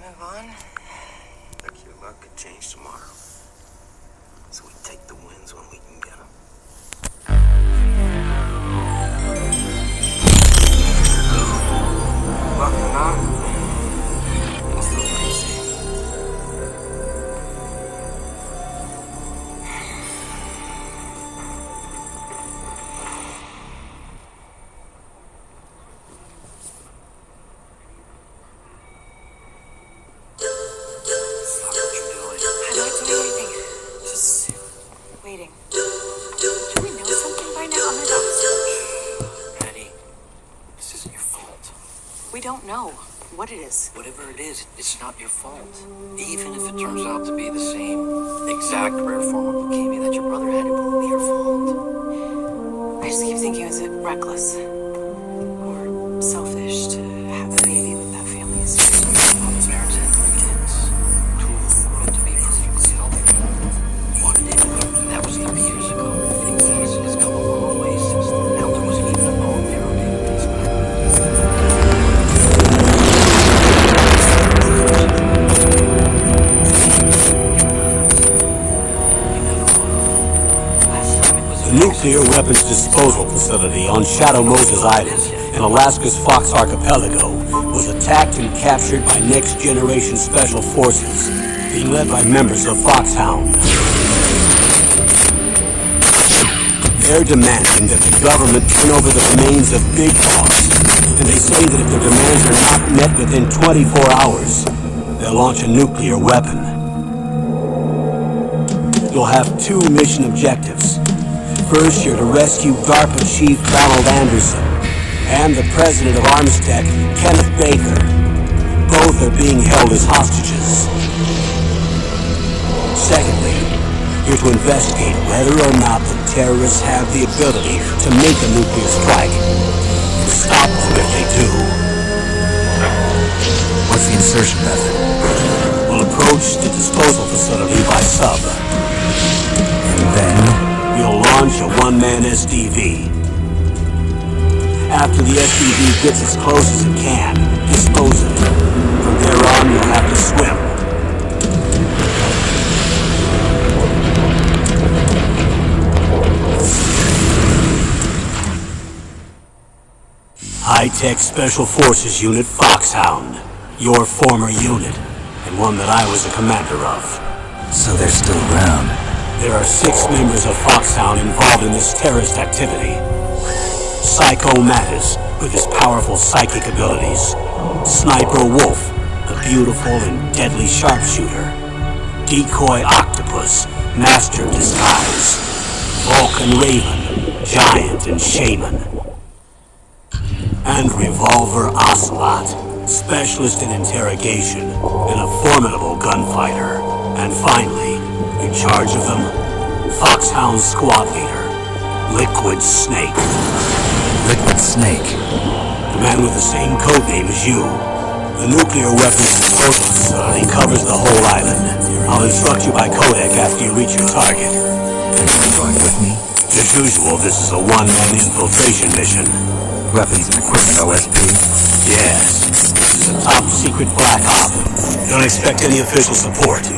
move on. Look, your luck could change tomorrow. So we take the wins when we can get them. Luck or not, I'm still crazy. Stop what you're doing. I'm not doing anything. Just waiting. Should we know something by now? Oh my gosh. Patty, this isn't your fault. We don't know what it is. Whatever it is, it's not your fault. Even if it turns out to be the same exact rare form of leukemia that your brother had, it won't be your fault. I just keep thinking, is it reckless or selfish to have a baby with that family history? All the parents had three kids. Two of them grew up to be perfectly healthy. One didn't. That was 30 years ago. Medicine has come a long way since then. Now there wasn't even a bone marrow database back The nuclear weapons disposal facility on Shadow Moses Island in Alaska's Fox Archipelago was attacked and captured by Next Generation Special Forces, being led by members of Foxhound. They're demanding that the government turn over the remains of Big Boss, and they say that if their demands are not met within 24 hours, they'll launch a nuclear weapon. You'll have two mission objectives. First, you're to rescue DARPA Chief Donald Anderson and the president of Armstech, Kenneth Baker. Both are being held as hostages. Secondly, you're to investigate whether or not the terrorists have the ability to make a nuclear strike. Stop them if they do. What's the insertion method? We'll approach the disposal facility by sub. And then? We'll launch a one-man SDV. After the SDV gets as close as it can, dispose of it. From there on, you'll have to swim. High-Tech Special Forces Unit Foxhound. Your former unit, and one that I was a commander of. So they're still around. There are 6 members of Foxhound involved in this terrorist activity. Psycho Mattis, with his powerful psychic abilities. Sniper Wolf, the beautiful and deadly sharpshooter. Decoy Octopus, master of disguise. Vulcan Raven, giant and shaman. And Revolver Ocelot, specialist in interrogation and a formidable gunfighter. And finally, in charge of them, Foxhound squad leader, Liquid Snake. Liquid Snake? The man with the same code name as you. The nuclear weapons disposal facility covers the whole island. I'll instruct you by codec after you reach your target. And you're going with me? As usual, this is a one-man infiltration mission. Weapons and equipment OSP? Yes. This is a top-secret black op. Don't expect any official support.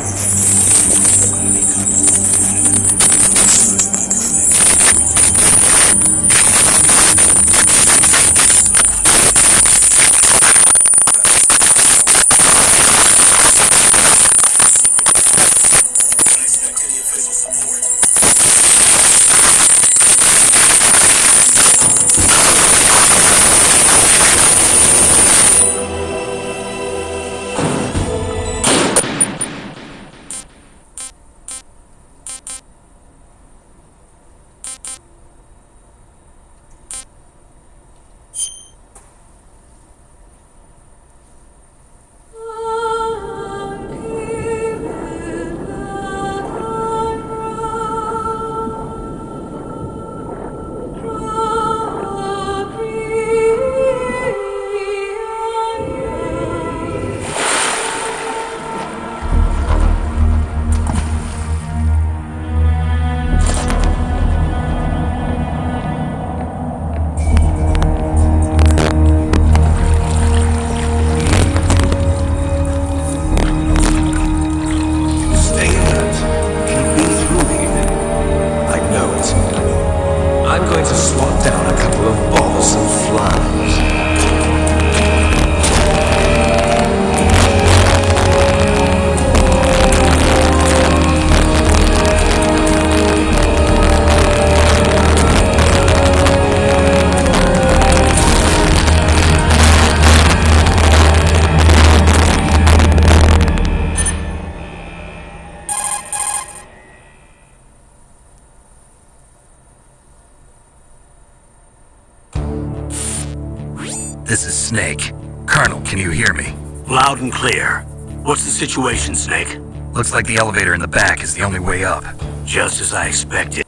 Snake. Colonel, can you hear me? Loud and clear. What's the situation, Snake? Looks like the elevator in the back is the only way up. Just as I expected.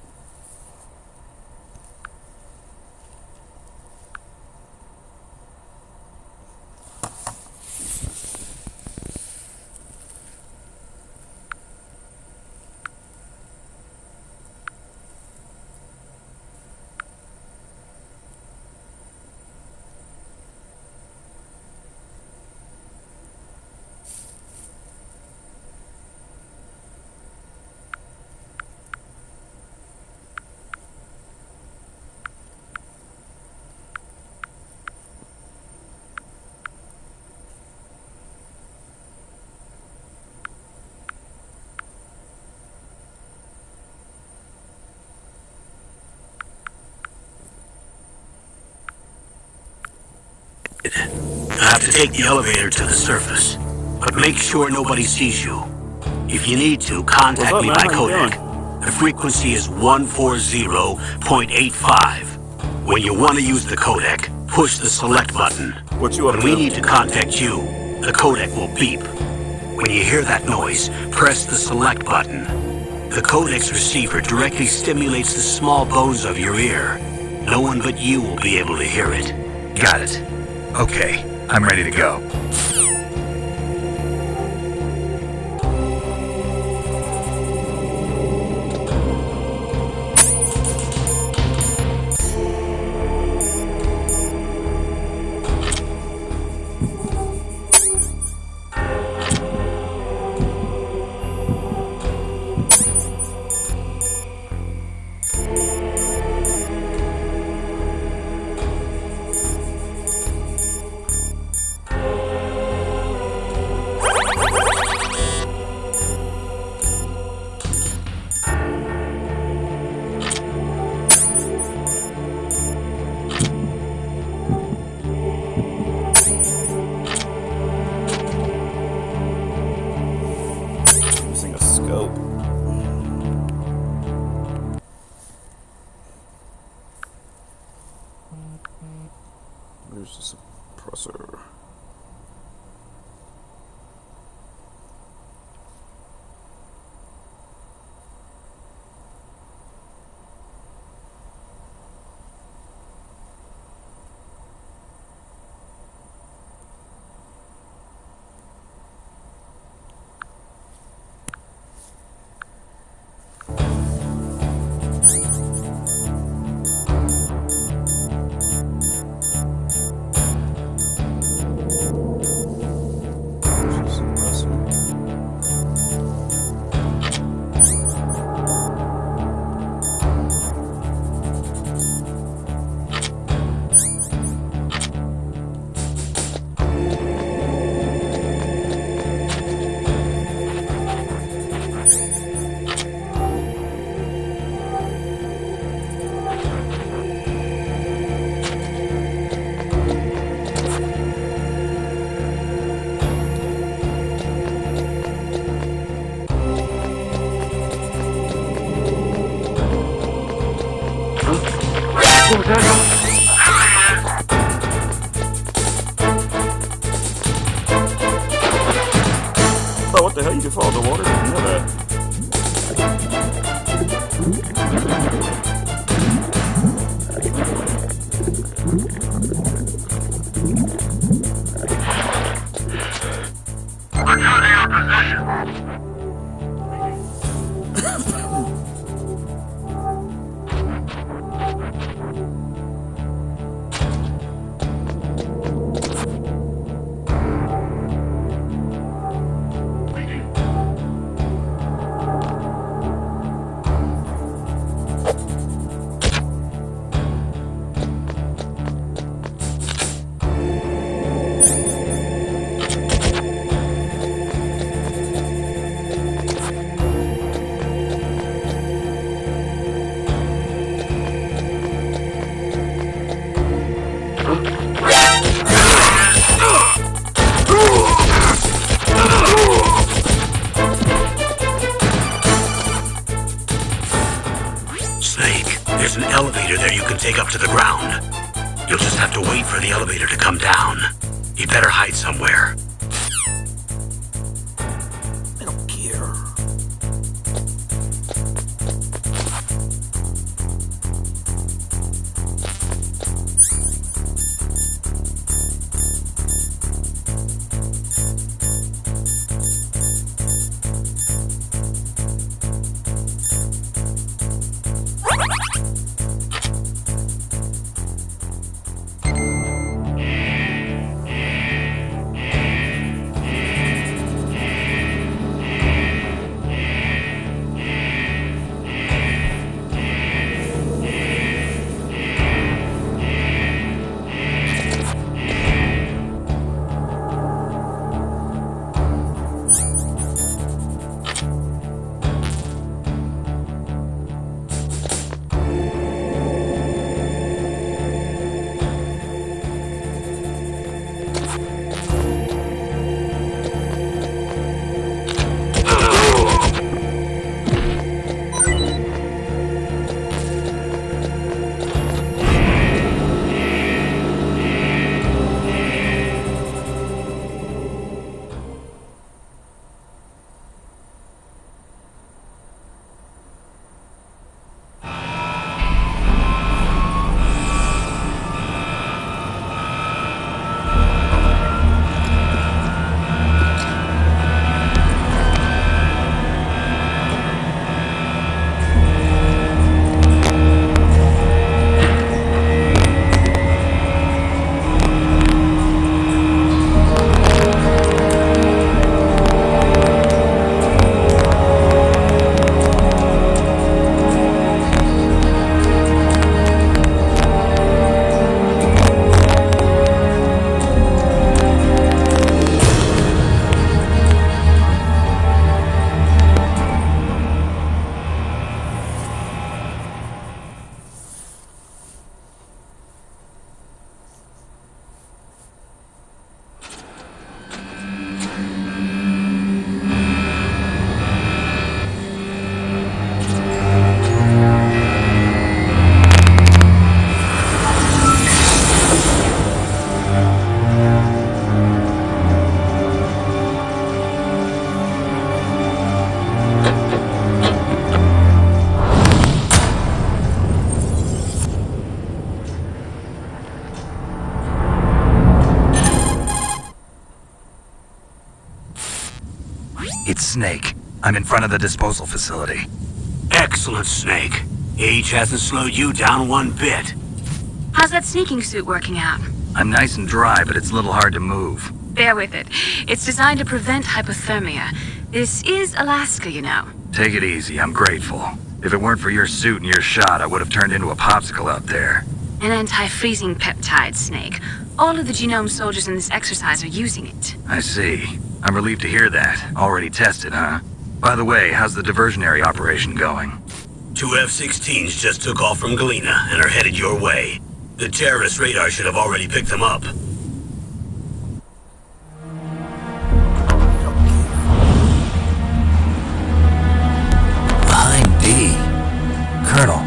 I have to take the elevator to the surface, but make sure nobody sees you. If you need to, contact me by codec. The frequency is 140.85. When you want to use the codec, push the select button. What you up When to? we need to contact you, the codec will beep. When you hear that noise, press the select button. The codec's receiver directly stimulates the small bones of your ear. No one but you will be able to hear it. Got it. Okay, I'm ready to go. Using a scope. Where's the suppressor? Oh, what the hell? You can follow the water? I didn't know that. Snake, there's an elevator there you can take up to the ground. You'll just have to wait for for the elevator to come down. You better hide somewhere. I don't care. It's Snake. I'm in front of the disposal facility. Excellent, Snake. Age hasn't slowed you down one bit. How's that sneaking suit working out? I'm nice and dry, but it's a little hard to move. Bear with it. It's designed to prevent hypothermia. This is Alaska, you know. Take it easy, I'm grateful. If it weren't for your suit and your shot, I would have turned into a popsicle out there. An anti-freezing peptide, Snake. All of the genome soldiers in this exercise are using it. I see. I'm relieved to hear that. Already tested, huh? By the way, how's the diversionary operation going? 2 F-16s just took off from Galena and are headed your way. The terrorist radar should have already picked them up. Behind D. Colonel,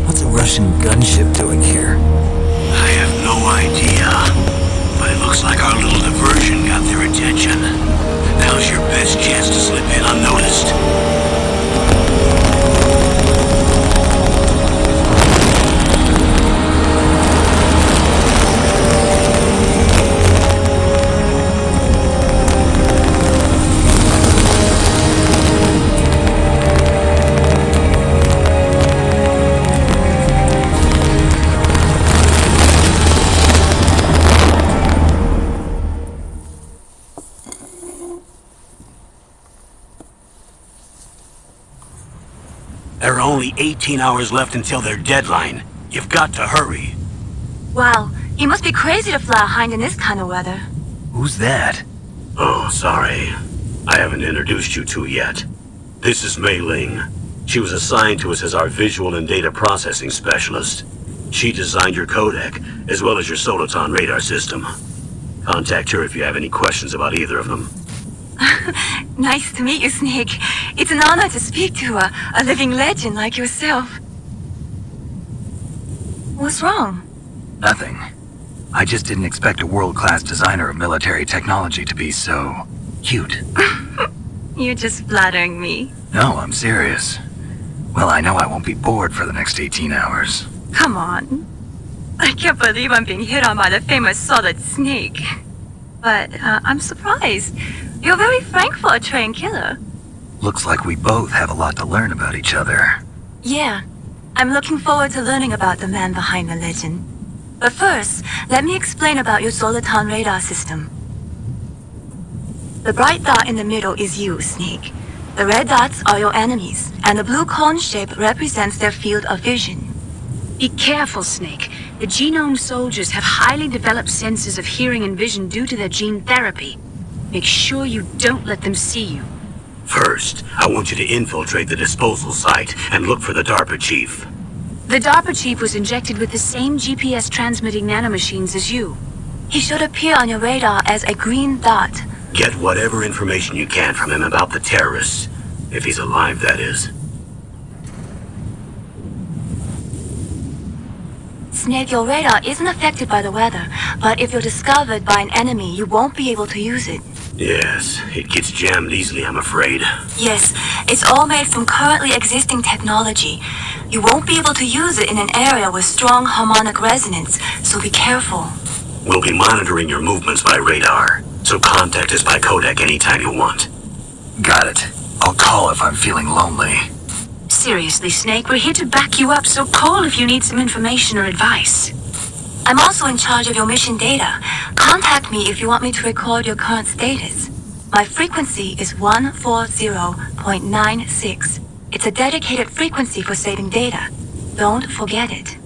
what's a Russian gunship doing here? I have no idea, but it looks like our little diversion got their attention. Now's your best chance to slip in unnoticed. There are only 18 hours left until their deadline. You've got to hurry. Wow, you must be crazy to fly a hind in this kind of weather. Who's that? Oh, sorry. I haven't introduced you to yet. This is Mei Ling. She was assigned to us as our visual and data processing specialist. She designed your codec, as well as your Soliton radar system. Contact her if you have any questions about either of them. Nice to meet you, Snake. It's an honor to speak to a living legend like yourself. What's wrong? Nothing. I just didn't expect a world-class designer of military technology to be so cute. You're just flattering me. No, I'm serious. Well, I know I won't be bored for the next 18 hours. Come on. I can't believe I'm being hit on by the famous Solid Snake. But I'm surprised. You're very frank for a trained killer. Looks like we both have a lot to learn about each other. Yeah. I'm looking forward to learning about the man behind the legend. But first, let me explain about your Soliton radar system. The bright dot in the middle is you, Snake. The red dots are your enemies, and the blue cone shape represents their field of vision. Be careful, Snake. The genome soldiers have highly developed senses of hearing and vision due to their gene therapy. Make sure you don't let them see you. First, I want you to infiltrate the disposal site and look for the DARPA chief. The DARPA chief was injected with the same GPS transmitting nanomachines as you. He should appear on your radar as a green dot. Get whatever information you can from him about the terrorists. If he's alive, that is. Snake, your radar isn't affected by the weather, but if you're discovered by an enemy, you won't be able to use it. Yes, it gets jammed easily, I'm afraid. Yes, it's all made from currently existing technology. You won't be able to use it in an area with strong harmonic resonance, so be careful. We'll be monitoring your movements by radar, so contact us by codec anytime you want. Got it. I'll call if I'm feeling lonely. Seriously, Snake, we're here to back you up, so call if you need some information or advice. I'm also in charge of your mission data. Contact me if you want me to record your current status. My frequency is 140.96. It's a dedicated frequency for saving data. Don't forget it.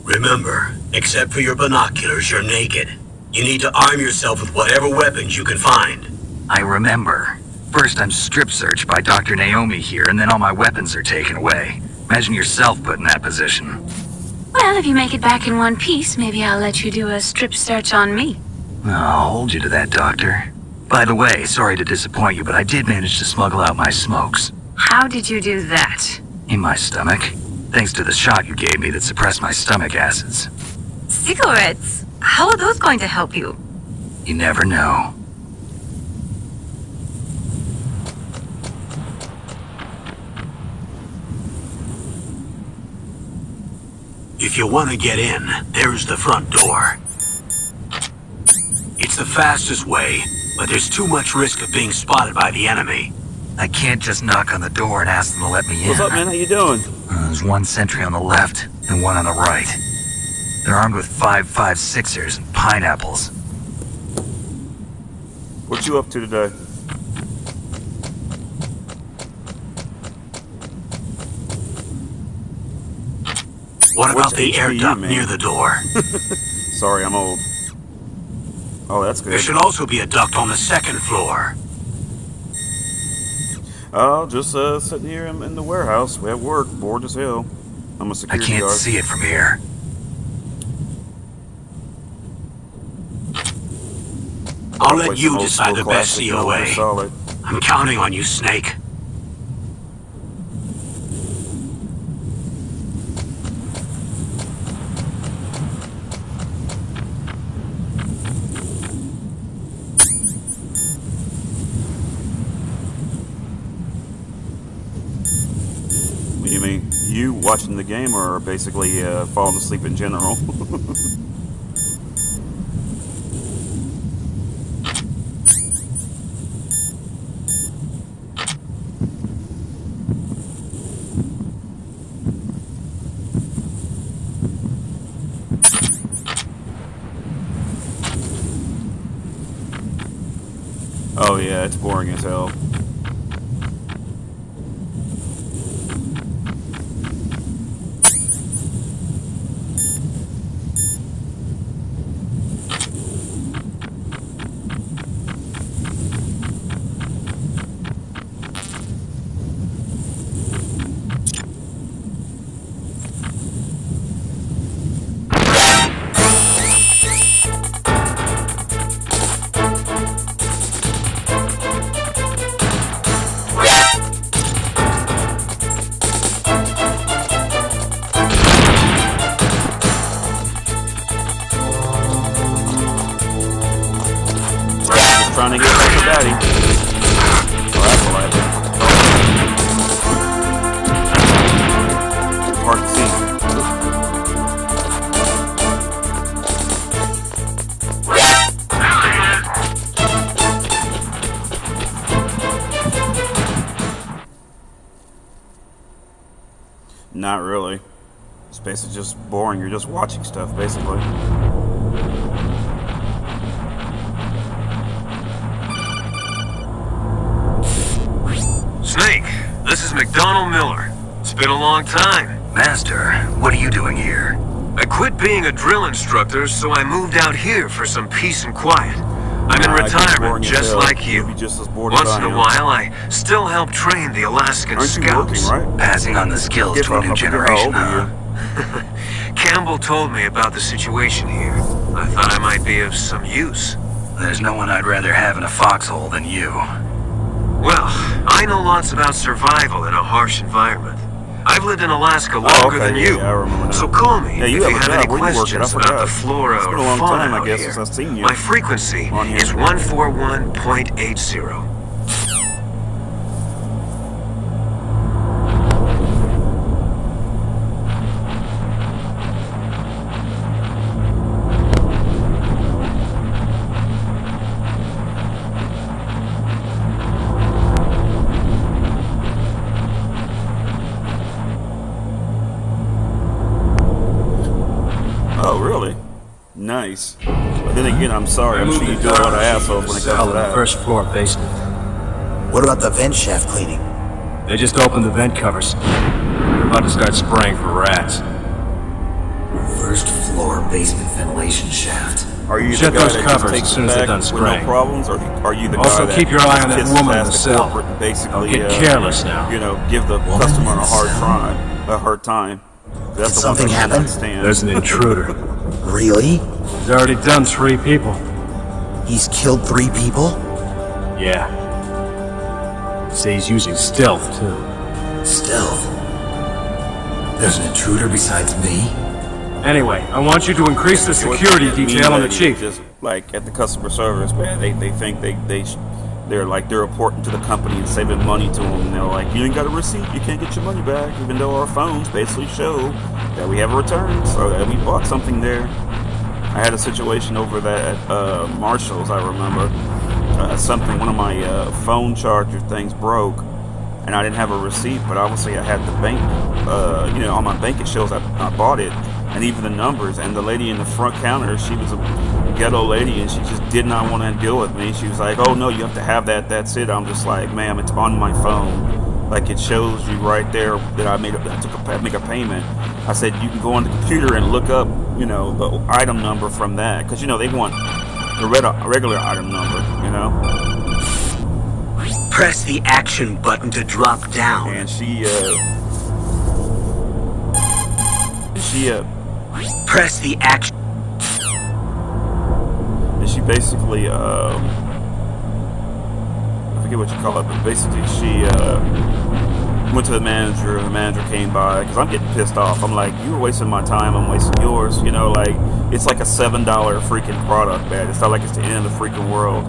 Remember, except for your binoculars, you're naked. You need to arm yourself with whatever weapons you can find. I remember. First I'm strip searched by Dr. Naomi here, and then all my weapons are taken away. Imagine yourself put in that position. Well, if you make it back in one piece, maybe I'll let you do a strip search on me. I'll hold you to that, Doctor. By the way, sorry to disappoint you, but I did manage to smuggle out my smokes. How did you do that? In my stomach. Thanks to the shot you gave me that suppressed my stomach acids. Cigarettes? How are those going to help you? You never know. If you want to get in, there's the front door. It's the fastest way, but there's too much risk of being spotted by the enemy. I can't just knock on the door and ask them to let me in. What's up, man? How you doing? There's one sentry on the left and one on the right. They're armed with 5.56ers and pineapples. What you up to today? What about What's the air HPU, duct man? near the door? Sorry, I'm old. Oh, that's There good. should also be a duct on the second floor. Oh, just sitting here in the warehouse. We have work, bored as hell. I'm a I security can't guard. see it from here. I'll let Play you some old decide the school best classic, Metal Gear COA. Solid. I'm counting on you, Snake. What do you mean? You watching the game or basically falling asleep in general? Oh yeah, it's boring as hell. for Daddy. Oh, that's alright. Hard to see. Not really. It's basically just boring. You're just watching stuff, basically. Snake, this is McDonald Miller. It's been a long time. Master, what are you doing here? I quit being a drill instructor, so I moved out here for some peace and quiet. I'm in retirement, just like you. Just as bored Once as in I a am. while, I still help train the Alaskan Aren't you working, Scouts. right? Passing on the skills Give to a up, new I forget how generation, old are huh? you? Campbell told me about the situation here. I thought I might be of some use. There's no one I'd rather have in a foxhole than you. Well, I know lots about survival in a harsh environment. I've lived in Alaska longer Oh, okay, than you. yeah, I remember now. So call me Yeah, if you you have a have job. any Where you working? I questions about forgot. the flora It's or been a long fauna time, I out guess, here. since I've seen you My frequency on here. is 141.80. Oh, really? Nice. But then again, I'm sorry. I'm sure you do a lot of assholes when it comes Cell to in the that. first floor basement. What about the vent shaft cleaning? They just opened the vent covers. They're about to start spraying for rats. First floor basement ventilation shaft. Are you Shut the guy those that covers just takes as soon it as they're back done with spraying. no problems, or are you the Also, guy that keep your eye on that pisses woman in past the cell. corporate and basically, Don't get careless now. You know, give the customer a hard time. That's Did the one something thing I happen? understand. There's an intruder. Really? He's already done 3 people. He's killed 3 people? Yeah. Say he's using stealth, too. Stealth. There's an intruder besides me? Anyway, I want you to increase the security detail on the chief. Just like at the customer service, man, they think they're important to the company and saving money to them. And they're like, you ain't got a receipt, you can't get your money back, even though our phones basically show that we have a return, so that we bought something there. I had a situation over that at Marshall's, I remember. One of my phone charger things broke, and I didn't have a receipt, but obviously I had the bank, on my bank it shows I bought it, and even the numbers. And the lady in the front counter, she was a ghetto lady, and she just did not want to deal with me. She was like, oh no, you have to have that, that's it. I'm just like, ma'am, it's on my phone. Like, it shows you right there that I make a payment. I said, you can go on the computer and look up, the item number from that, because they want the regular item number, Press the action button to drop down. And she Press the action. and she basically I forget what you call it, but basically she went to the manager, and the manager came by, because I'm getting pissed off. I'm like, you were wasting my time, I'm wasting yours. It's like a $7 freaking product, man. It's not like it's the end of the freaking world.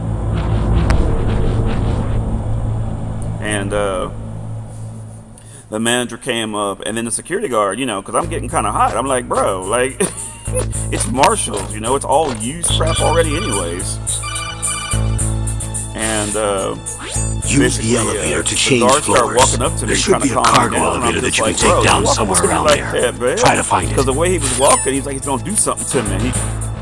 And the manager came up, and then the security guard, because I'm getting kind of hot. I'm like, bro, like, it's Marshall's, it's all used crap already anyways. And Use the elevator to change guards start floors. walking up to me, There should be a cargo elevator that you can take down somewhere around there. Try to find it. Because the way he was walking, he's like, he's gonna do something to me.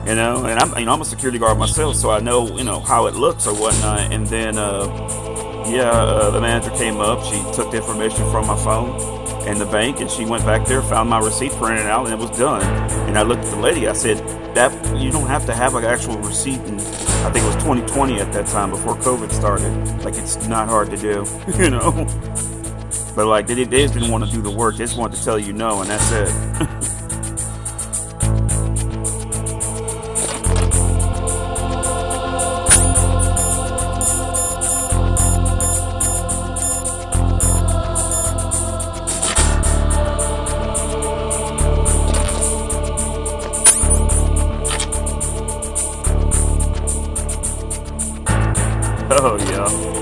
And I'm a security guard myself, so I know how it looks or whatnot. And then the manager came up. She took the information from my phone and the bank, and she went back there, found my receipt, printed it out, and it was done. And I looked at the lady. I said, "That you don't have to have an actual receipt." And I think it was 2020 at that time, before COVID started. Like, it's not hard to do, But like, they just didn't want to do the work. They just wanted to tell you no, and that's it. Oh, yeah.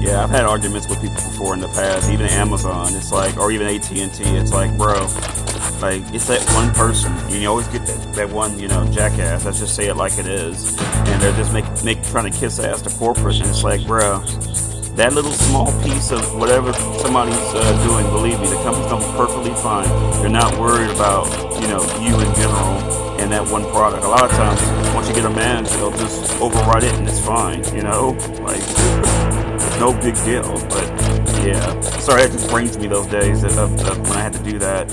Yeah, I've had arguments with people before in the past, even Amazon. It's like, or even AT&T. It's like, bro, like it's that one person. You always get that one, jackass. Let's just say it like it is, and they're just trying to kiss ass to corporate. And it's like, bro, that little small piece of whatever somebody's doing, believe me, the company's done perfectly fine. They're not worried about you in general and that one product. A lot of times, once you get a manager, they'll just override it and it's fine. Like. No big deal, but yeah. Sorry, that just brings me those days of when I had to do that.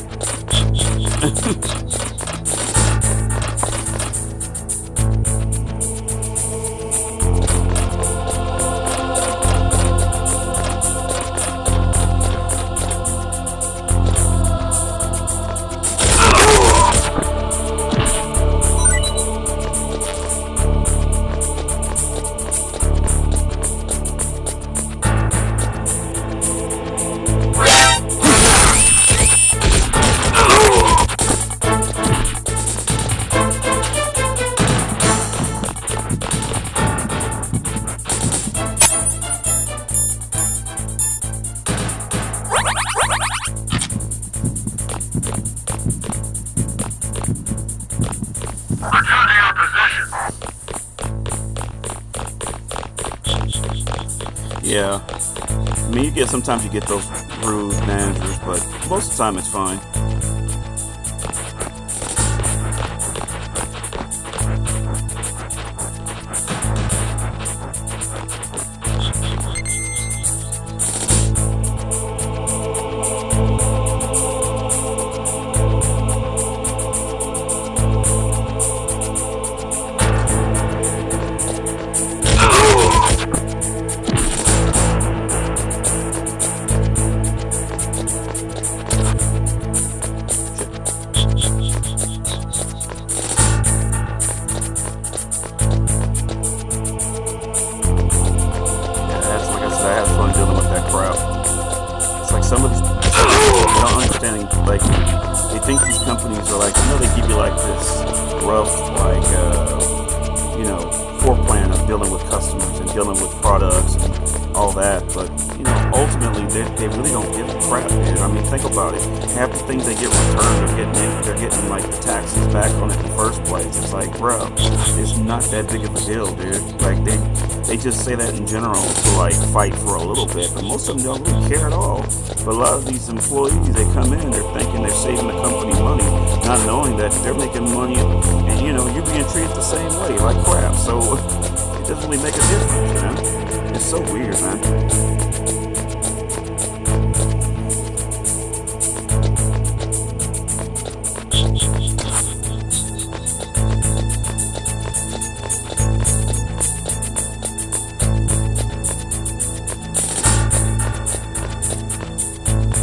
Yeah. I mean, sometimes you get those rude managers, but most of the time it's fine. Some of these people don't understanding, like, they think these companies are like, they give you like this rough, like, foreplan of dealing with customers and dealing with products and all that, but, ultimately they really don't give a crap, dude. I mean, think about it. Half the things they get returned, they're getting like the taxes back on it in the first place. It's like, bro, it's not that big of a deal, dude. Like, they just say that in general to like fight for a little bit, but most of them don't really care at all. But a lot of these employees, they come in, they're thinking they're saving the company money, not knowing that they're making money and you're being treated the same way, like crap. So it doesn't really make a difference, man. It's so weird, man.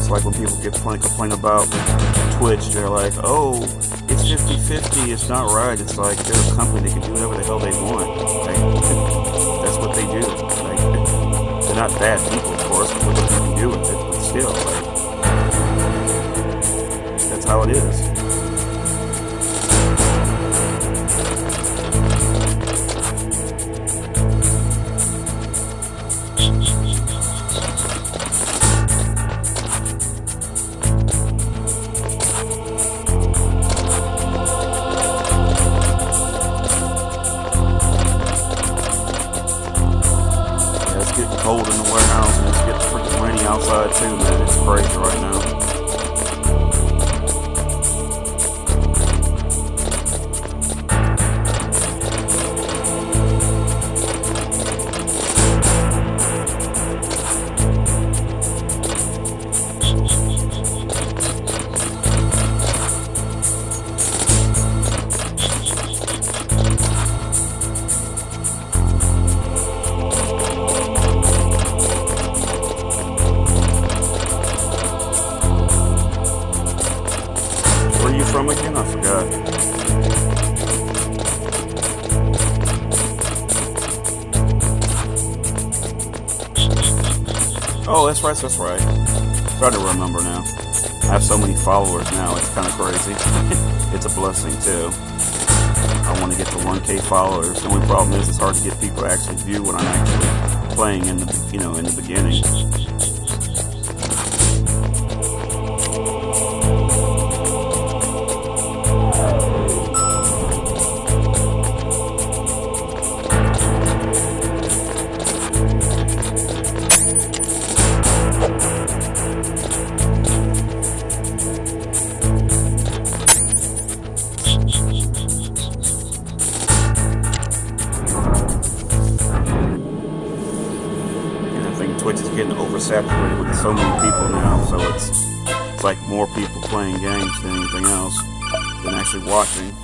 Like when people complain about Twitch, they're like, oh, it's 50-50, it's not right. It's like they're a company, they can do whatever the hell they want. Like, that's what they do. Like, they're not bad people, of course, but what they can do with it, but still, like, that's how it is. Cold in the warehouse and it's getting freaking rainy outside too, man. It's crazy right now. Oh, that's right, that's right. Try to remember now. I have so many followers now, it's kind of crazy. It's a blessing, too. I want to get to 1K followers. The only problem is it's hard to get people to actually view what I'm actually playing in the, in the beginning. Twitch is getting oversaturated with so many people now, so it's like more people playing games than anything else, than actually watching.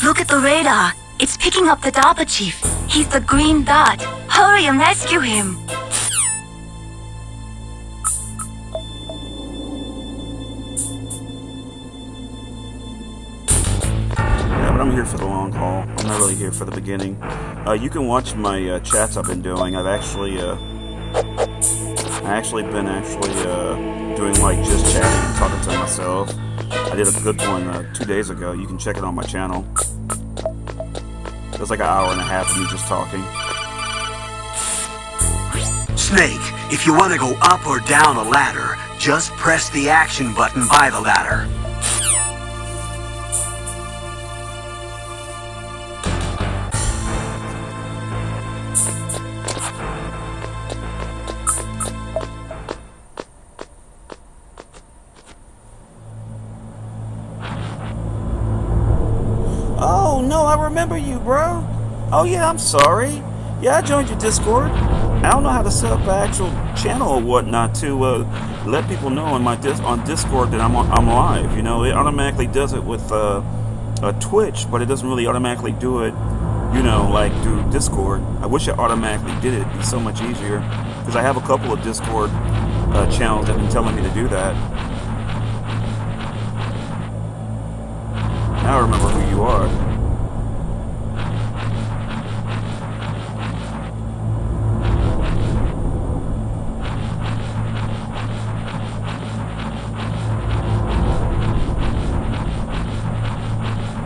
Look at the radar. It's picking up the DARPA chief. He's the green dot. Hurry and rescue him. Yeah, but I'm here for the long haul. I'm not really here for the beginning. You can watch my chats I've been doing. I've actually been doing like just chatting and talking to myself. I did a good one 2 days ago. You can check it on my channel. It was like an hour and a half of me just talking. Snake, if you want to go up or down a ladder, just press the action button by the ladder. Oh, no, I remember you, bro. Oh, yeah, I'm sorry. Yeah, I joined your Discord. I don't know how to set up an actual channel or whatnot to let people know on on Discord that I'm live. It automatically does it with Twitch, but it doesn't really automatically do it, like through Discord. I wish it automatically did it. It'd be so much easier, because I have a couple of Discord channels that have been telling me to do that. Now I remember who you are.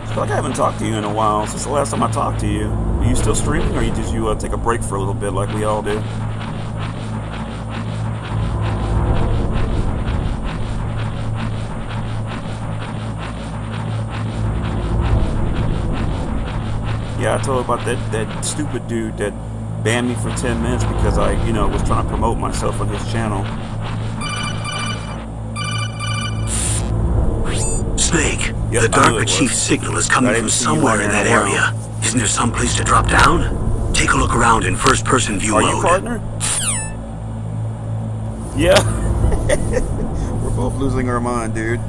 I feel like I haven't talked to you in a while. Since the last time I talked to you. Are you still streaming, or did you take a break for a little bit like we all do? Yeah, I told about that stupid dude that banned me for 10 minutes because I, was trying to promote myself on his channel. Snake, Yep, the DARPA chief's signal is coming from somewhere in that area. Isn't there some place to drop down? Take a look around in first-person view mode. Are you partner? Yeah. We're both losing our mind, dude.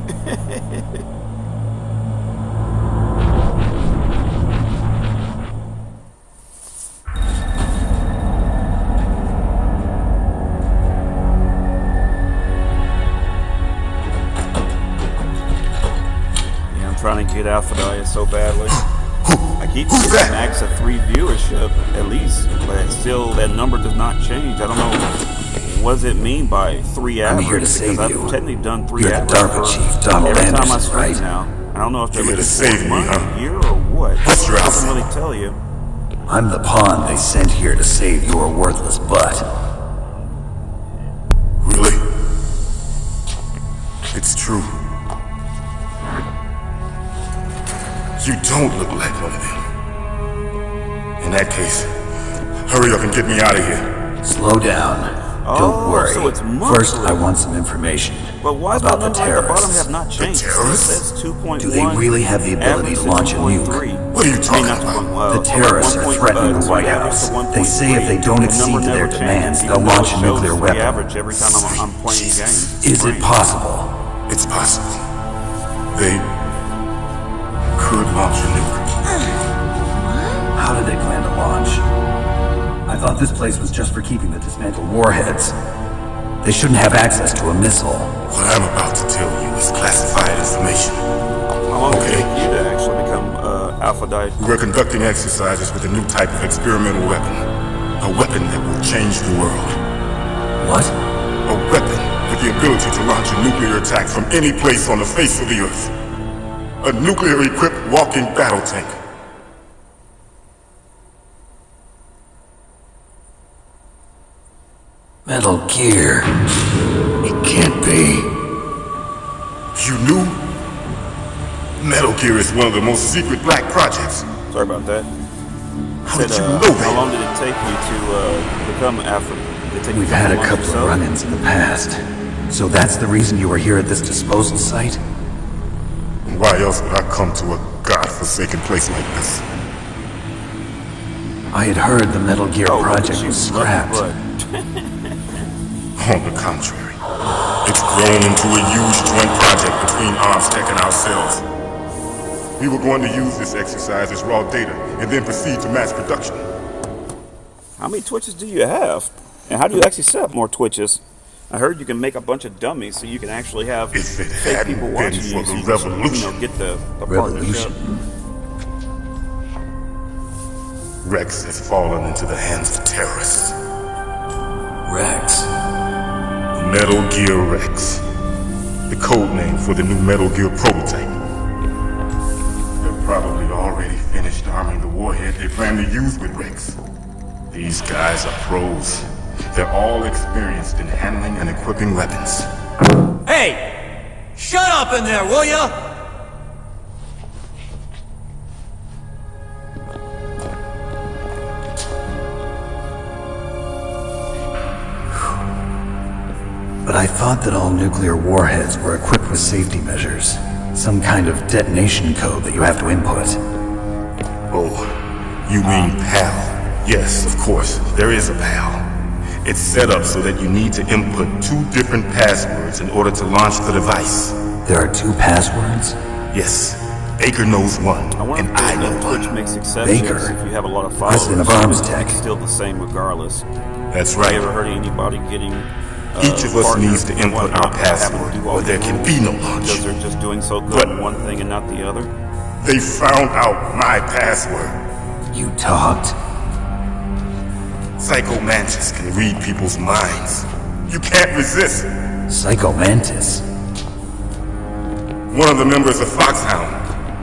Trying to get Alpha so badly. I keep getting max of 3 viewership at least, but still that number does not change. I don't know what does it mean by 3 average. I'm here to save because you. I've technically done 3 You're average the DARPA chief, Donald every time I Anderson, stream right? now. I don't know if they're You're looking here to save for me, month, huh? year, or what. What's your I answer? can really tell you. I'm the pawn they sent here to save your worthless butt. Really? It's true. You don't look like one of them. In that case, hurry up and get me out of here. Slow down. Oh, Don't worry. so it's First, monthly. I want some information But why is about my the number at the bottom terrorists. have not changed? It terrorists? says 2.1. Do they really have the ability to launch a nuke? What are you talking about? The terrorists are threatening the White House. They say if they don't accede to their demands, they'll launch a nuclear weapon. Average every time I'm playing games. Is it possible? It's possible. They could launch a nuke. How did they plan to launch? I thought this place was just for keeping the dismantled warheads. They shouldn't have access to a missile. What I'm about to tell you is classified information. How long did it take you to actually become Alpha? We're conducting exercises with a new type of experimental weapon. A weapon that will change the world. What? weapon with the ability to launch a nuclear attack from any place on the face of the Earth. A nuclear-equipped walking battle tank. Metal Gear. It can't be. You knew? Metal Gear is one of the most secret black projects. Sorry about that. How did you know that? How long did it take you to become African? We've had a couple of run-ins in the past. So that's the reason you were here at this disposal site? Why else would I come to a godforsaken place like this? I had heard the Metal Gear project was scrapped. On the contrary, it's grown into a huge joint project between Armstech and ourselves. We were going to use this exercise as raw data and then proceed to mass production. How many Twitches do you have? And how do you actually set up more Twitches? I heard you can make a bunch of dummies so you can actually have fake people watching you so you can, get the partnership. Rex has fallen into the hands of terrorists. Rex? Metal Gear Rex. The code name for the new Metal Gear prototype. They're probably already finished arming the warhead they plan to use with Rex. These guys are pros. They're all experienced in handling and equipping weapons. Hey! Shut up in there, will ya? But I thought that all nuclear warheads were equipped with safety measures. Some kind of detonation code that you have to input. Oh, you mean PAL? Yes, of course, there is a PAL. It's set up so that you need to input 2 different passwords in order to launch the device. There are 2 passwords? Yes. Baker knows one, and I know one. Twitch makes exceptions Baker, if you have a lot of followers. President of Armstech. It's still the same regardless. That's right. Have you ever heard of anybody getting each of us needs to input our password, or there can be no launch. Because they're just doing so good at one thing and not the other? They found out my password. You talked? Psycho Mantis can read people's minds. You can't resist. Psycho Mantis? One of the members of Foxhound.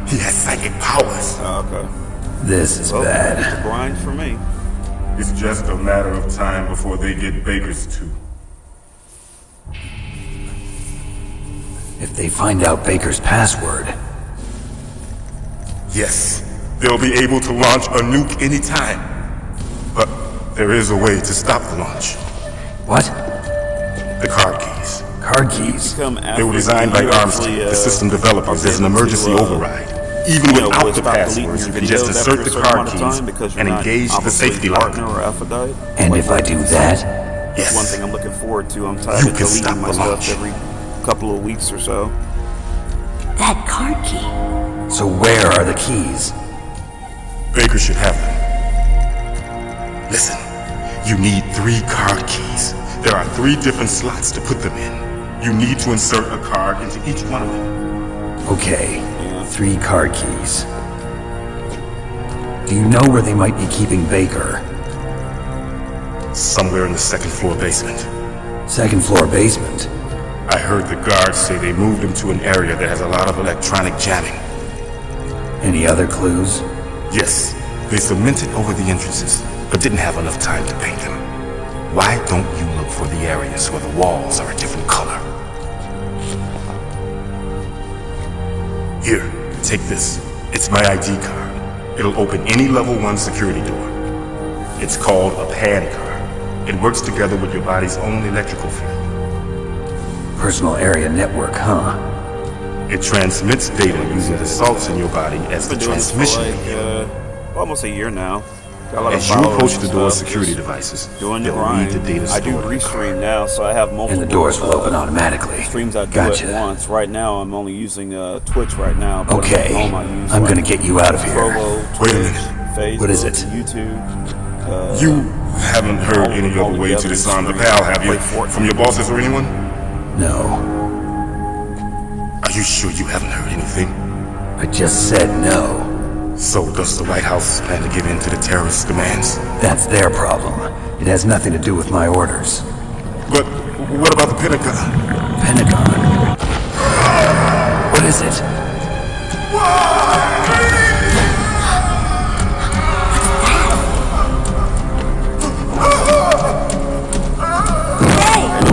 He has psychic powers. Oh, okay. This is bad. It's a grind for me. It's just a matter of time before they get Baker's too. If they find out Baker's password... Yes, they'll be able to launch a nuke anytime. But there is a way to stop the launch. What? The card keys. Card keys? They were designed by Armstech, the system developers, as an emergency override. Even without the passwords, you can just insert the card keys and engage the safety lock. And if I do that? Yes. One thing I'm looking forward to. I'm tired of deleting my stuff every couple of weeks or so. That card key. So where are the keys? Baker should have them. Listen, you need 3 card keys. There are 3 different slots to put them in. You need to insert a card into each one of them. Okay, 3 card keys. Do you know where they might be keeping Baker? Somewhere in the 2nd floor basement. 2nd floor basement? I heard the guards say they moved him to an area that has a lot of electronic jamming. Any other clues? Yes, they cemented over the entrances, but didn't have enough time to paint them. Why don't you look for the areas where the walls are a different color? Here, take this. It's my ID card. It'll open any level 1 security door. It's called a PAN card. It works together with your body's own electrical field. Personal area network, huh? It transmits data using the salts in your body as the transmission medium. Almost a year now. As you approach the door's security devices, doing the they'll grind. read the data I do stored in the restream card. now, so I have multiple. And the doors will open automatically. Streams I do Gotcha. at once. Right now, I'm only using Twitch right now. But Okay, at home I use, I'm gonna get you out of here. Provo, Wait a Twitch, minute. Facebook, What is it? YouTube. You haven't heard any other way to disarm the PAL, have you? From your bosses or anyone? No. Are you sure you haven't heard anything? I just said no. So does the White House plan to give in to the terrorist demands? That's their problem. It has nothing to do with my orders. But What about the Pentagon? Pentagon? What is it?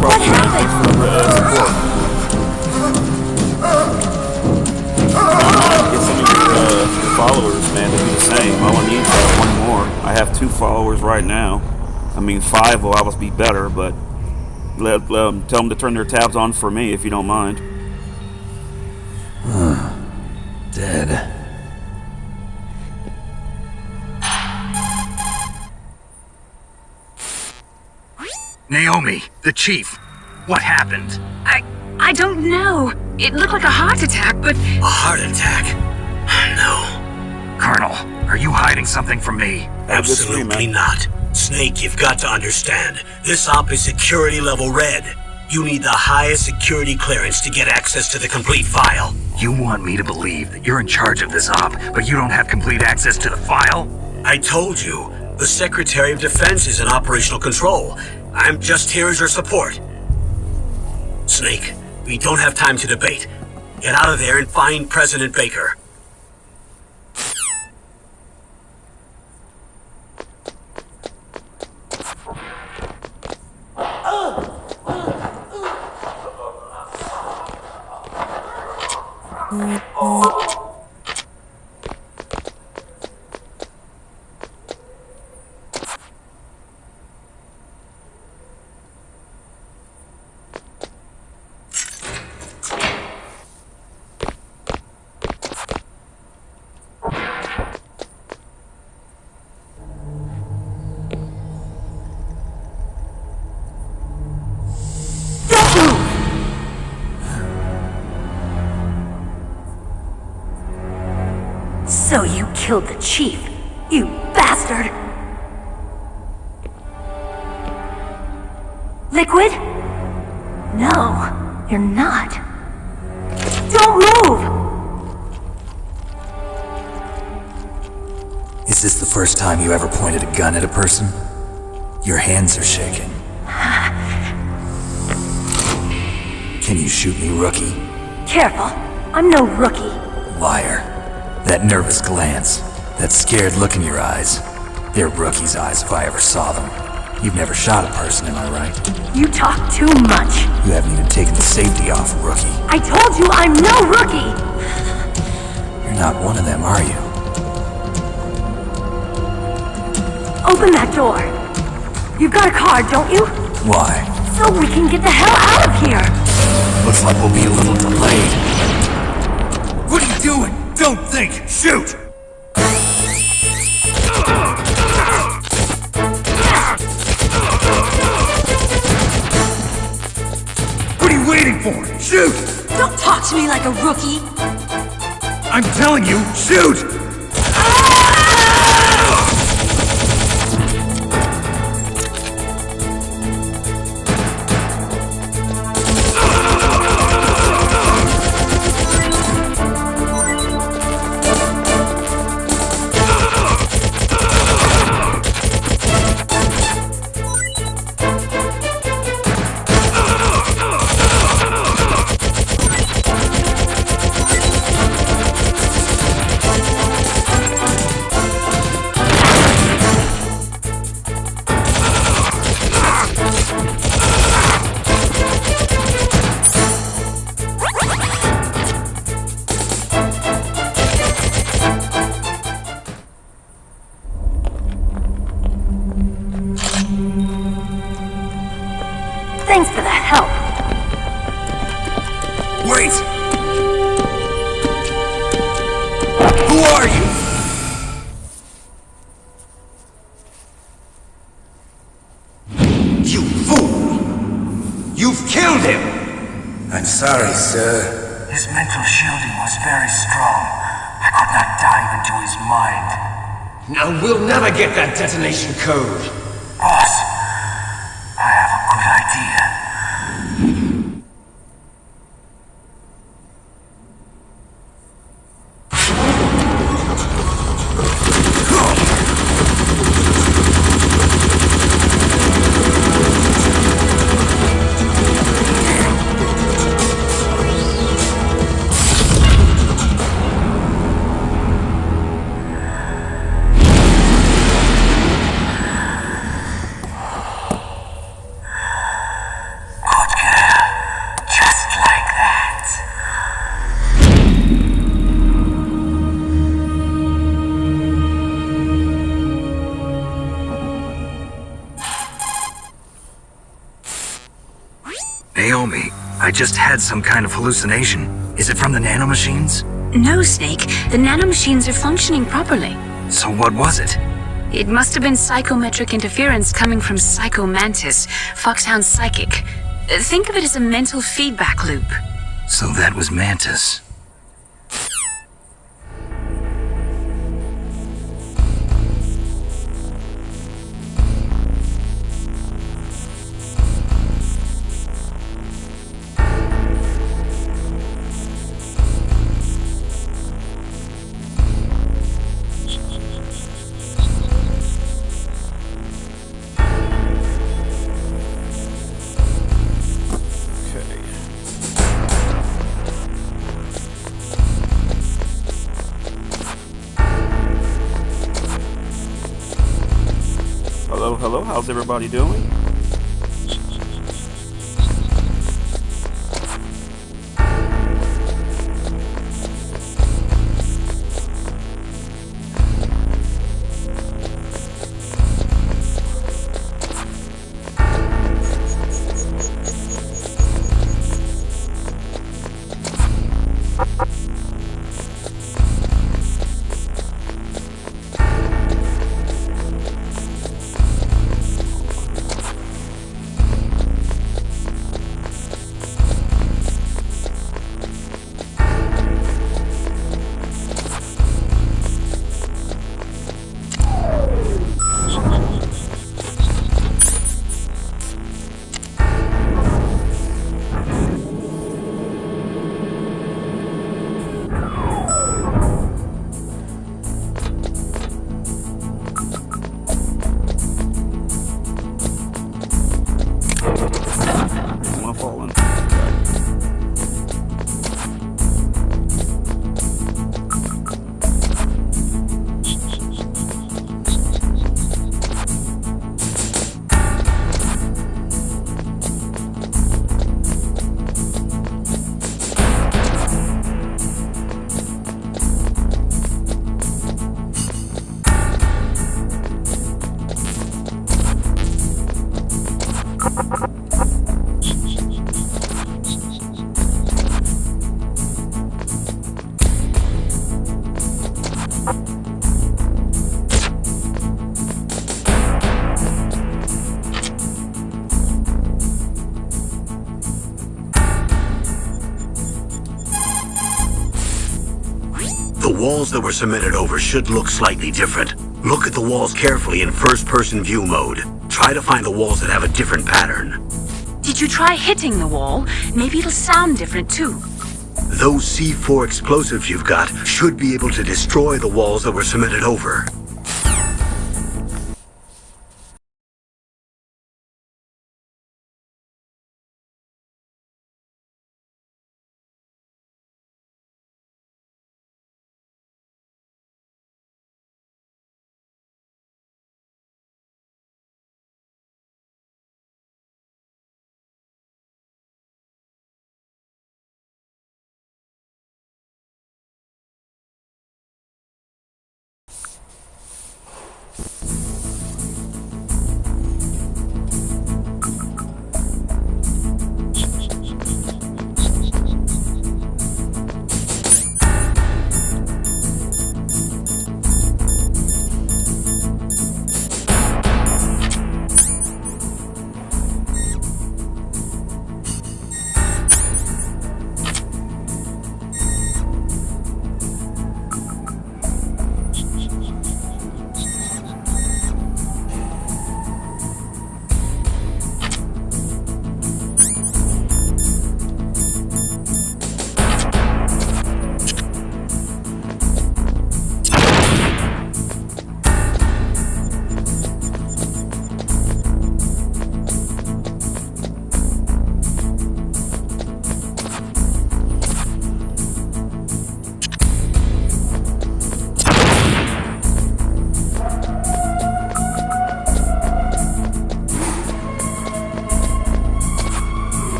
What happened? Get some of your followers, man, to do the same. All I need is one more. I have 2 followers right now. I mean, 5 will obviously be better, but tell them to turn their tabs on for me if you don't mind. Dead. Naomi, the chief. What happened? I don't know. It looked like a heart attack, but... A heart attack? No. Colonel, are you hiding something from me? Absolutely not. Snake, you've got to understand. This op is security level red. You need the highest security clearance to get access to the complete file. You want me to believe that you're in charge of this op, but you don't have complete access to the file? I told you, the Secretary of Defense is in operational control. I'm just here as your support. Snake, we don't have time to debate. Get out of there and find President Baker. So you killed the chief, you bastard! Liquid? No, you're not. Don't move! Is this the first time you ever pointed a gun at a person? Your hands are shaking. Can you shoot me, rookie? Careful, I'm no rookie. Liar. That nervous glance, that scared look in your eyes. They're rookie's eyes if I ever saw them. You've never shot a person, am I right? You talk too much. You haven't even taken the safety off, rookie. I told you I'm no rookie! You're not one of them, are you? Open that door. You've got a card, don't you? Why? So we can get the hell out of here! Looks like we'll be a little delayed. What are you doing? Don't think! Shoot! What are you waiting for? Shoot! Don't talk to me like a rookie! I'm telling you, shoot! Thanks for the help. Wait! Who are you? You fool! You've killed him! I'm sorry, sir. His mental shielding was very strong. I could not dive into his mind. Now we'll never get that detonation code. Boss, I have a good idea. I just had some kind of hallucination. Is it from the nanomachines? No, Snake. The nanomachines are functioning properly. So what was it? It must have been psychometric interference coming from Psycho Mantis, Foxhound's psychic. Think of it as a mental feedback loop. So that was Mantis. Hello, how's everybody doing? The walls that were cemented over should look slightly different. Look at the walls carefully in first-person view mode. Try to find the walls that have a different pattern. Did you try hitting the wall? Maybe it'll sound different too. Those C4 explosives you've got should be able to destroy the walls that were cemented over.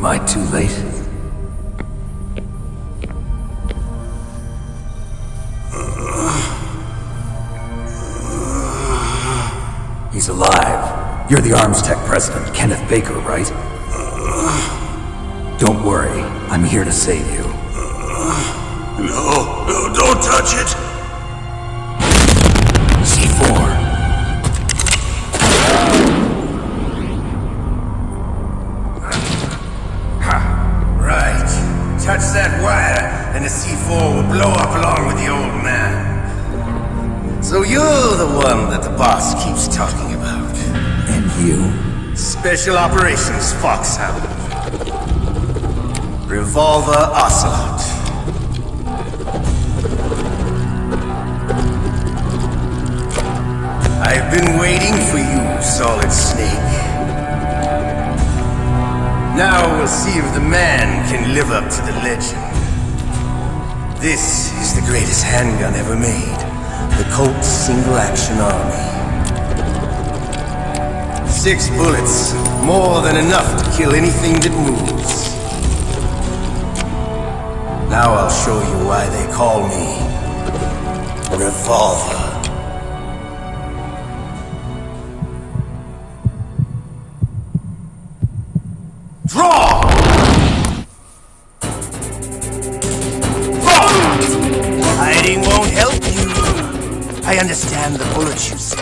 Am I too late? He's alive. You're the Arms Tech president, Kenneth Baker, right? Don't worry, I'm here to save you. No, don't touch it! C4. Right. Touch that wire, and the C4 will blow up along with the old man. So you're the one that the boss keeps talking about. And you? Special Operations Foxhound. Revolver Ocelot. I've been waiting for you, Solid Snake. Now we'll see if the man can live up to the legend. This is the greatest handgun ever made. The Colt Single Action Army. 6 bullets, more than enough to kill anything that moves. Now I'll show you why they call me Revolver. Draw! Hiding won't help you. I understand the bullets you see.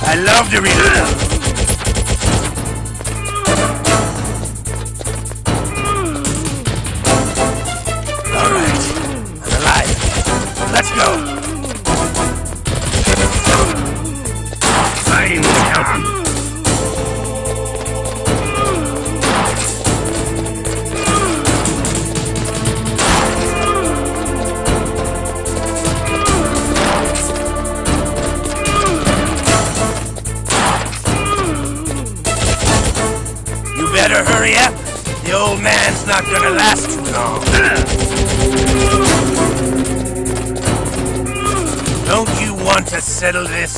I love to read it. All right, I'm alive. Let's go. Fighting won't help you. Better hurry up. The old man's not gonna last too long. Don't you want to settle this?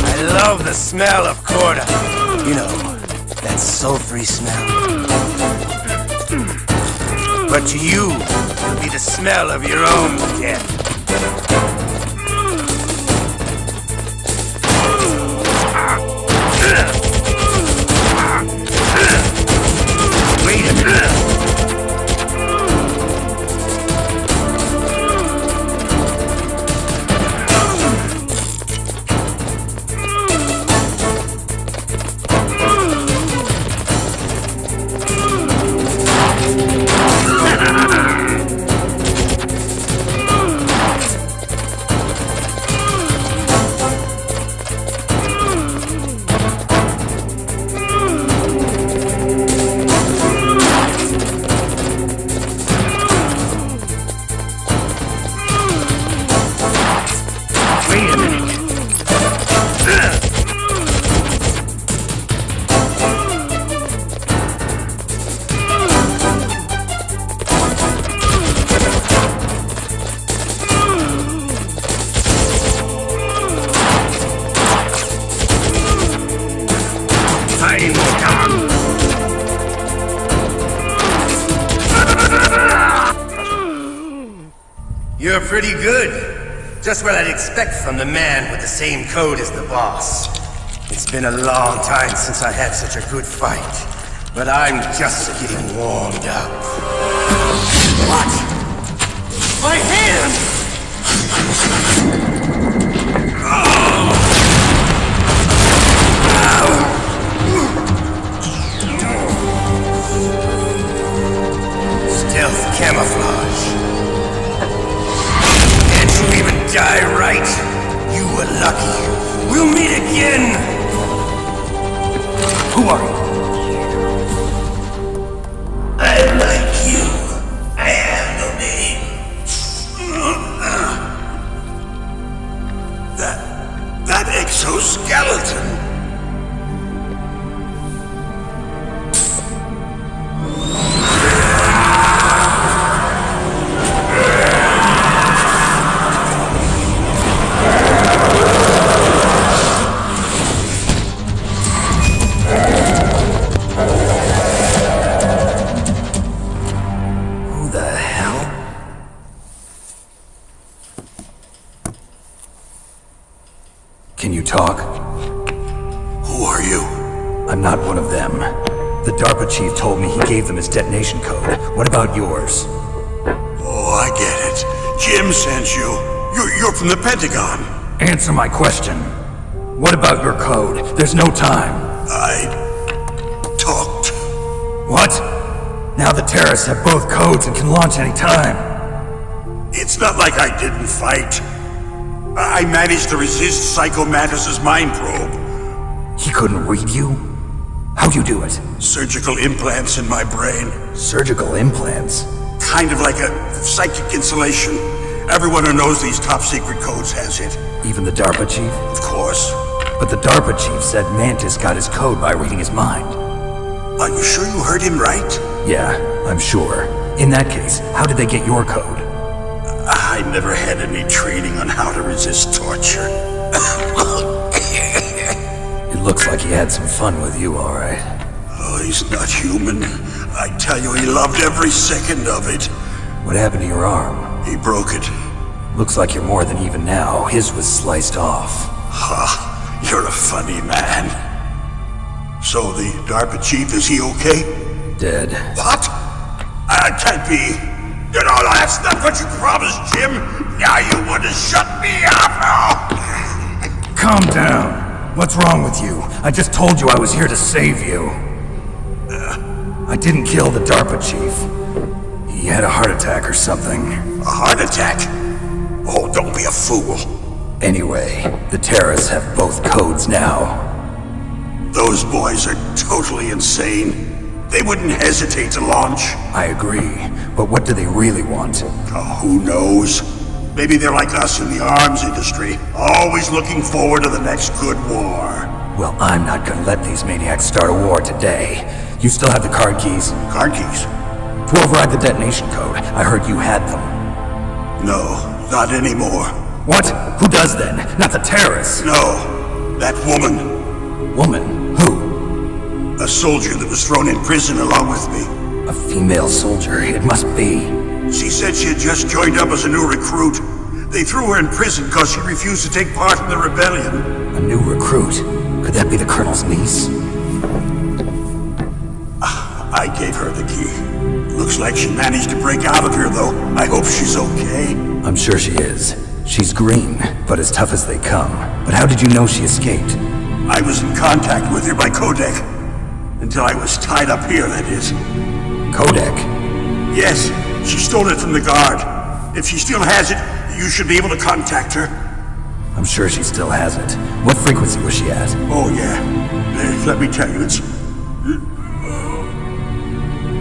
I love the smell of Corda. You know, that sulfury smell. But to you, it'll be the smell of your own death. Wait a minute. You're pretty good. Just what I'd expect from the man with the same code as the boss. It's been a long time since I had such a good fight, but I'm just getting warmed up. What? My hand! Stealth camouflage. Can't you even die right? You were lucky. We'll meet again! Who are you? I like you. talk? Who are you? I'm not one of them. The DARPA chief told me he gave them his detonation code. What about yours? Oh, I get it. Jim sent you. You're from the Pentagon. Answer my question. What about your code? There's no time. I talked. What? Now the terrorists have both codes and can launch any time. It's not like I didn't fight. I managed to resist Psycho Mantis' mind probe. He couldn't read you? How'd you do it? Surgical implants in my brain. Surgical implants? Kind of like a psychic insulation. Everyone who knows these top secret codes has it. Even the DARPA chief? Of course. But the DARPA chief said Mantis got his code by reading his mind. Are you sure you heard him right? Yeah, I'm sure. In that case, how did they get your code? I never had any training on how to resist torture. It looks like he had some fun with you, all right. Oh, he's not human. I tell you, he loved every second of it. What happened to your arm? He broke it. Looks like you're more than even now. His was sliced off. Ha, you're a funny man. So the DARPA chief, is he okay? Dead. What? That can't be. You know, that's not what you promised, Jim. Now you want to shut me up. Calm down. What's wrong with you? I just told you I was here to save you. I didn't kill the DARPA chief. He had a heart attack or something. A heart attack? Oh, don't be a fool. Anyway, the terrorists have both codes now. Those boys are totally insane. They wouldn't hesitate to launch. I agree, but what do they really want? Oh, who knows? Maybe they're like us in the arms industry, always looking forward to the next good war. Well, I'm not gonna let these maniacs start a war today. You still have the card keys? Card keys? To override the detonation code. I heard you had them. No, not anymore. What? Who does then? Not the terrorists? No, that woman. Woman? Who? A soldier that was thrown in prison along with me. A female soldier, it must be. She said she had just joined up as a new recruit. They threw her in prison because she refused to take part in the rebellion. A new recruit? Could that be the Colonel's niece? I gave her the key. Looks like she managed to break out of here, though. I hope she's okay. I'm sure she is. She's green, but as tough as they come. But how did you know she escaped? I was in contact with her by codec. Until I was tied up here, that is. Codec? Yes, she stole it from the guard. If she still has it, you should be able to contact her. I'm sure she still has it. What frequency was she at? Oh, yeah. Let me tell you, it's...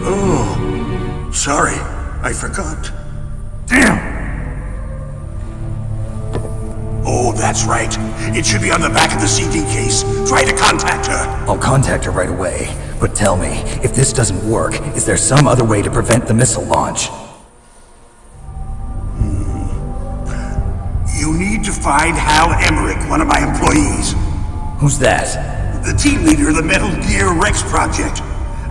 Oh, sorry. I forgot. Damn! Oh, that's right. It should be on the back of the CD case. Try to contact her. I'll contact her right away. But tell me, if this doesn't work, is there some other way to prevent the missile launch? You need to find Hal Emmerich, one of my employees. Who's that? The team leader of the Metal Gear Rex project.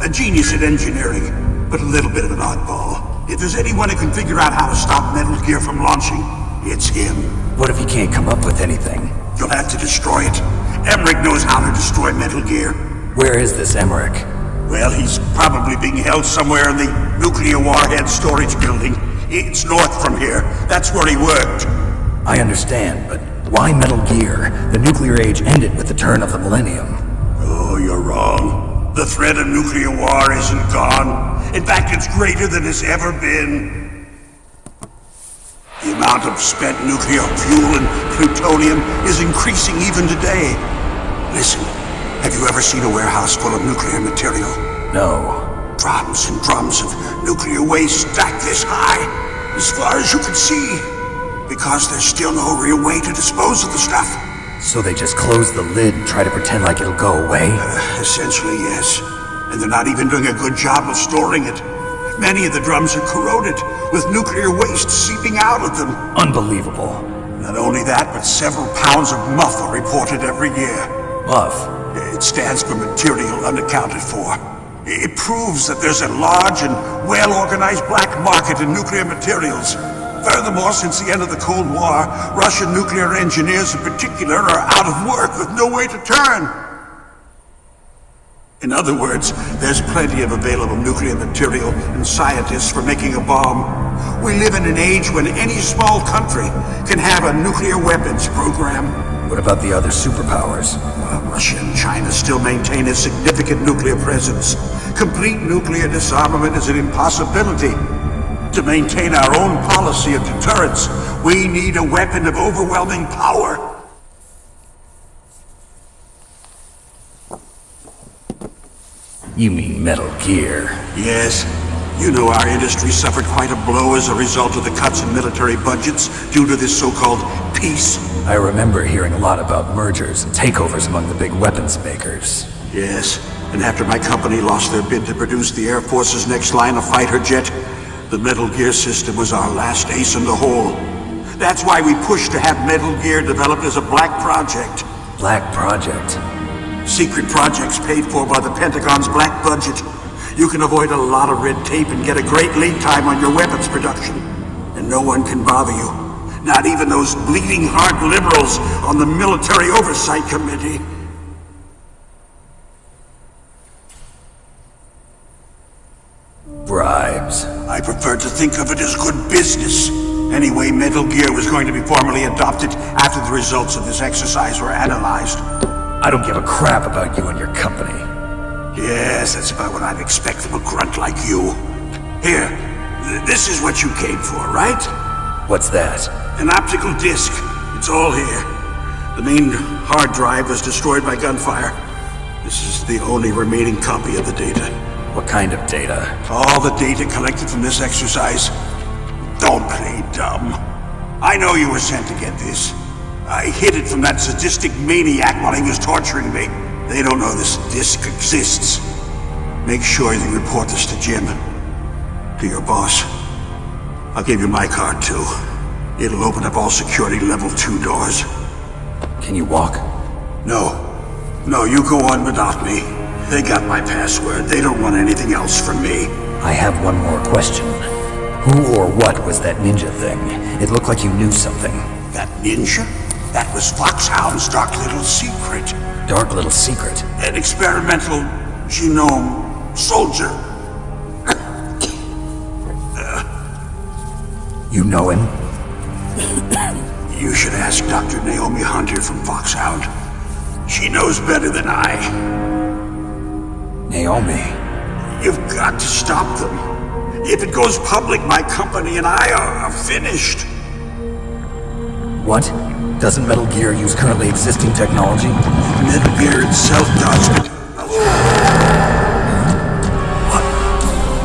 A genius at engineering, but a little bit of an oddball. If there's anyone who can figure out how to stop Metal Gear from launching, it's him. What if he can't come up with anything? You'll have to destroy it. Emmerich knows how to destroy Metal Gear. Where is this Emmerich? Well, he's probably being held somewhere in the nuclear warhead storage building. It's north from here. That's where he worked. I understand, but why Metal Gear? The nuclear age ended with the turn of the millennium. Oh, you're wrong. The threat of nuclear war isn't gone. In fact, it's greater than it's ever been. The amount of spent nuclear fuel and plutonium is increasing even today. Listen, have you ever seen a warehouse full of nuclear material? No. Drums and drums of nuclear waste stacked this high, as far as you can see. Because there's still no real way to dispose of the stuff. So they just close the lid and try to pretend like it'll go away? Essentially, yes. And they're not even doing a good job of storing it. Many of the drums are corroded, with nuclear waste seeping out of them. Unbelievable. Not only that, but several pounds of MUF are reported every year. MUF? It stands for material unaccounted for. It proves that there's a large and well-organized black market in nuclear materials. Furthermore, since the end of the Cold War, Russian nuclear engineers in particular are out of work with no way to turn. In other words, there's plenty of available nuclear material and scientists for making a bomb. We live in an age when any small country can have a nuclear weapons program. What about the other superpowers? Russia and China still maintain a significant nuclear presence. Complete nuclear disarmament is an impossibility. To maintain our own policy of deterrence, we need a weapon of overwhelming power. You mean Metal Gear? Yes. You know our industry suffered quite a blow as a result of the cuts in military budgets due to this so-called peace. I remember hearing a lot about mergers and takeovers among the big weapons makers. Yes, and after my company lost their bid to produce the Air Force's next line of fighter jet, the Metal Gear system was our last ace in the hole. That's why we pushed to have Metal Gear developed as a black project. Black project? Secret projects paid for by the Pentagon's black budget. You can avoid a lot of red tape and get a great lead time on your weapons production. And no one can bother you. Not even those bleeding heart liberals on the Military Oversight Committee. Bribes. I prefer to think of it as good business. Anyway, Metal Gear was going to be formally adopted after the results of this exercise were analyzed. I don't give a crap about you and your company. Yes, that's about what I'd expect from a grunt like you. Here, this is what you came for, right? What's that? An optical disc. It's all here. The main hard drive was destroyed by gunfire. This is the only remaining copy of the data. What kind of data? All the data collected from this exercise. Don't play dumb. I know you were sent to get this. I hid it from that sadistic maniac while he was torturing me. They don't know this disc exists. Make sure you report this to Jim. To your boss. I'll give you my card too. It'll open up all security level 2 doors. Can you walk? No. No, you go on without me. They got my password. They don't want anything else from me. I have one more question. Who or what was that ninja thing? It looked like you knew something. That ninja? That was Foxhound's dark little secret. Dark little secret? An experimental genome soldier. You know him? You should ask Dr. Naomi Hunter from Foxhound. She knows better than I. Naomi? You've got to stop them. If it goes public, my company and I are finished. What? Doesn't Metal Gear use currently existing technology? Metal Gear itself does, but...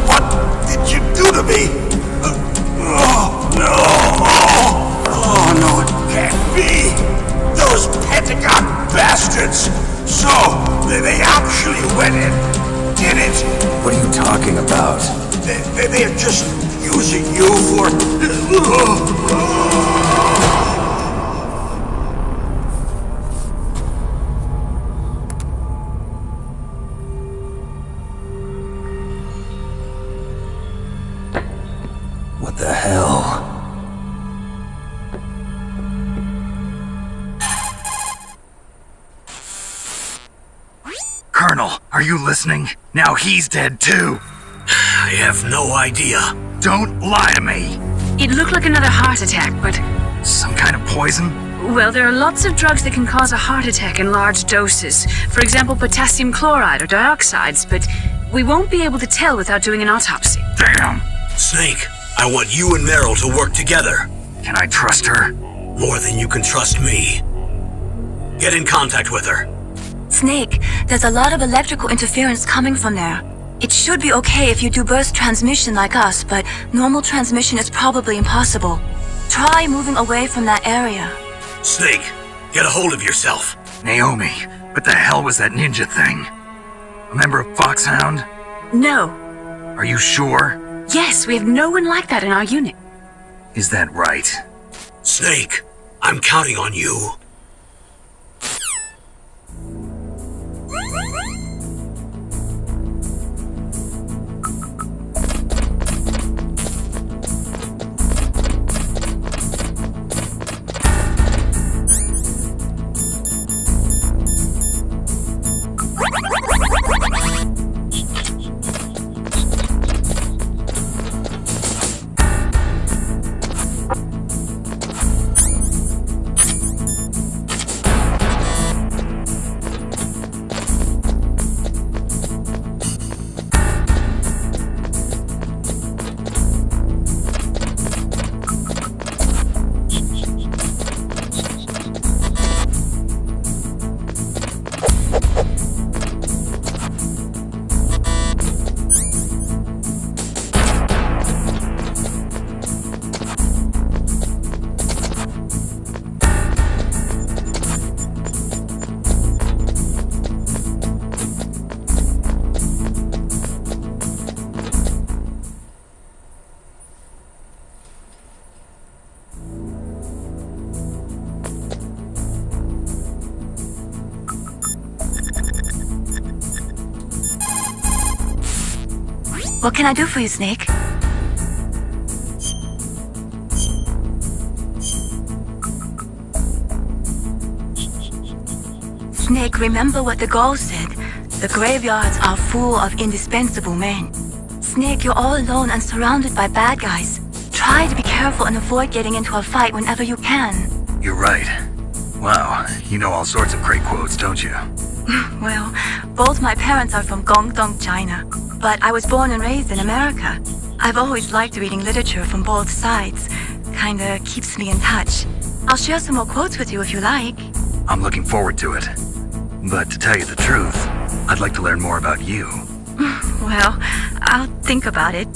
What did you do to me? Oh, no! Oh, no, it can't be! Those Pentagon bastards! So, they actually went in, did it? What are you talking about? They're just using you for... What the hell? Colonel, are you listening? Now he's dead too. I have no idea. Don't lie to me. It looked like another heart attack, but... Some kind of poison? Well, there are lots of drugs that can cause a heart attack in large doses. For example, potassium chloride or dioxides, but we won't be able to tell without doing an autopsy. Damn! Snake, I want you and Meryl to work together. Can I trust her? More than you can trust me. Get in contact with her. Snake, there's a lot of electrical interference coming from there. It should be okay if you do burst transmission like us, but normal transmission is probably impossible. Try moving away from that area. Snake, get a hold of yourself. Naomi, what the hell was that ninja thing? A member of Foxhound? No. Are you sure? Yes, we have no one like that in our unit. Is that right? Snake, I'm counting on you. What can I do for you, Snake? Snake, remember what the Gaul said. The graveyards are full of indispensable men. Snake, you're all alone and surrounded by bad guys. Try to be careful and avoid getting into a fight whenever you can. You're right. Wow, you know all sorts of great quotes, don't you? Well, both my parents are from Guangdong, China, but I was born and raised in America. I've always liked reading literature from both sides. Kinda keeps me in touch. I'll share some more quotes with you if you like. I'm looking forward to it. But to tell you the truth, I'd like to learn more about you. Well, I'll think about it.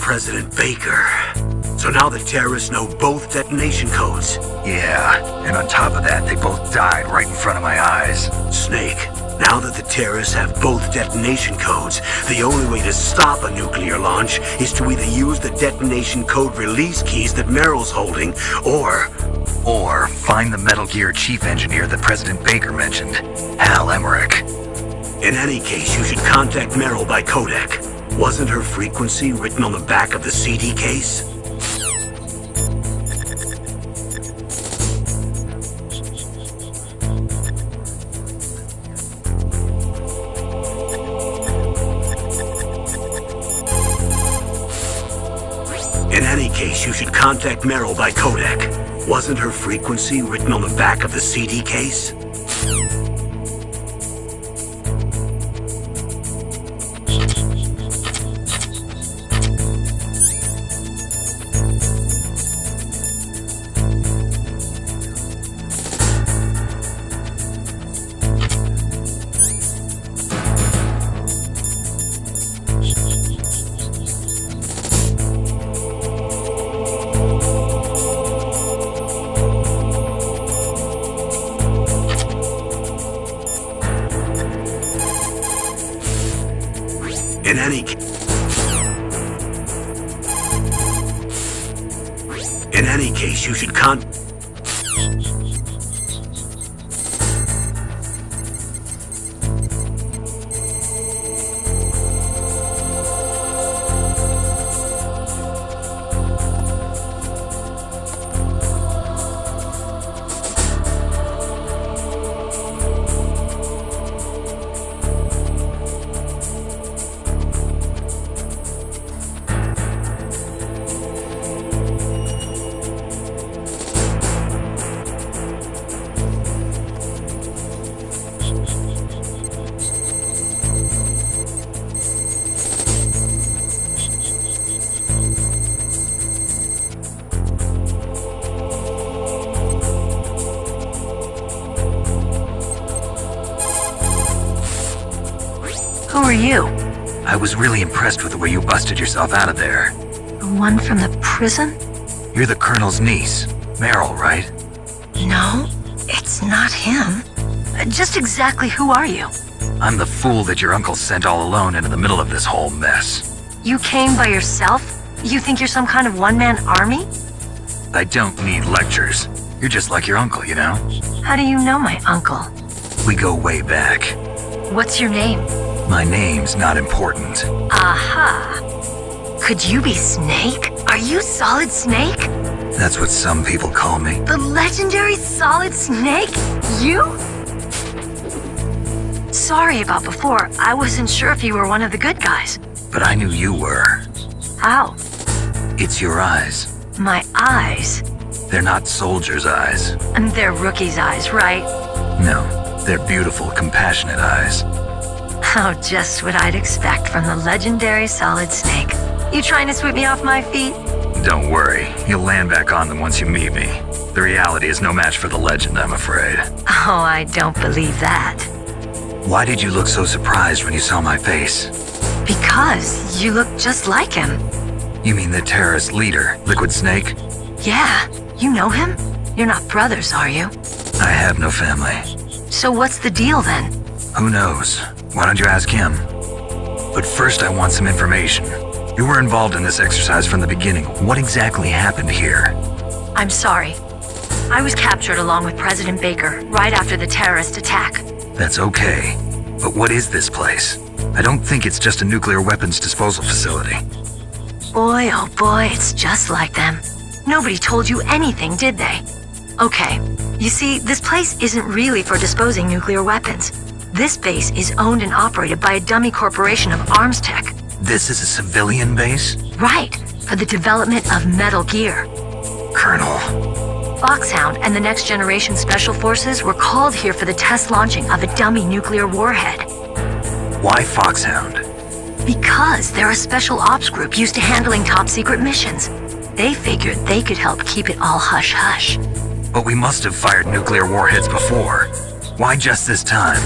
President Baker. So now the terrorists know both detonation codes. Yeah, and on top of that, they both died right in front of my eyes. Snake, now that the terrorists have both detonation codes, the only way to stop a nuclear launch is to either use the detonation code release keys that Meryl's holding, or find the Metal Gear chief engineer that President Baker mentioned, Hal Emmerich. In any case, you should contact Meryl by codec. Wasn't her frequency written on the back of the CD case? In any case, you should contact Meryl by codec. Wasn't her frequency written on the back of the CD case? In any case, you should Who are you? I was really impressed with the way you busted yourself out of there. The one from the prison? You're the Colonel's niece, Meryl, right? No, it's not him. Just exactly who are you? I'm the fool that your uncle sent all alone into the middle of this whole mess. You came by yourself? You think you're some kind of one-man army? I don't need lectures. You're just like your uncle, you know? How do you know my uncle? We go way back. What's your name? My name's not important. Aha! Could you be Snake? Are you Solid Snake? That's what some people call me. The legendary Solid Snake? You? Sorry about before. I wasn't sure if you were one of the good guys. But I knew you were. How? It's your eyes. My eyes? They're not soldiers' eyes. And they're rookies' eyes, right? No, they're beautiful, compassionate eyes. Oh, just what I'd expect from the legendary Solid Snake. You trying to sweep me off my feet? Don't worry, you'll land back on them once you meet me. The reality is no match for the legend, I'm afraid. Oh, I don't believe that. Why did you look so surprised when you saw my face? Because you look just like him. You mean the terrorist leader, Liquid Snake? Yeah, you know him? You're not brothers, are you? I have no family. So what's the deal then? Who knows? Why don't you ask him? But first I want some information. You were involved in this exercise from the beginning. What exactly happened here? I'm sorry. I was captured along with President Baker right after the terrorist attack. That's okay. But what is this place? I don't think it's just a nuclear weapons disposal facility. Boy, oh boy, it's just like them. Nobody told you anything, did they? Okay, you see, this place isn't really for disposing nuclear weapons. This base is owned and operated by a dummy corporation of arms tech. This is a civilian base? Right, for the development of Metal Gear. Colonel. Foxhound and the Next Generation Special Forces were called here for the test launching of a dummy nuclear warhead. Why Foxhound? Because they're a special ops group used to handling top-secret missions. They figured they could help keep it all hush-hush. But we must have fired nuclear warheads before. Why just this time?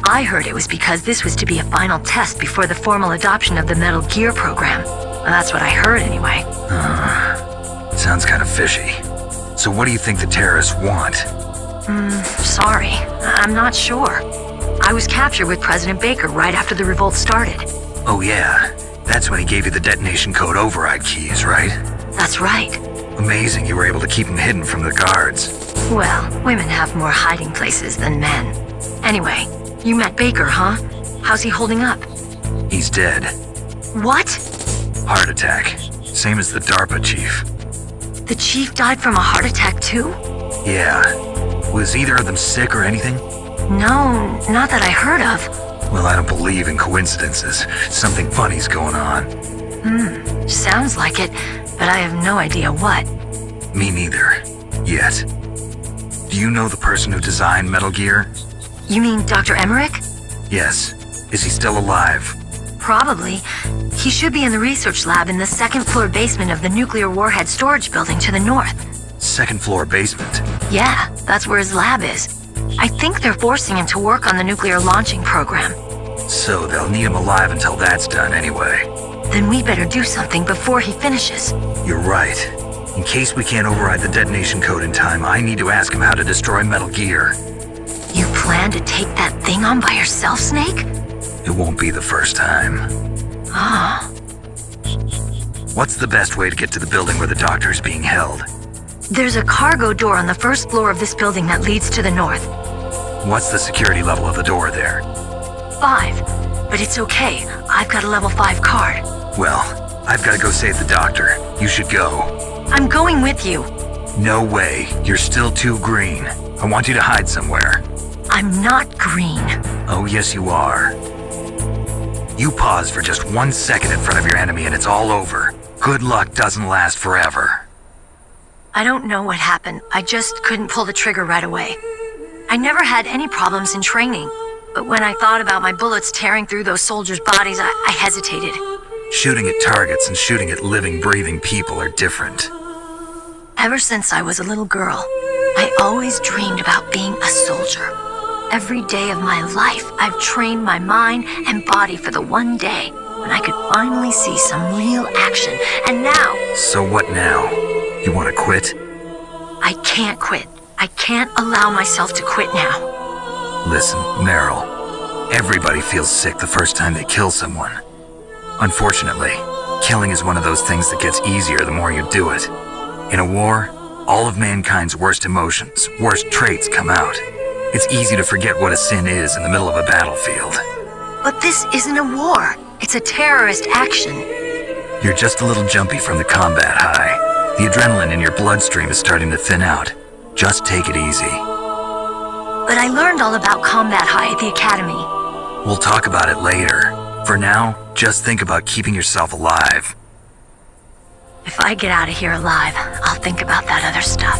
I heard it was because this was to be a final test before the formal adoption of the Metal Gear program. That's what I heard anyway. Sounds kind of fishy. So what do you think the terrorists want? Sorry. I'm not sure. I was captured with President Baker right after the revolt started. Oh yeah, that's when he gave you the detonation code override keys, right? That's right. Amazing you were able to keep them hidden from the guards. Well, women have more hiding places than men. Anyway, you met Baker, huh? How's he holding up? He's dead. What? Heart attack. Same as the DARPA chief. The chief died from a heart attack too? Yeah. Was either of them sick or anything? No, not that I heard of. Well, I don't believe in coincidences. Something funny's going on. Sounds like it, but I have no idea what. Me neither. Yet. Do you know the person who designed Metal Gear? You mean Dr. Emmerich? Yes. Is he still alive? Probably. He should be in the research lab in the second floor basement of the nuclear warhead storage building to the north. Second floor basement? Yeah, that's where his lab is. I think they're forcing him to work on the nuclear launching program. So they'll need him alive until that's done anyway. Then we better do something before he finishes. You're right. In case we can't override the detonation code in time, I need to ask him how to destroy Metal Gear. You plan to take that thing on by yourself, Snake? It won't be the first time. Ah. What's the best way to get to the building where the doctor's being held? There's a cargo door on the first floor of this building that leads to the north. What's the security level of the door there? 5. But it's okay. I've got a level 5 card. Well, I've got to go save the doctor. You should go. I'm going with you. No way. You're still too green. I want you to hide somewhere. I'm not green. Oh, yes you are. You pause for just 1 second in front of your enemy and it's all over. Good luck doesn't last forever. I don't know what happened. I just couldn't pull the trigger right away. I never had any problems in training, but when I thought about my bullets tearing through those soldiers' bodies, I hesitated. Shooting at targets and shooting at living, breathing people are different. Ever since I was a little girl, I always dreamed about being a soldier. Every day of my life, I've trained my mind and body for the one day when I could finally see some real action, and now... So what now? You want to quit? I can't quit. I can't allow myself to quit now. Listen, Meryl. Everybody feels sick the first time they kill someone. Unfortunately, killing is one of those things that gets easier the more you do it. In a war, all of mankind's worst emotions, worst traits come out. It's easy to forget what a sin is in the middle of a battlefield. But this isn't a war. It's a terrorist action. You're just a little jumpy from the combat high. The adrenaline in your bloodstream is starting to thin out. Just take it easy. But I learned all about combat high at the academy. We'll talk about it later. For now, just think about keeping yourself alive. If I get out of here alive, I'll think about that other stuff.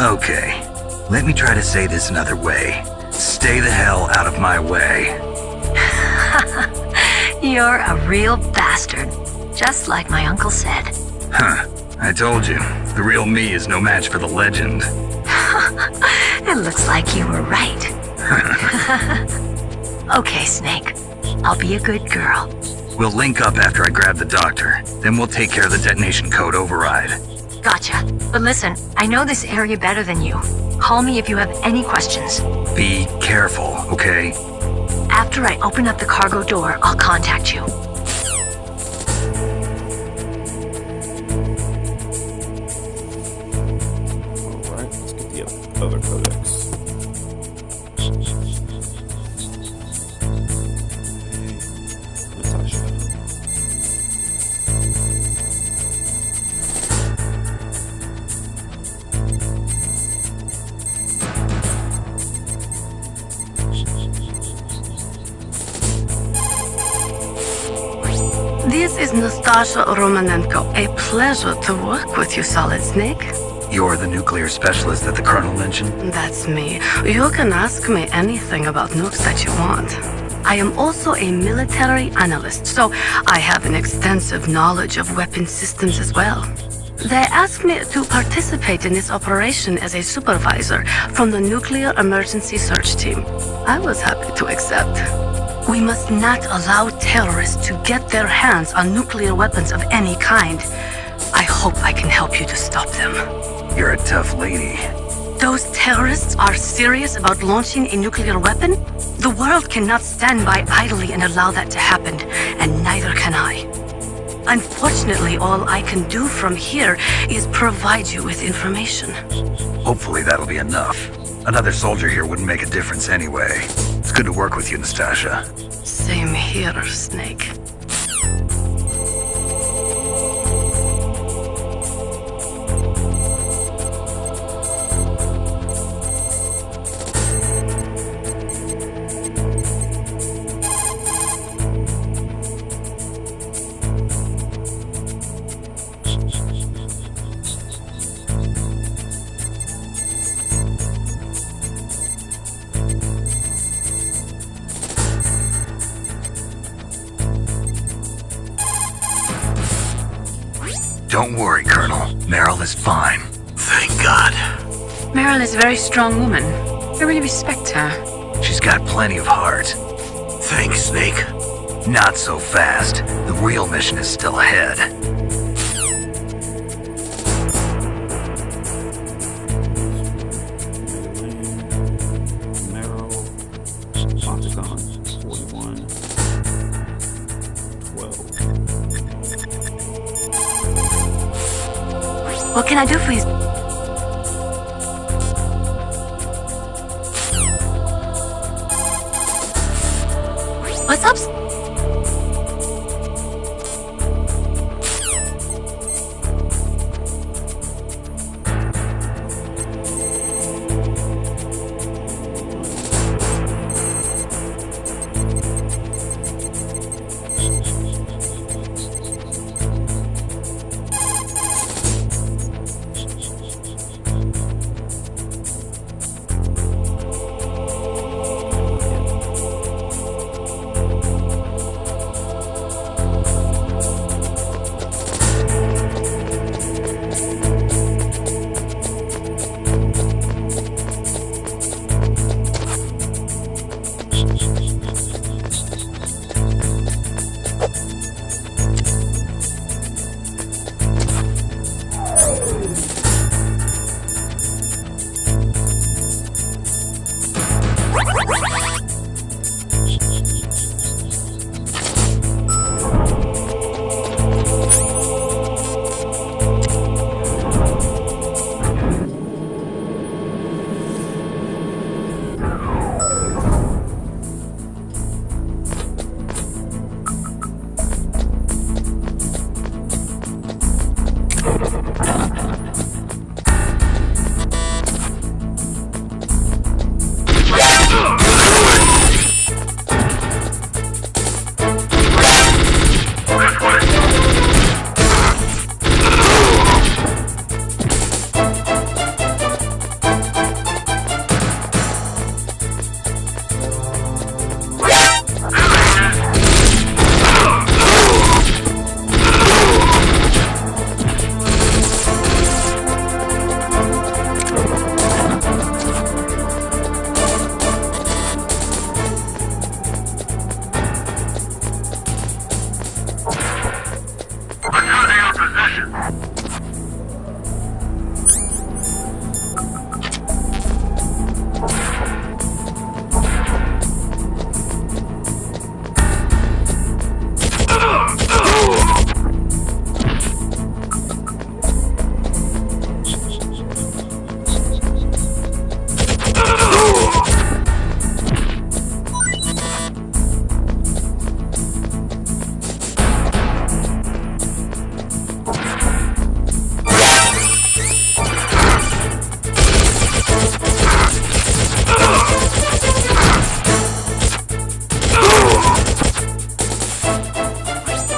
Okay. Let me try to say this another way. Stay the hell out of my way. You're a real bastard. Just like my uncle said. Huh. I told you. The real me is no match for the legend. It looks like you were right. Okay, Snake. I'll be a good girl. We'll link up after I grab the doctor. Then we'll take care of the detonation code override. Gotcha. But listen, I know this area better than you. Call me if you have any questions. Be careful, okay? After I open up the cargo door, I'll contact you. Alright, let's get the other codex. Natasha. This is Nastasha Romanenko. A pleasure to work with you, Solid Snake. You're the nuclear specialist that the Colonel mentioned? That's me. You can ask me anything about nukes that you want. I am also a military analyst, so I have an extensive knowledge of weapon systems as well. They asked me to participate in this operation as a supervisor from the Nuclear Emergency Search Team. I was happy to accept. We must not allow terrorists to get their hands on nuclear weapons of any kind. I hope I can help you to stop them. You're a tough lady. Those terrorists are serious about launching a nuclear weapon? The world cannot stand by idly and allow that to happen, and neither can I. Unfortunately, all I can do from here is provide you with information. Hopefully that'll be enough. Another soldier here wouldn't make a difference anyway. It's good to work with you, Nastasha. Same here, Snake. Don't worry, Colonel. Meryl is fine. Thank God. Meryl is a very strong woman. I really respect her. She's got plenty of heart. Thanks, Snake. Not so fast. The real mission is still ahead. What can I do for you? What's up?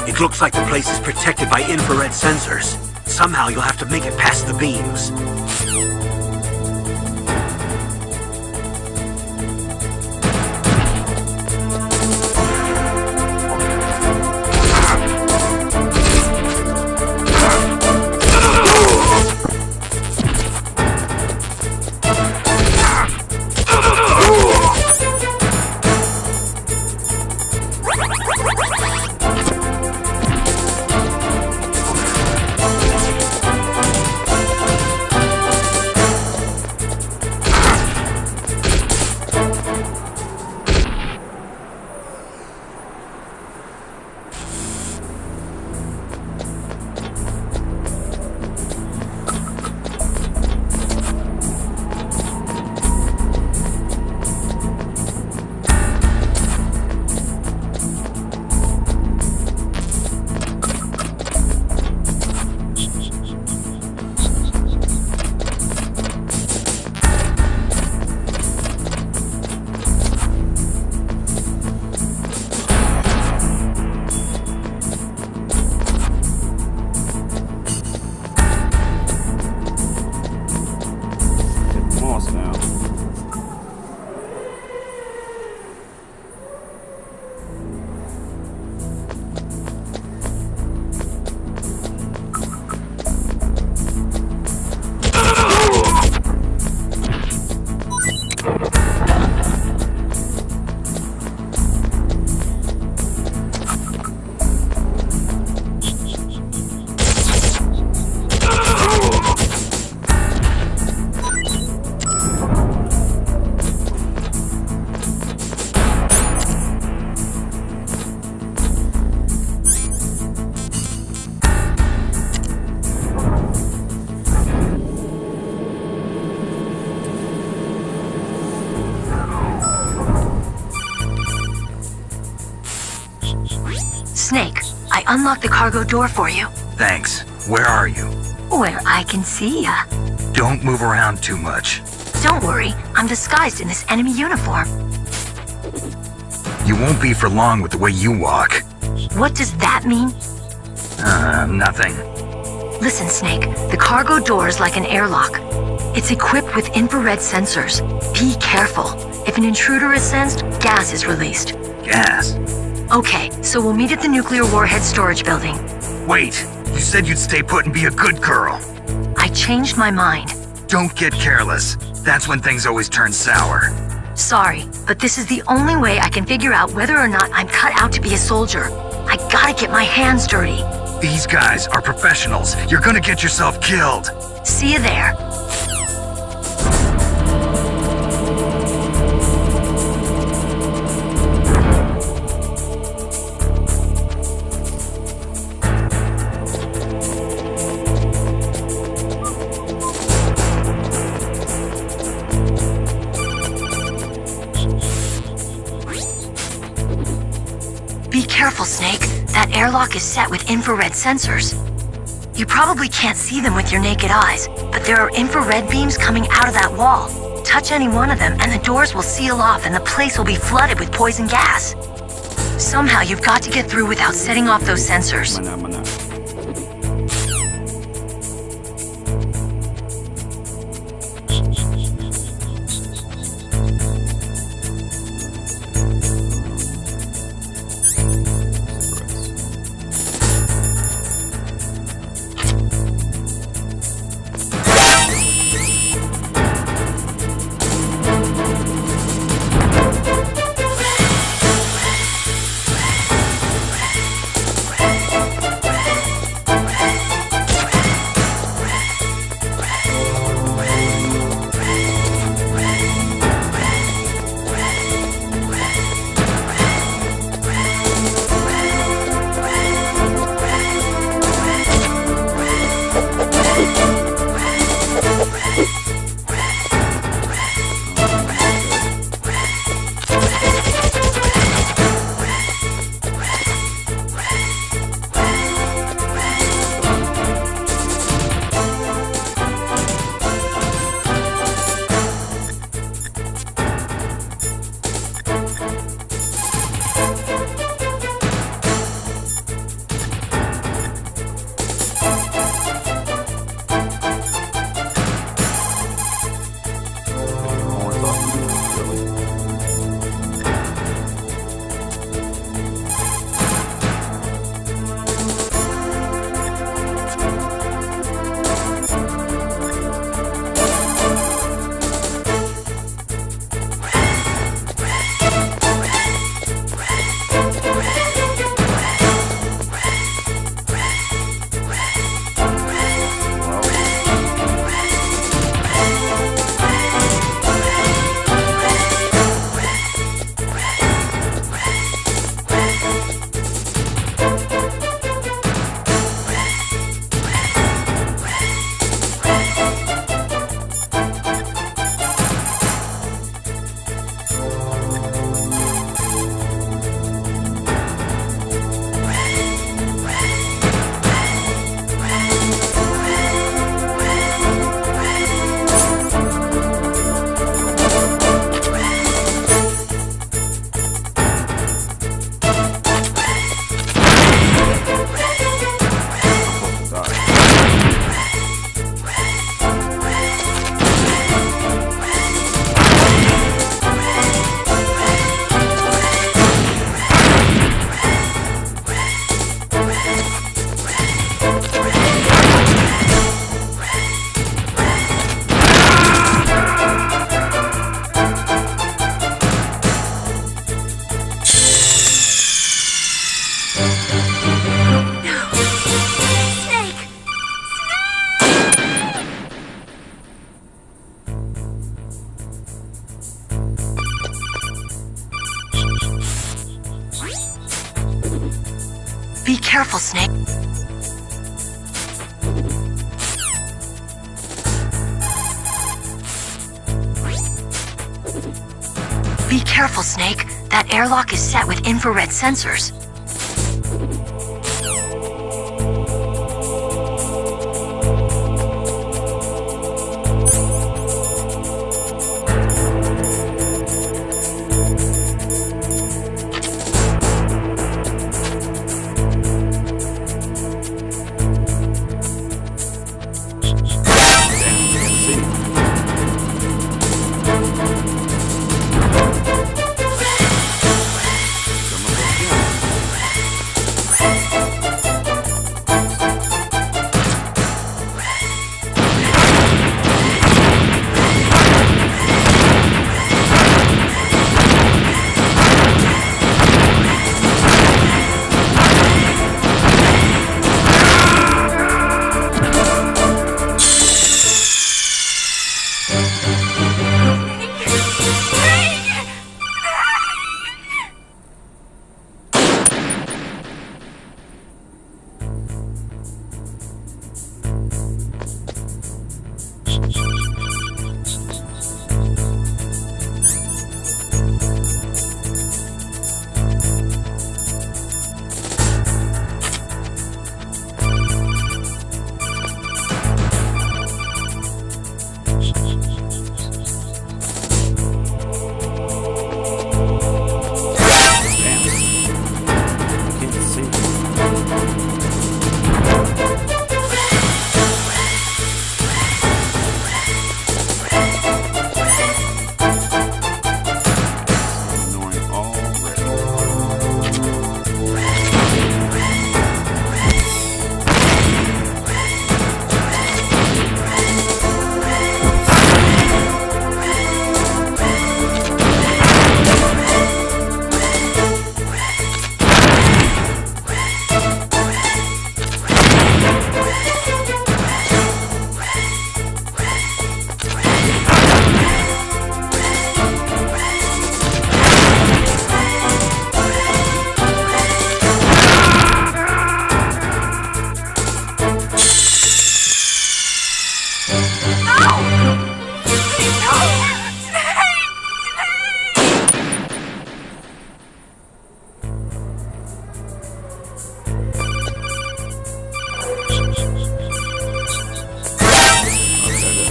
It looks like the place is protected by infrared sensors. Somehow you'll have to make it past the beams. unlock the cargo door for you. Thanks. Where are you? Where I can see ya. Don't move around too much. Don't worry, I'm disguised in this enemy uniform. You won't be for long with the way you walk. What does that mean? Nothing. Listen, Snake, the cargo door is like an airlock. It's equipped with infrared sensors. Be careful. If an intruder is sensed, gas is released. Gas? Okay, so we'll meet at the nuclear warhead storage building. Wait, you said you'd stay put and be a good girl. I changed my mind. Don't get careless. That's when things always turn sour. Sorry, but this is the only way I can figure out whether or not I'm cut out to be a soldier. I gotta get my hands dirty. These guys are professionals. You're gonna get yourself killed. See you there. Be careful, Snake. That airlock is set with infrared sensors. You probably can't see them with your naked eyes, but there are infrared beams coming out of that wall. Touch any one of them and the doors will seal off and the place will be flooded with poison gas. Somehow you've got to get through without setting off those sensors. Be careful, Snake. Be careful, Snake. That airlock is set with infrared sensors.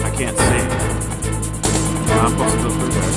I can't see. I'm supposed to go through that.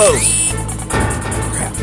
close. Crap.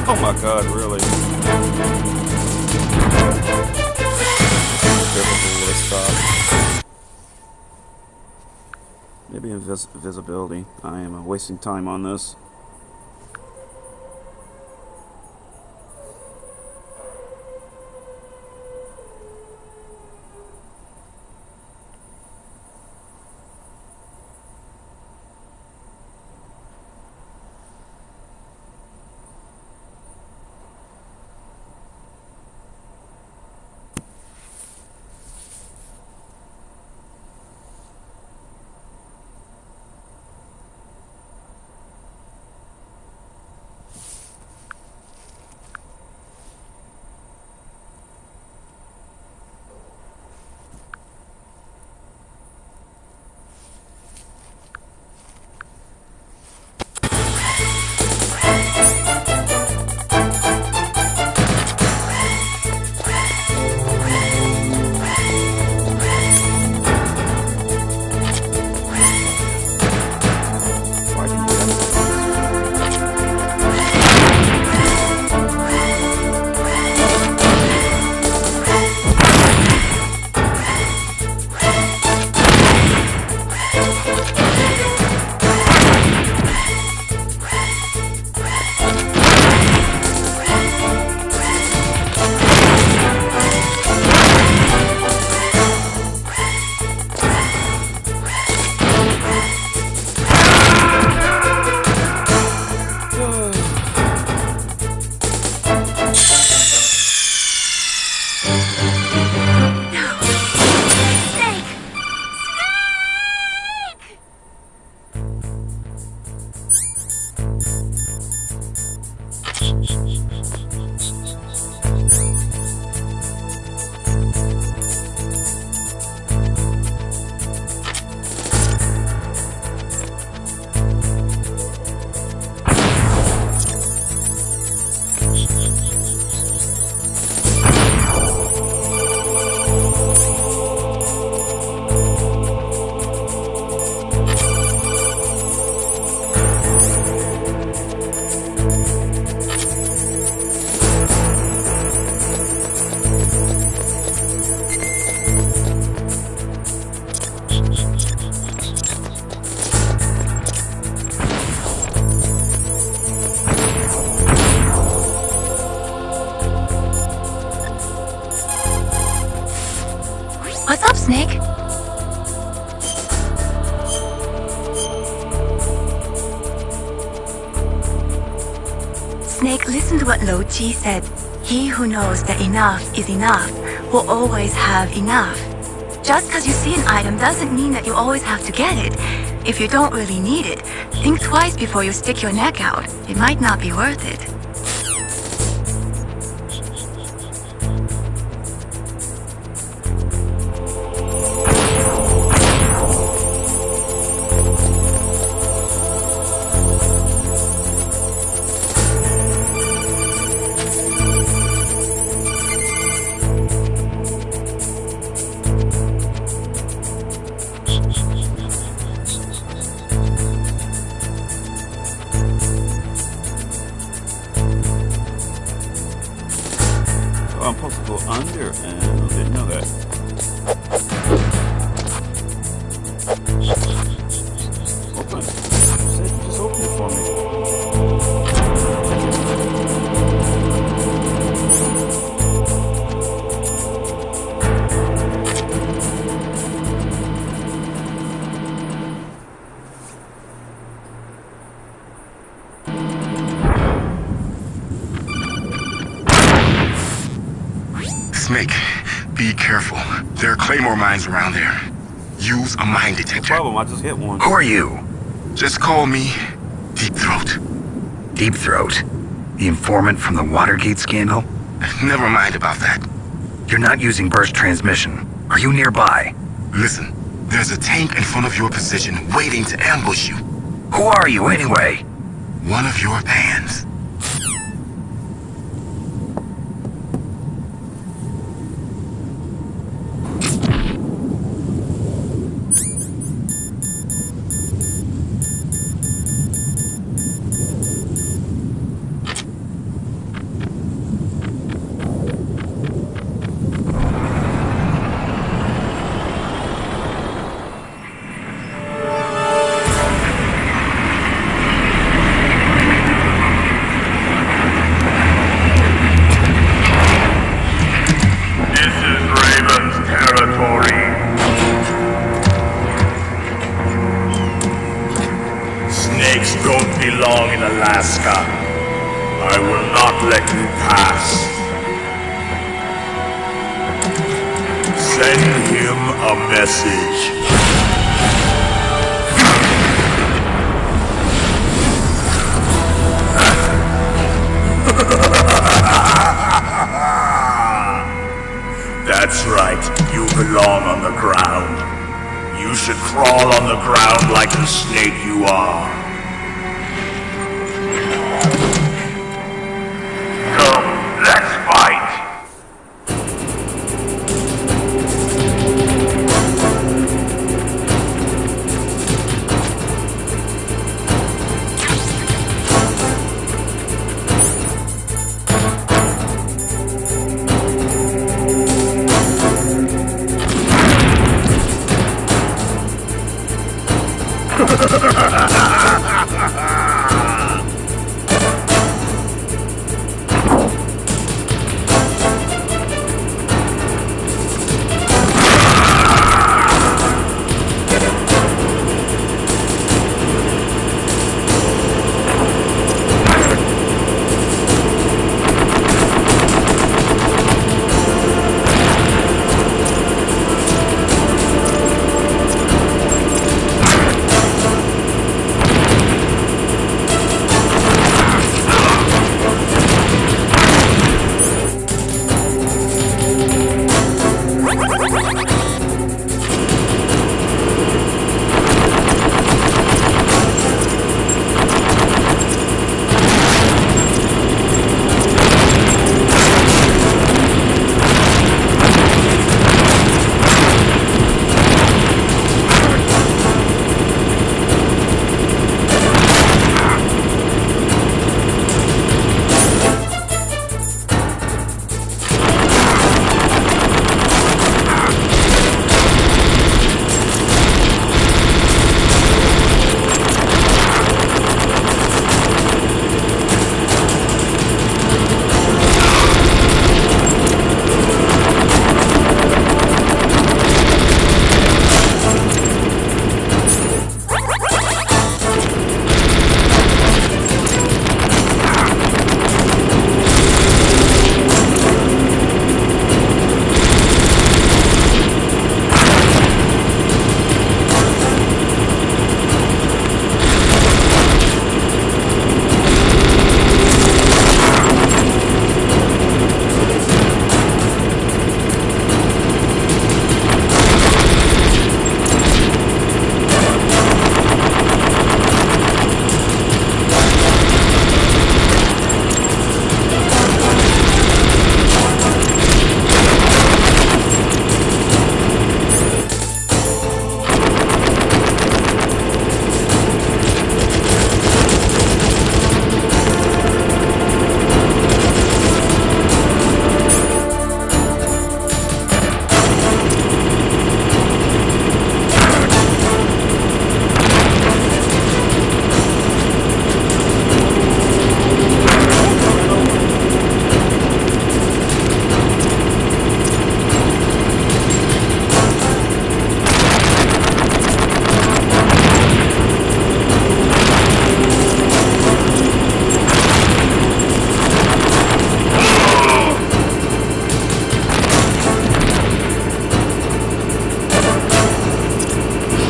Oh my god, really? Maybe invisibility. I am wasting time on this. What's up, Snake? Snake, listen to what Lo Chi said. He who knows that enough is enough will always have enough. Just because you see an item doesn't mean that you always have to get it. If you don't really need it, think twice before you stick your neck out. It might not be worth it. Snake, be careful. There are Claymore mines around there. Use a mine detector. No problem, I just hit one. Who are you? Just call me Deep Throat. Deep Throat? The informant from the Watergate scandal? Never mind about that. You're not using burst transmission. Are you nearby? Listen, there's a tank in front of your position waiting to ambush you. Who are you anyway? One of your bands. Snakes don't belong in Alaska. I will not let you pass. Send him a message. That's right, you belong on the ground. You should crawl on the ground like the snake you are. Come, let's fight.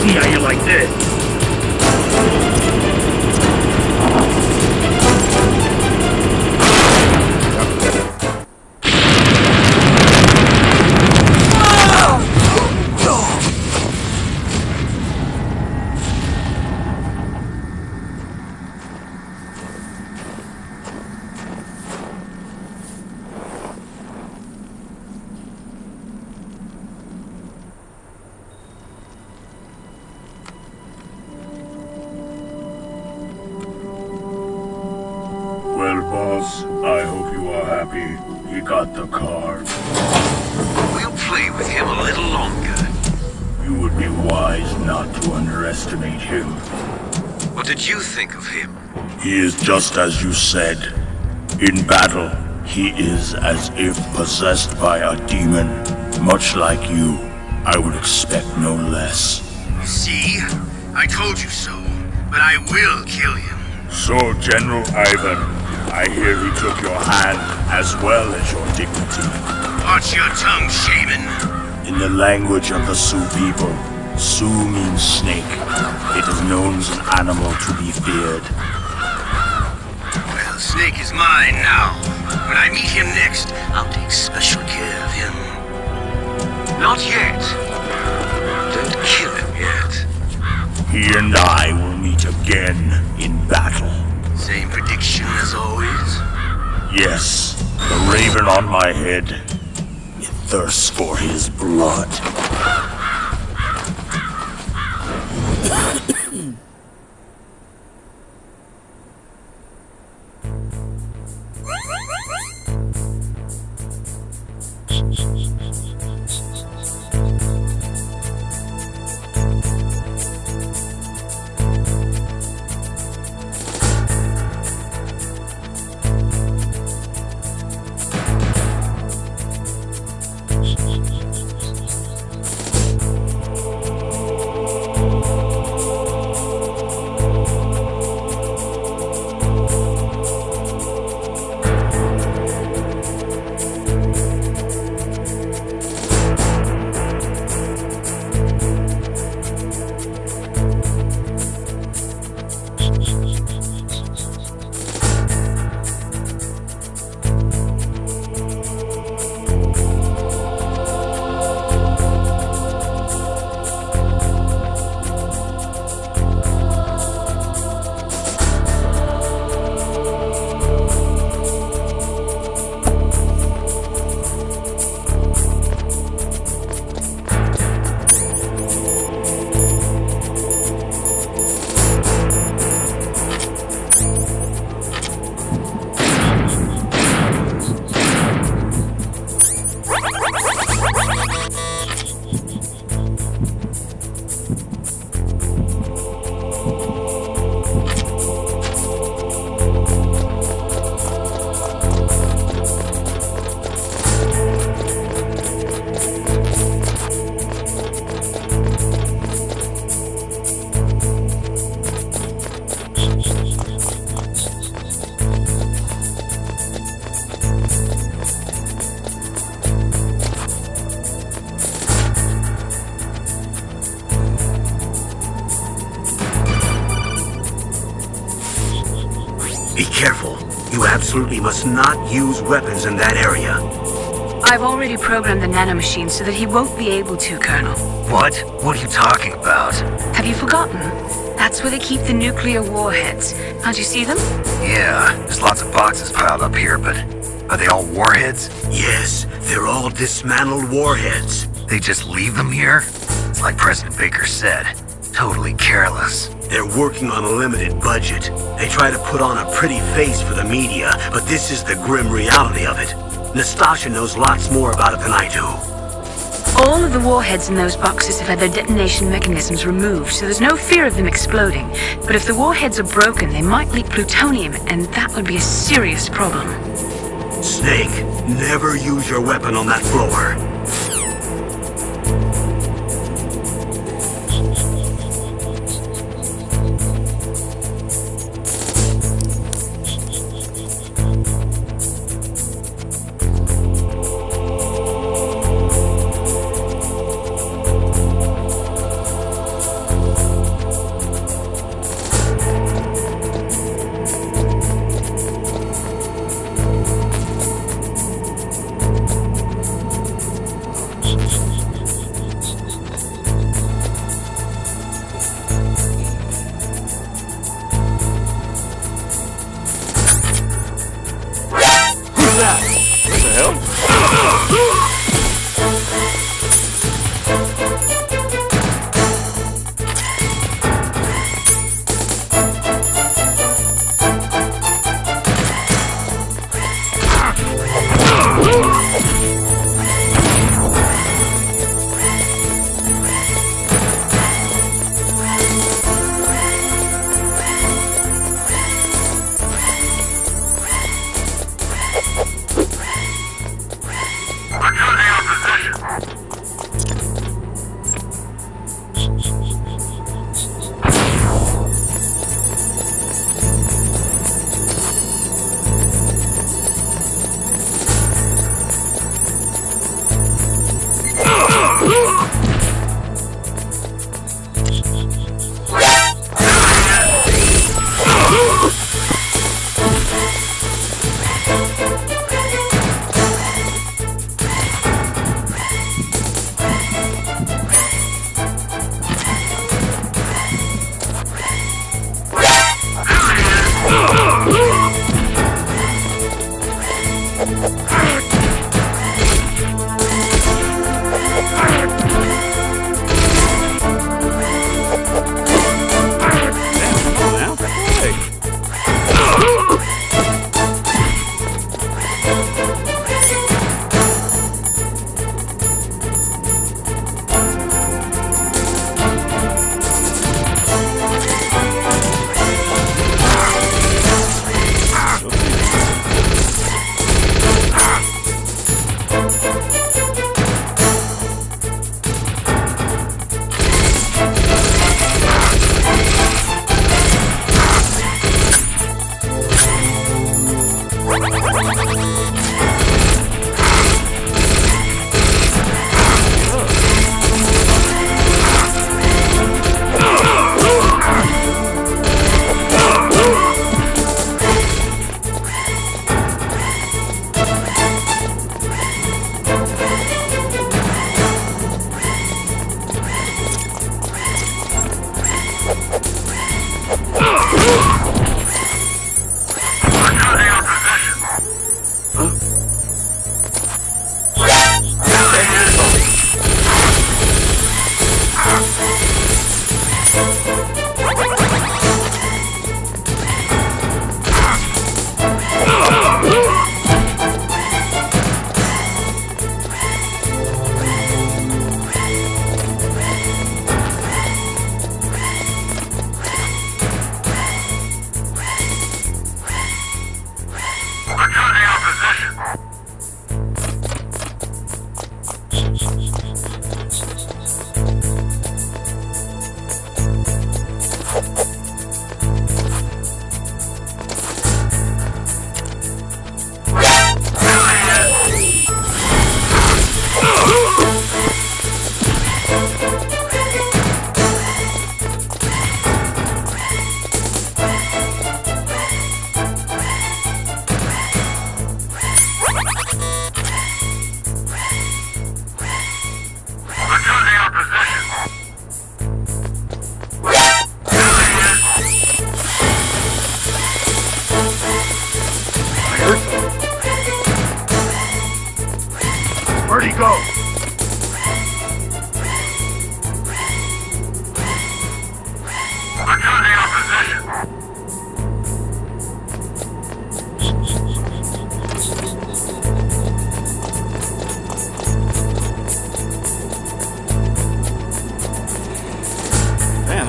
See how you like this? Well, boss, I hope you are happy. He got the card. We'll play with him a little longer. You would be wise not to underestimate him. What did you think of him? He is just as you said. In battle, he is as if possessed by a demon. Much like you, I would expect no less. See? I told you so. But I will kill him. So, General Ivan, I hear he took your hand as well as your dignity. Watch your tongue, shaman. In the language of the Sioux people, Sioux means snake. It is known as an animal to be feared. Well, Snake is mine now. When I meet him next, I'll take special care of him. Not yet. Don't kill him yet. He and I will meet again in battle. Same prediction as always? Yes, the raven on my head. It thirsts for his blood. Be careful. You absolutely must not use weapons in that area. I've already programmed the nanomachine so that he won't be able to, Colonel. What? What are you talking about? Have you forgotten? That's where they keep the nuclear warheads. Can't you see them? Yeah, there's lots of boxes piled up here, but are they all warheads? Yes, they're all dismantled warheads. They just leave them here? It's like President Baker said. Totally careless. They're working on a limited budget. They try to put on a pretty face for the media, but this is the grim reality of it. Nastasha knows lots more about it than I do. All of the warheads in those boxes have had their detonation mechanisms removed, so there's no fear of them exploding. But if the warheads are broken, they might leak plutonium, and that would be a serious problem. Snake, never use your weapon on that floor.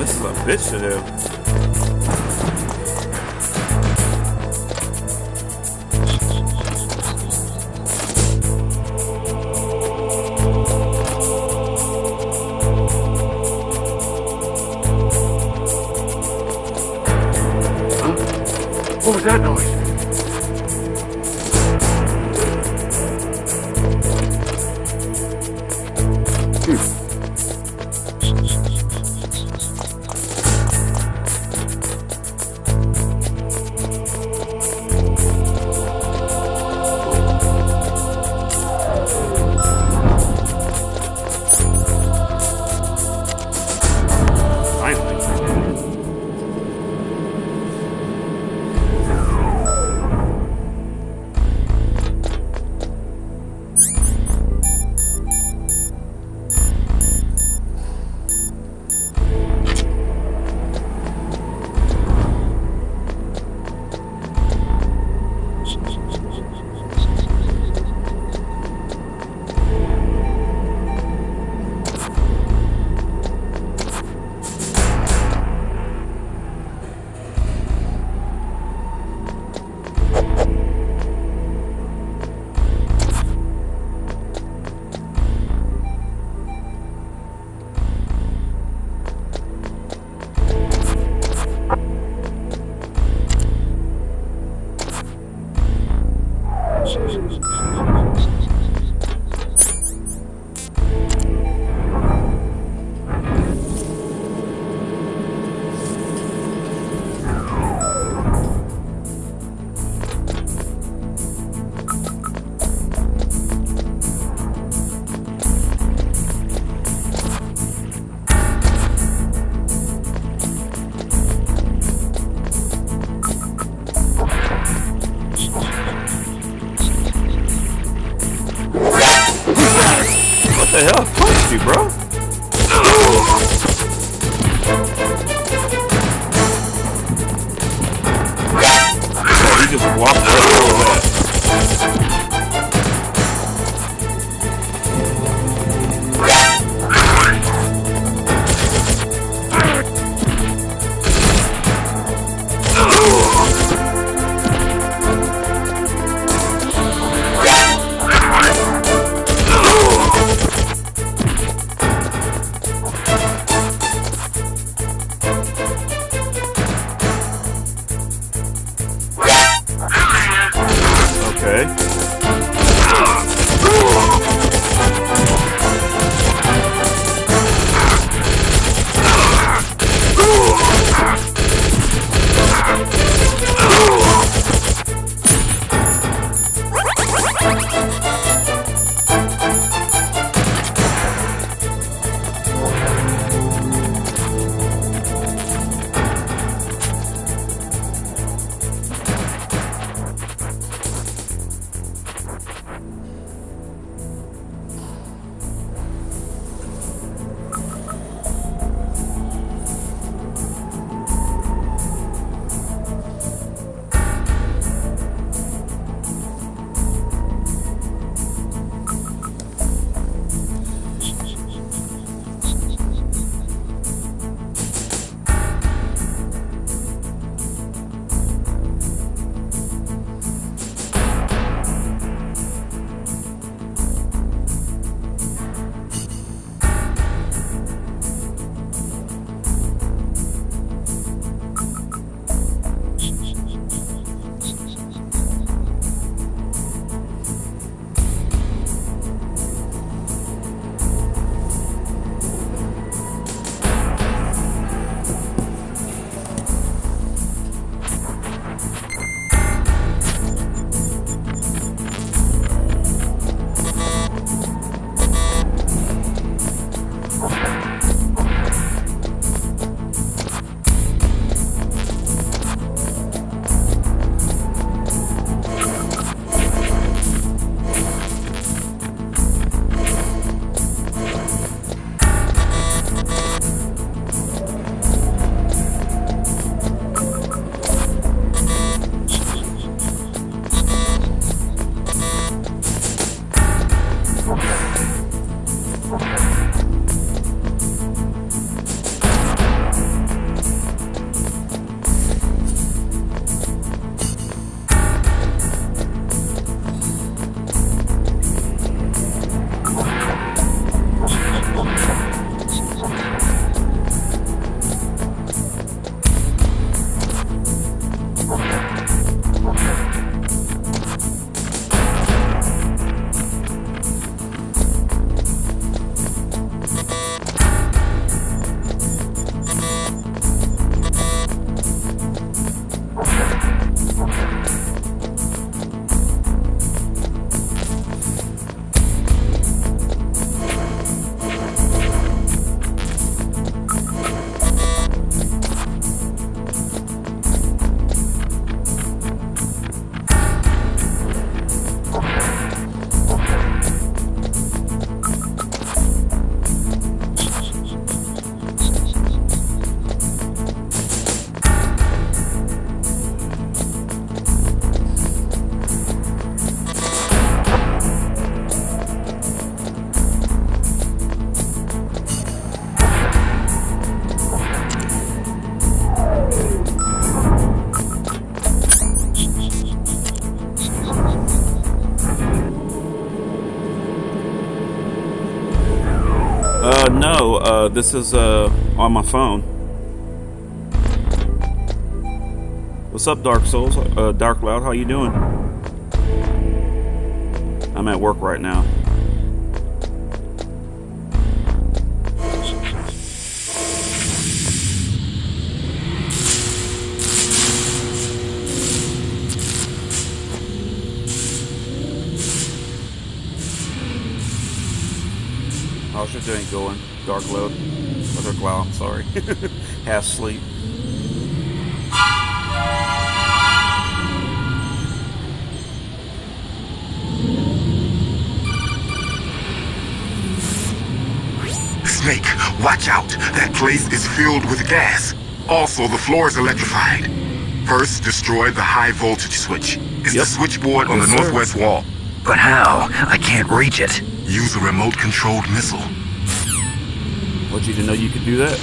this is a bitch to do. What was that noise? This is on my phone. What's up, Dark Souls? Dark Loud, how you doing? I'm at work right now. How's your day going, Dark Loud? Or Dark Loud, I'm sorry. Half sleep. Snake, watch out. That place is filled with gas. Also, the floor is electrified. First, destroy the high voltage switch. It's the switchboard on the northwest wall. But how? I can't reach it. Use a remote-controlled missile. Want you to know you could do that?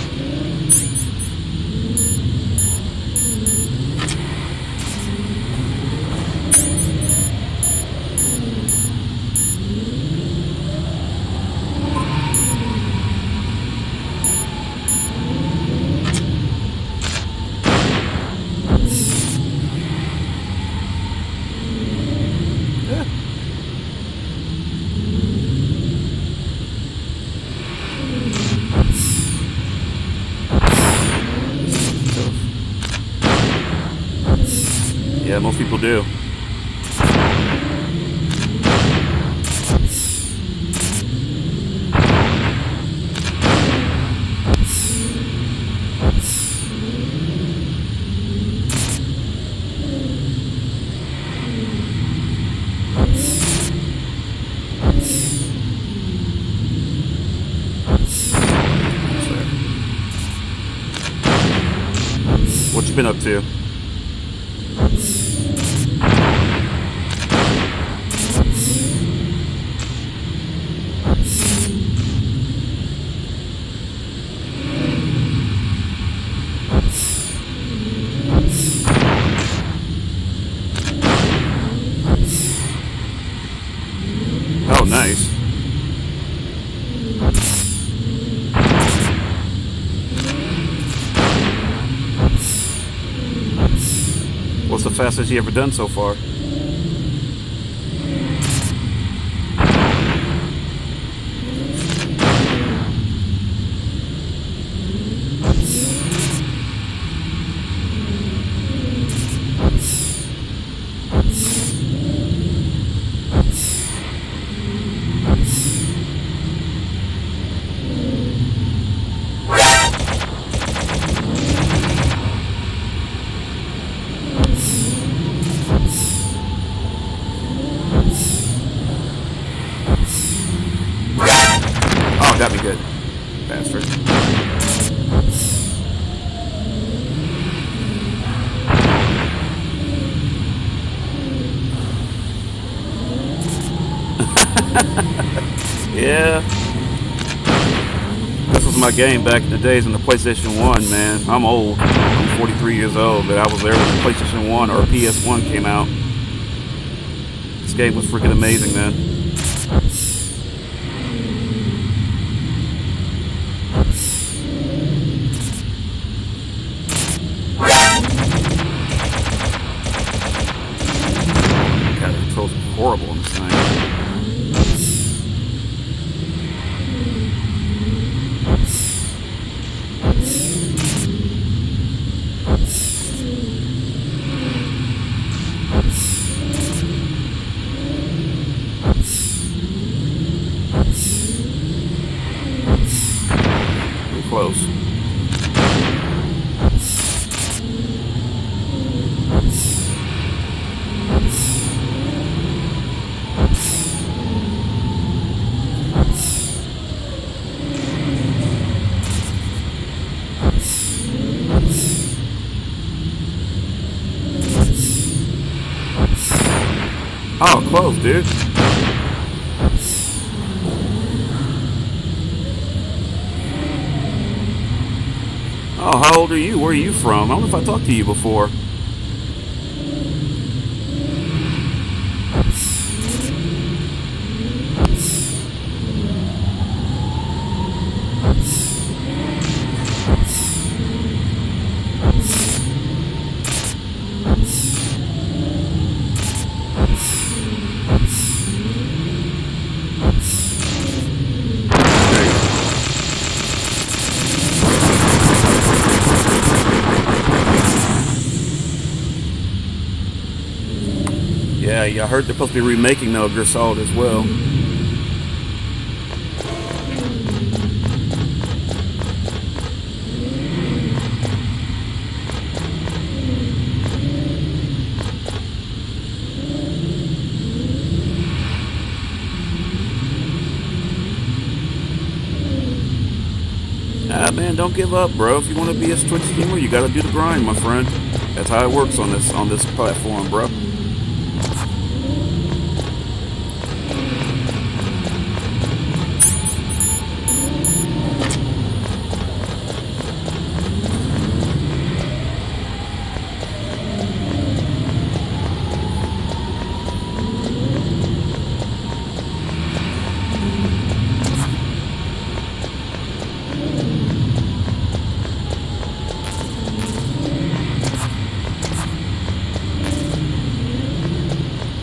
Yeah, most people do. What you been up to? Oh, nice. What's the fastest you ever done so far? That'd be good, bastard. Yeah. This was my game back in the days on the PlayStation 1, man. I'm old. I'm 43 years old, but I was there when the PlayStation 1 or PS1 came out. This game was freaking amazing, man. Horrible in this thing. Pretty close. Oh, close, dude. Oh, how old are you? Where are you from? I don't know if I talked to you before. Yeah, I heard they're supposed to be remaking Metal Gear Solid as well. Ah, man, don't give up, bro. If you want to be a Twitch streamer, you got to do the grind, my friend. That's how it works on this platform, bro.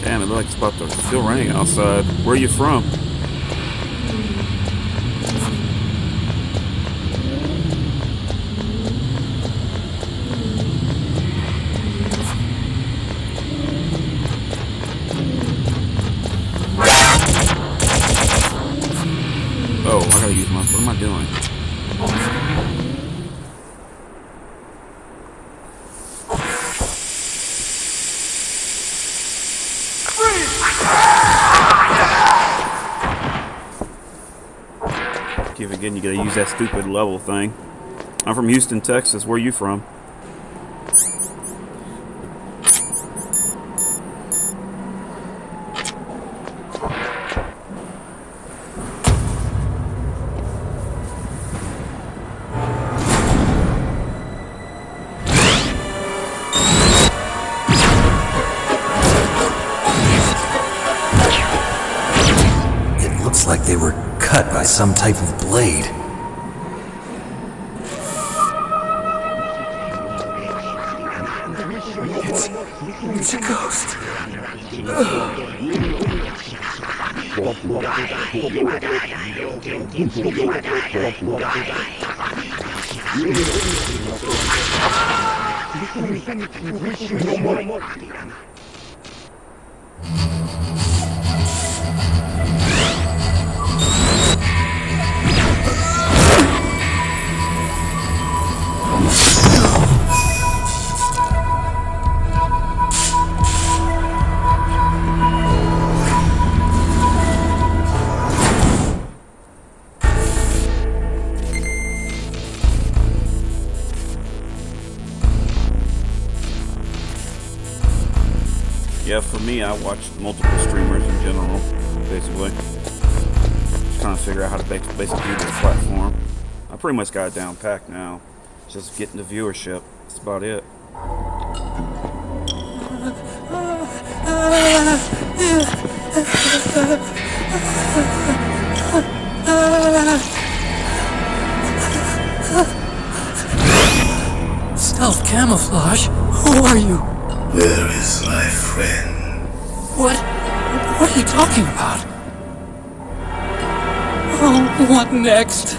Damn, it looks like it's about to still raining outside. Where are you from? Oh, I gotta use my... What am I doing? Again, you gotta use that stupid level thing. I'm from Houston, Texas. Where are you from? It looks like they were cut by some type of blade. It's a ghost. Yeah, for me, I watch multiple streamers in general, basically. Just trying to figure out how to basically do this platform. I pretty much got it down packed now. Just getting the viewership. That's about it. Stealth camouflage? Who are you? Where is my friend? What are you talking about? Oh, what next?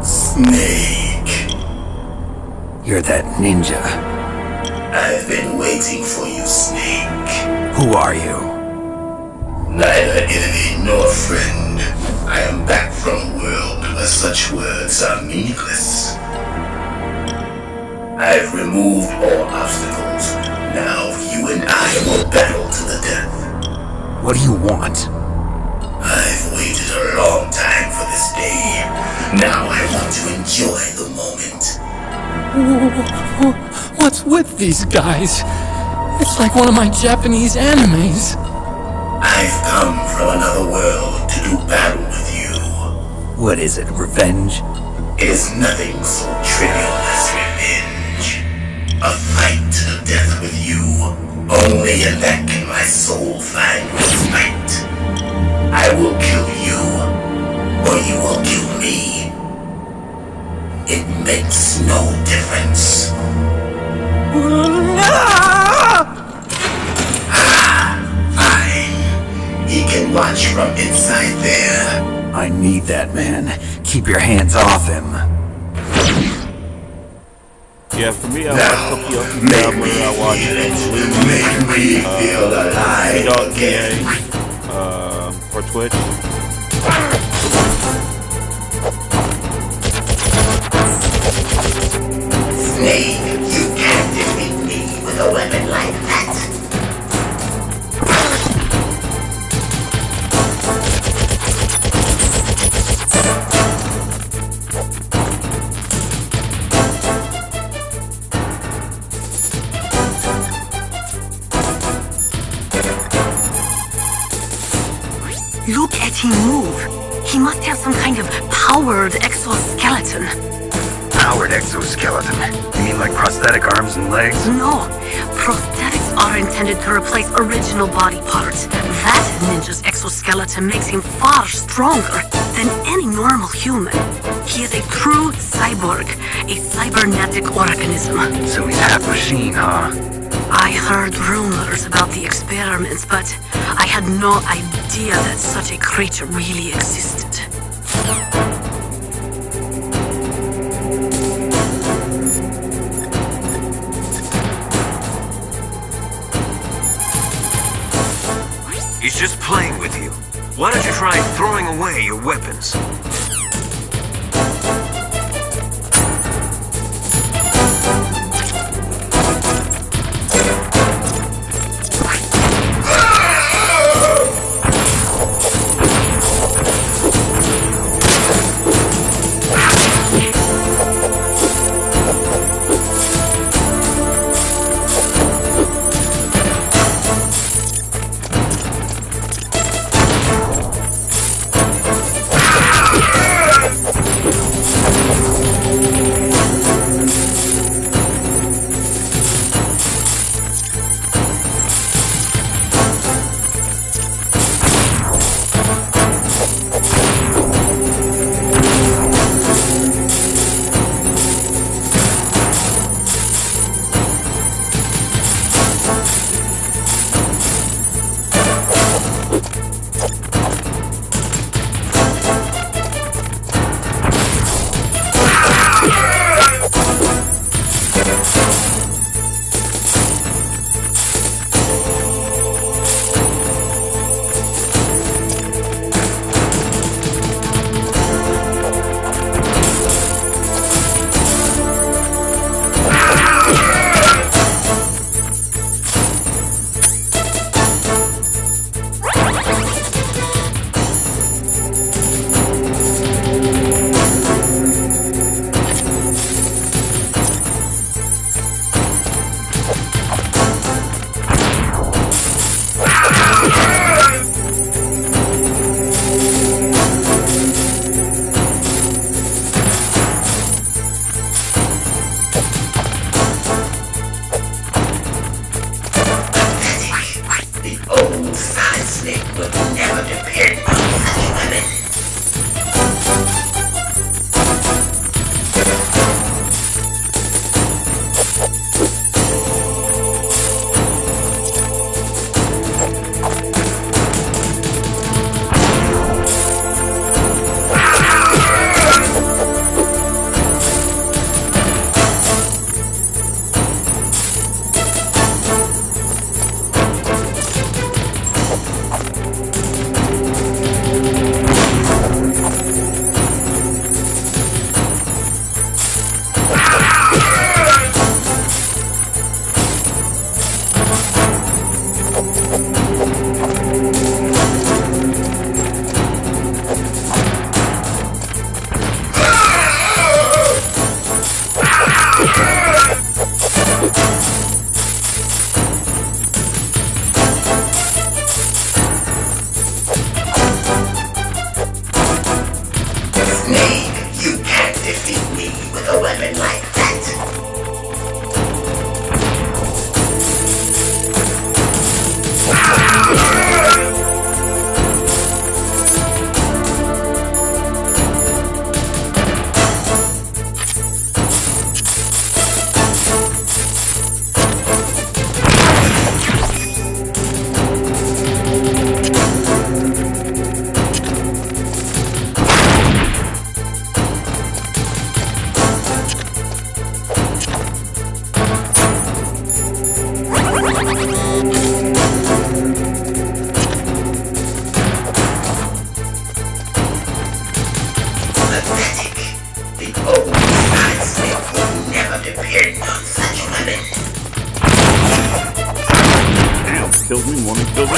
Snake. You're that ninja. I've been waiting for you, Snake. Who are you? Neither enemy nor friend. I am back from a world where such words are meaningless. I've removed all obstacles. Now you and I will battle to the death. What do you want? I've waited a long time for this day. Now I want to enjoy the moment. What's with these guys? It's like one of my Japanese animes. I've come from another world to do battle with you. What is it, revenge? It is nothing so trivial as revenge. A fight to the death with you. Only in that can my soul find respite. I will kill you, or you will kill me. It makes no difference. Fine. He can watch from inside there. I need that man. Keep your hands off him. Yeah, for me, I watch Tokyo Gabber, I watch Blue, for Twitch. Snake, you can't defeat me with a weapon like that. Look at him move. He must have some kind of powered exoskeleton. Powered exoskeleton? You mean like prosthetic arms and legs? No. Prosthetics are intended to replace original body parts. That ninja's exoskeleton makes him far stronger than any normal human. He is a true cyborg, a cybernetic organism. So he's half machine, huh? I heard rumors about the experiments, but I had no idea that such a creature really existed. He's just playing with you. Why don't you try throwing away your weapons? old sidestep will never depend on such a weapon. Damn, kills me more than kills me.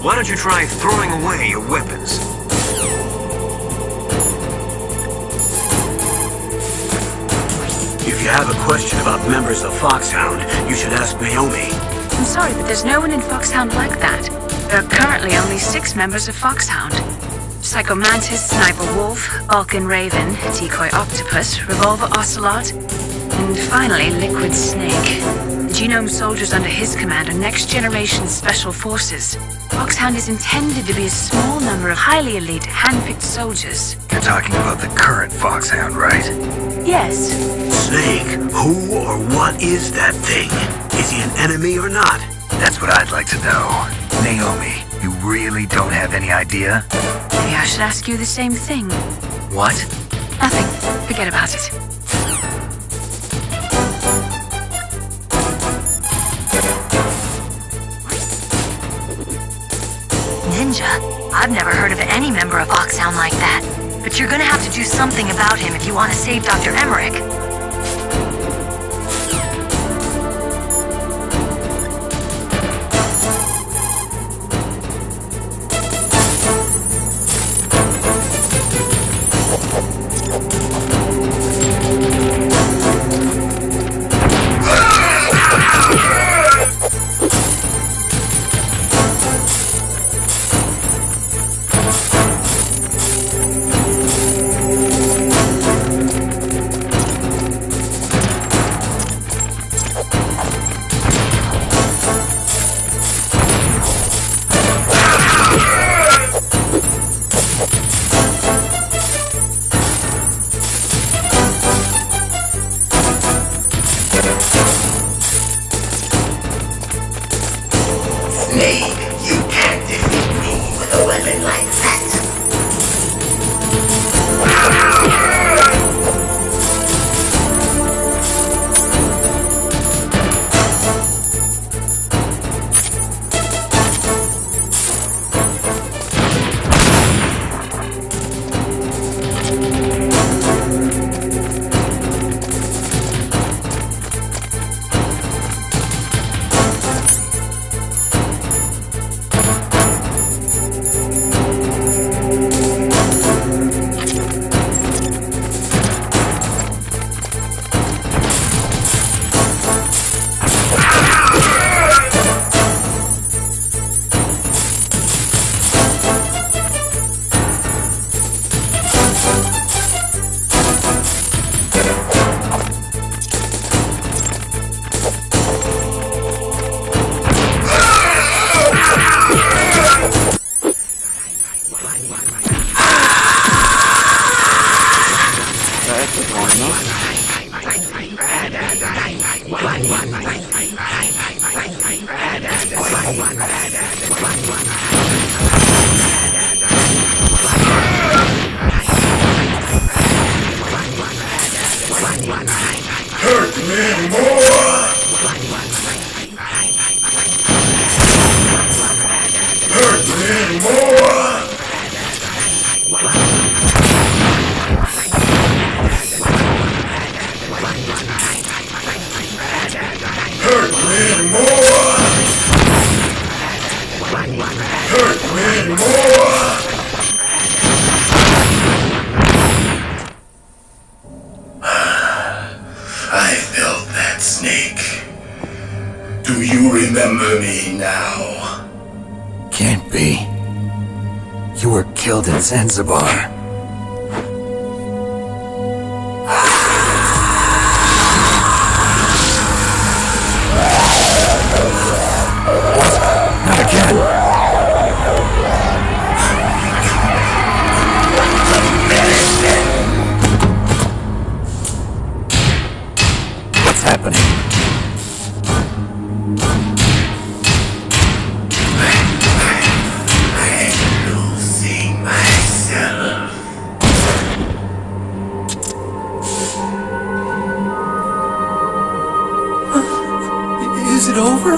Why don't you try throwing away your weapons? If you have a question about members of Foxhound, you should ask Naomi. I'm sorry, but there's no one in Foxhound like that. There are currently only 6 members of Foxhound. Psycho Mantis, Sniper Wolf, Vulcan Raven, Decoy Octopus, Revolver Ocelot, and finally Liquid Snake. The Genome soldiers under his command are next-generation special forces. Foxhound is intended to be a small number of highly elite, hand-picked soldiers. You're talking about the current Foxhound, right? Yes. Snake, who or what is that thing? Is he an enemy or not? That's what I'd like to know. Naomi, you really don't have any idea? Maybe I should ask you the same thing. What? Nothing. Forget about it. ninja. I've never heard of any member of Foxhound like that. But you're gonna have to do something about him if you want to save Dr. Emmerich. Snake, you can't defeat me with a weapon like that. Hurt me more! Hurt me more! Hurt me more! Hurt me more! I built that snake. Do you remember me now? Can't be. You were killed in Zanzibar. Not again. What's happening? I'm losing myself. Is it over?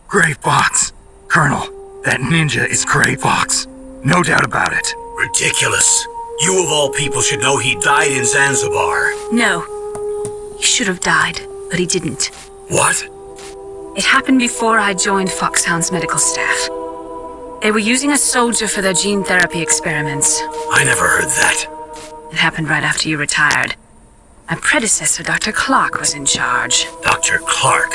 Gray Fox. Colonel, that ninja is Gray Fox. No doubt about it. Ridiculous. You of all people should know he died in Zanzibar. No. He should have died, but he didn't. What? It happened before I joined Foxhound's medical staff. They were using a soldier for their gene therapy experiments. I never heard that. It happened right after you retired. My predecessor, Dr. Clark, was in charge. Dr. Clark?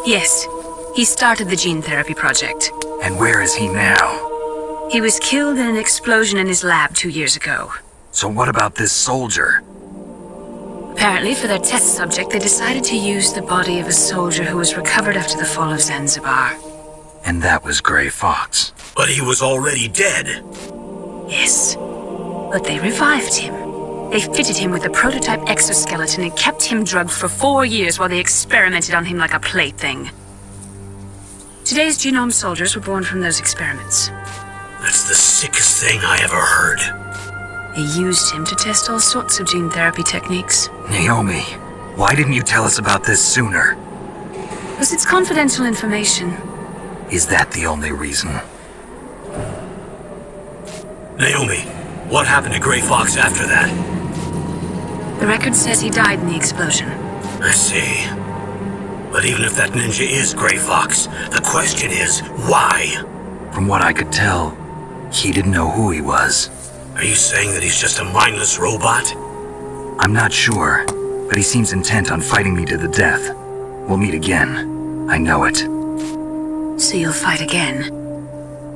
Yes. He started the gene therapy project. And where is he now? He was killed in an explosion in his lab 2 years ago. So what about this soldier? Apparently, for their test subject, they decided to use the body of a soldier who was recovered after the fall of Zanzibar. And that was Gray Fox. But he was already dead. Yes. But they revived him. They fitted him with a prototype exoskeleton and kept him drugged for 4 years while they experimented on him like a plaything. Today's genome soldiers were born from those experiments. That's the sickest thing I ever heard. They used him to test all sorts of gene therapy techniques. Naomi, why didn't you tell us about this sooner? Because it's confidential information. Is that the only reason? Naomi, what happened to Grey Fox after that? The record says he died in the explosion. I see. But even if that ninja is Grey Fox, the question is, why? From what I could tell, he didn't know who he was. Are you saying that he's just a mindless robot? I'm not sure, but he seems intent on fighting me to the death. We'll meet again. I know it. So you'll fight again?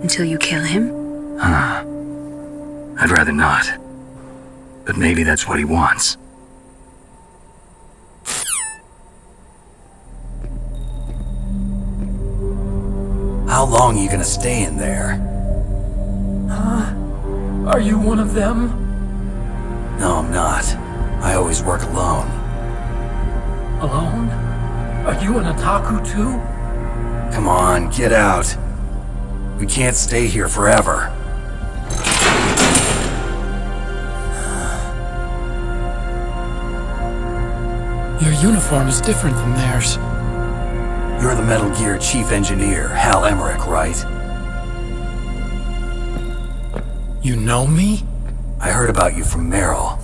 Until you kill him? Huh. I'd rather not. But maybe that's what he wants. How long are you gonna stay in there? Huh? Are you one of them? No, I'm not. I always work alone. Alone? Are you an otaku too? Come on, get out. We can't stay here forever. Your uniform is different from theirs. You're the Metal Gear Chief Engineer, Hal Emmerich, right? You know me? I heard about you from Meryl.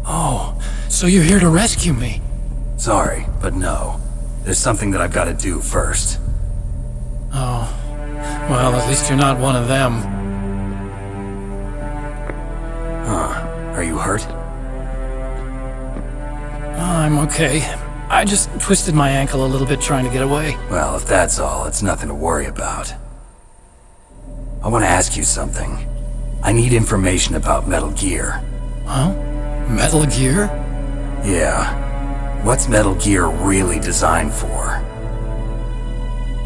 Oh, so you're here to rescue me? Sorry, but no. There's something that I've got to do first. Oh. Well, at least you're not one of them. Huh. Are you hurt? I'm okay. I just twisted my ankle a little bit trying to get away. Well, if that's all, it's nothing to worry about. I want to ask you something. I need information about Metal Gear. Huh? Metal Gear? Yeah. What's Metal Gear really designed for?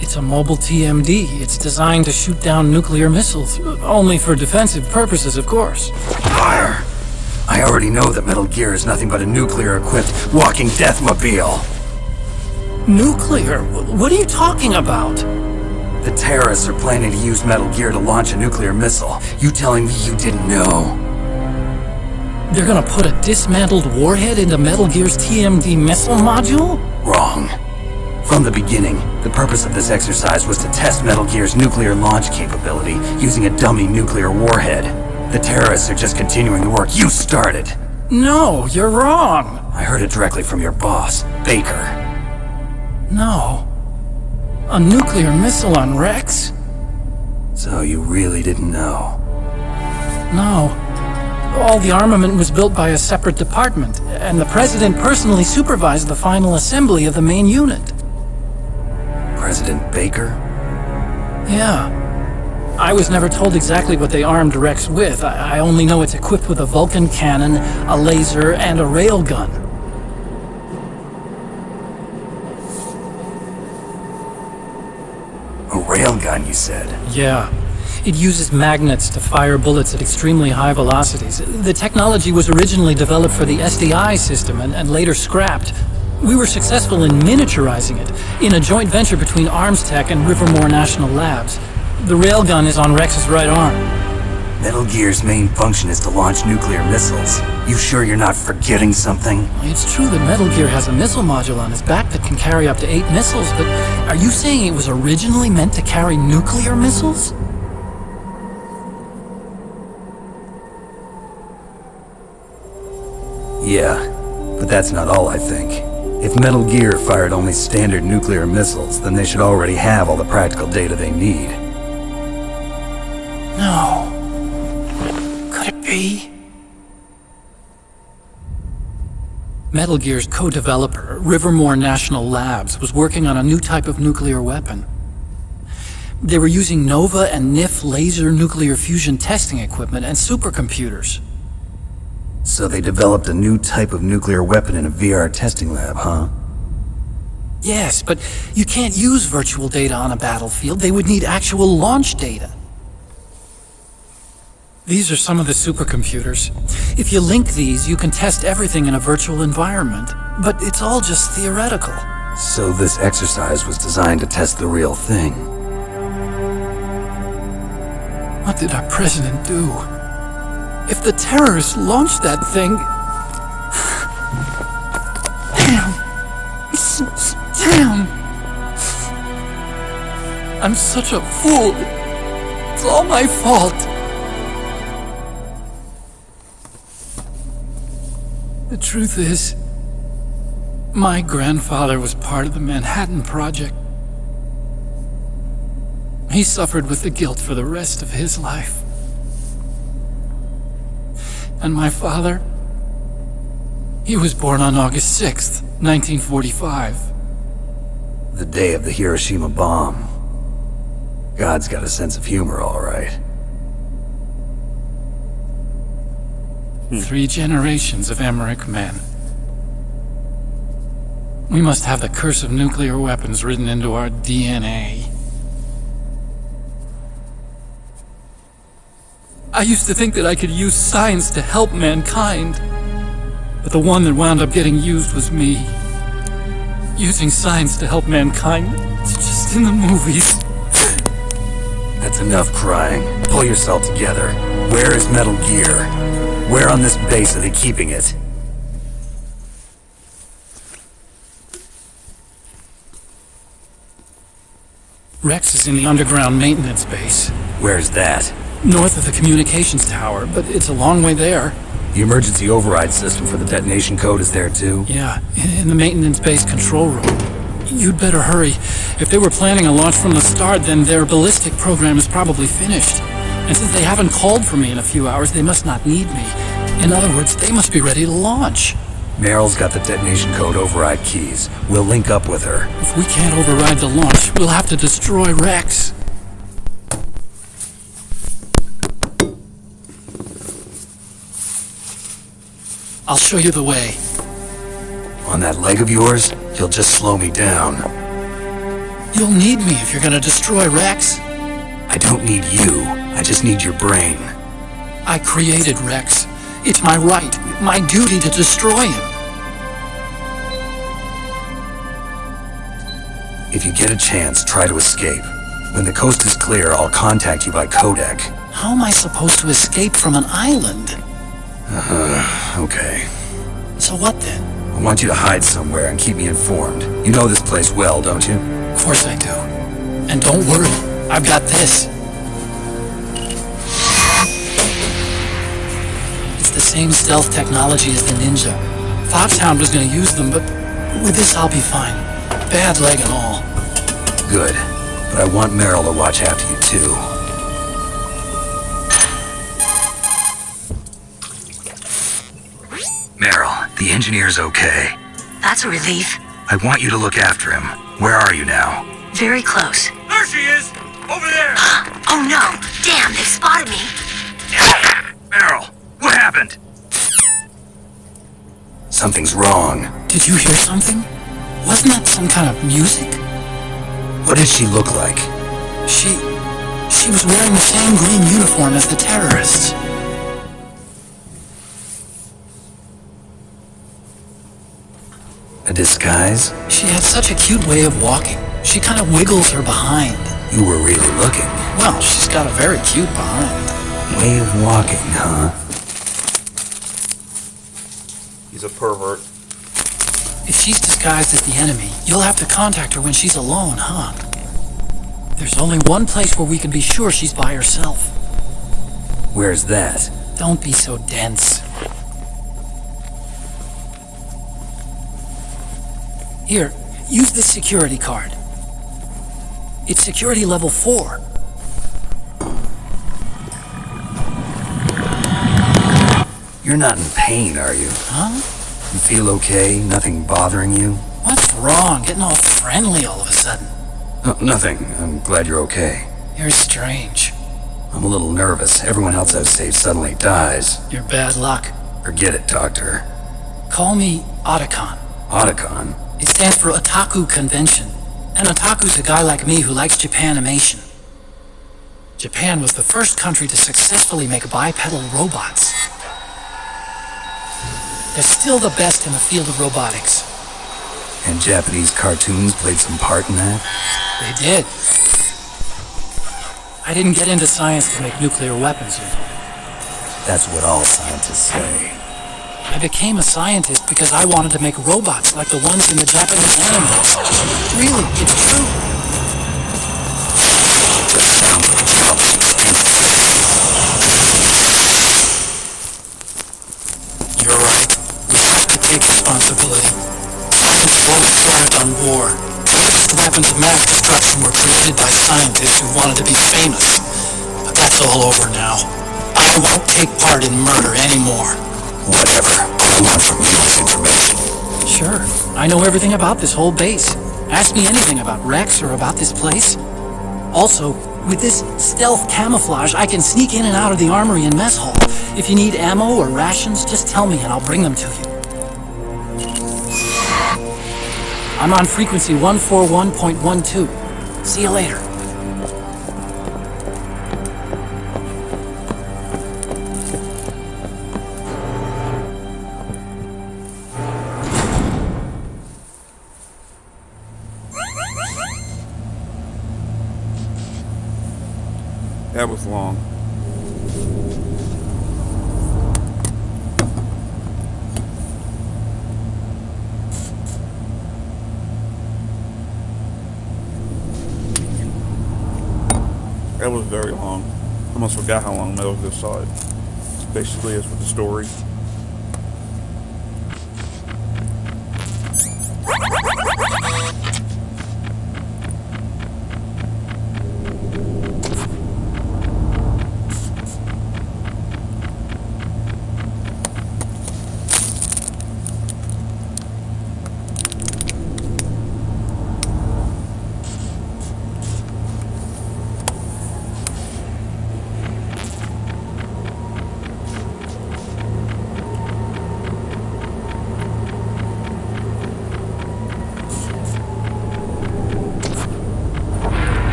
It's a mobile TMD. It's designed to shoot down nuclear missiles. Only for defensive purposes, of course. Fire! I already know that Metal Gear is nothing but a nuclear-equipped walking deathmobile. Nuclear? What are you talking about? The terrorists are planning to use Metal Gear to launch a nuclear missile. You telling me you didn't know? They're gonna put a dismantled warhead into Metal Gear's TMD missile module? Wrong. From the beginning, the purpose of this exercise was to test Metal Gear's nuclear launch capability using a dummy nuclear warhead. The terrorists are just continuing the work you started. No, you're wrong. I heard it directly from your boss, Baker. No. A nuclear missile on Rex? So you really didn't know? No. All the armament was built by a separate department, and the President personally supervised the final assembly of the main unit. President Baker? Yeah. I was never told exactly what they armed Rex with. I only know it's equipped with a Vulcan cannon, a laser, and a railgun. A railgun, you said? Yeah. It uses magnets to fire bullets at extremely high velocities. The technology was originally developed for the SDI system and later scrapped. We were successful in miniaturizing it, in a joint venture between ArmsTech and Rivermore National Labs. The railgun is on Rex's right arm. Metal Gear's main function is to launch nuclear missiles. You sure you're not forgetting something? It's true that Metal Gear has a missile module on its back that can carry up to 8 missiles, but are you saying it was originally meant to carry nuclear missiles? Yeah, but that's not all I think. If Metal Gear fired only standard nuclear missiles, then they should already have all the practical data they need. No. Could it be? Metal Gear's co-developer, Rivermore National Labs, was working on a new type of nuclear weapon. They were using NOVA and NIF laser nuclear fusion testing equipment and supercomputers. So they developed a new type of nuclear weapon in a VR testing lab, huh? Yes, but you can't use virtual data on a battlefield. They would need actual launch data. These are some of the supercomputers. If you link these, you can test everything in a virtual environment. But it's all just theoretical. So this exercise was designed to test the real thing. What did our president do? If the terrorists launched that thing... Damn! Damn! I'm such a fool. It's all my fault. The truth is, my grandfather was part of the Manhattan Project. He suffered with the guilt for the rest of his life. And my father, he was born on August 6th, 1945. The day of the Hiroshima bomb. God's got a sense of humor, all right. 3 generations of Emmerich men. We must have the curse of nuclear weapons written into our DNA. I used to think that I could use science to help mankind, but the one that wound up getting used was me. Using science to help mankind, it's just in the movies. That's enough crying. Pull yourself together. Where is Metal Gear? Where on this base are they keeping it? Rex is in the underground maintenance base. Where's that? North of the communications tower, but it's a long way there. The emergency override system for the detonation code is there too? Yeah, in the maintenance base control room. You'd better hurry. If they were planning a launch from the start, then their ballistic program is probably finished. And since they haven't called for me in a few hours, they must not need me. In other words, they must be ready to launch. Meryl's got the detonation code override keys. We'll link up with her. If we can't override the launch, we'll have to destroy Rex. I'll show you the way. On that leg of yours, you'll just slow me down. You'll need me if you're gonna destroy Rex. I don't need you. I just need your brain. I created Rex. It's my right, my duty to destroy him. If you get a chance, try to escape. When the coast is clear, I'll contact you by codec. How am I supposed to escape from an island? Okay. So what then? I want you to hide somewhere and keep me informed. You know this place well, don't you? Of course I do. And don't worry, I've got this. It's the same stealth technology as the Ninja. Foxhound was gonna use them, but with this I'll be fine. Bad leg and all. Good. But I want Meryl to watch after you too. Meryl, the engineer's okay. That's a relief. I want you to look after him. Where are you now? Very close. There she is! Over there! Oh no! Damn, they've spotted me! Meryl, what happened? Something's wrong. Did you hear something? Wasn't that some kind of music? What did she look like? She was wearing the same green uniform as the terrorists. A disguise? She had such a cute way of walking. She kind of wiggles her behind. You were really looking. Well, she's got a very cute behind. Way of walking, huh? He's a pervert. If she's disguised as the enemy, you'll have to contact her when she's alone, huh? There's only one place where we can be sure she's by herself. Where's that? Don't be so dense. Here, use this security card. It's security level 4. You're not in pain, are you? Huh? You feel okay? Nothing bothering you? What's wrong? Getting all friendly all of a sudden. Oh, nothing. I'm glad you're okay. You're strange. I'm a little nervous. Everyone else I've saved suddenly dies. You're bad luck. Forget it, Doctor. Call me Otacon. Otacon? It stands for Otaku Convention. An otaku's a guy like me who likes Japanimation. Japan was the first country to successfully make bipedal robots. They're still the best in the field of robotics. And Japanese cartoons played some part in that? They did. I didn't get into science to make nuclear weapons, you know. That's what all scientists say. I became a scientist because I wanted to make robots like the ones in the Japanese animes. Really, it's true. The sound of trouble. You're right. We have to take responsibility. Science won't thrive on war. Weapons of mass destruction were created by scientists who wanted to be famous. But that's all over now. I won't take part in murder anymore. Whatever. All I want from you is information. Sure. I know everything about this whole base. Ask me anything about Rex or about this place. Also, with this stealth camouflage, I can sneak in and out of the armory and mess hall. If you need ammo or rations, just tell me and I'll bring them to you. I'm on frequency 141.12. See you later. That was long. That was very long. I almost forgot how long Metal Gear Solid basically is with the story.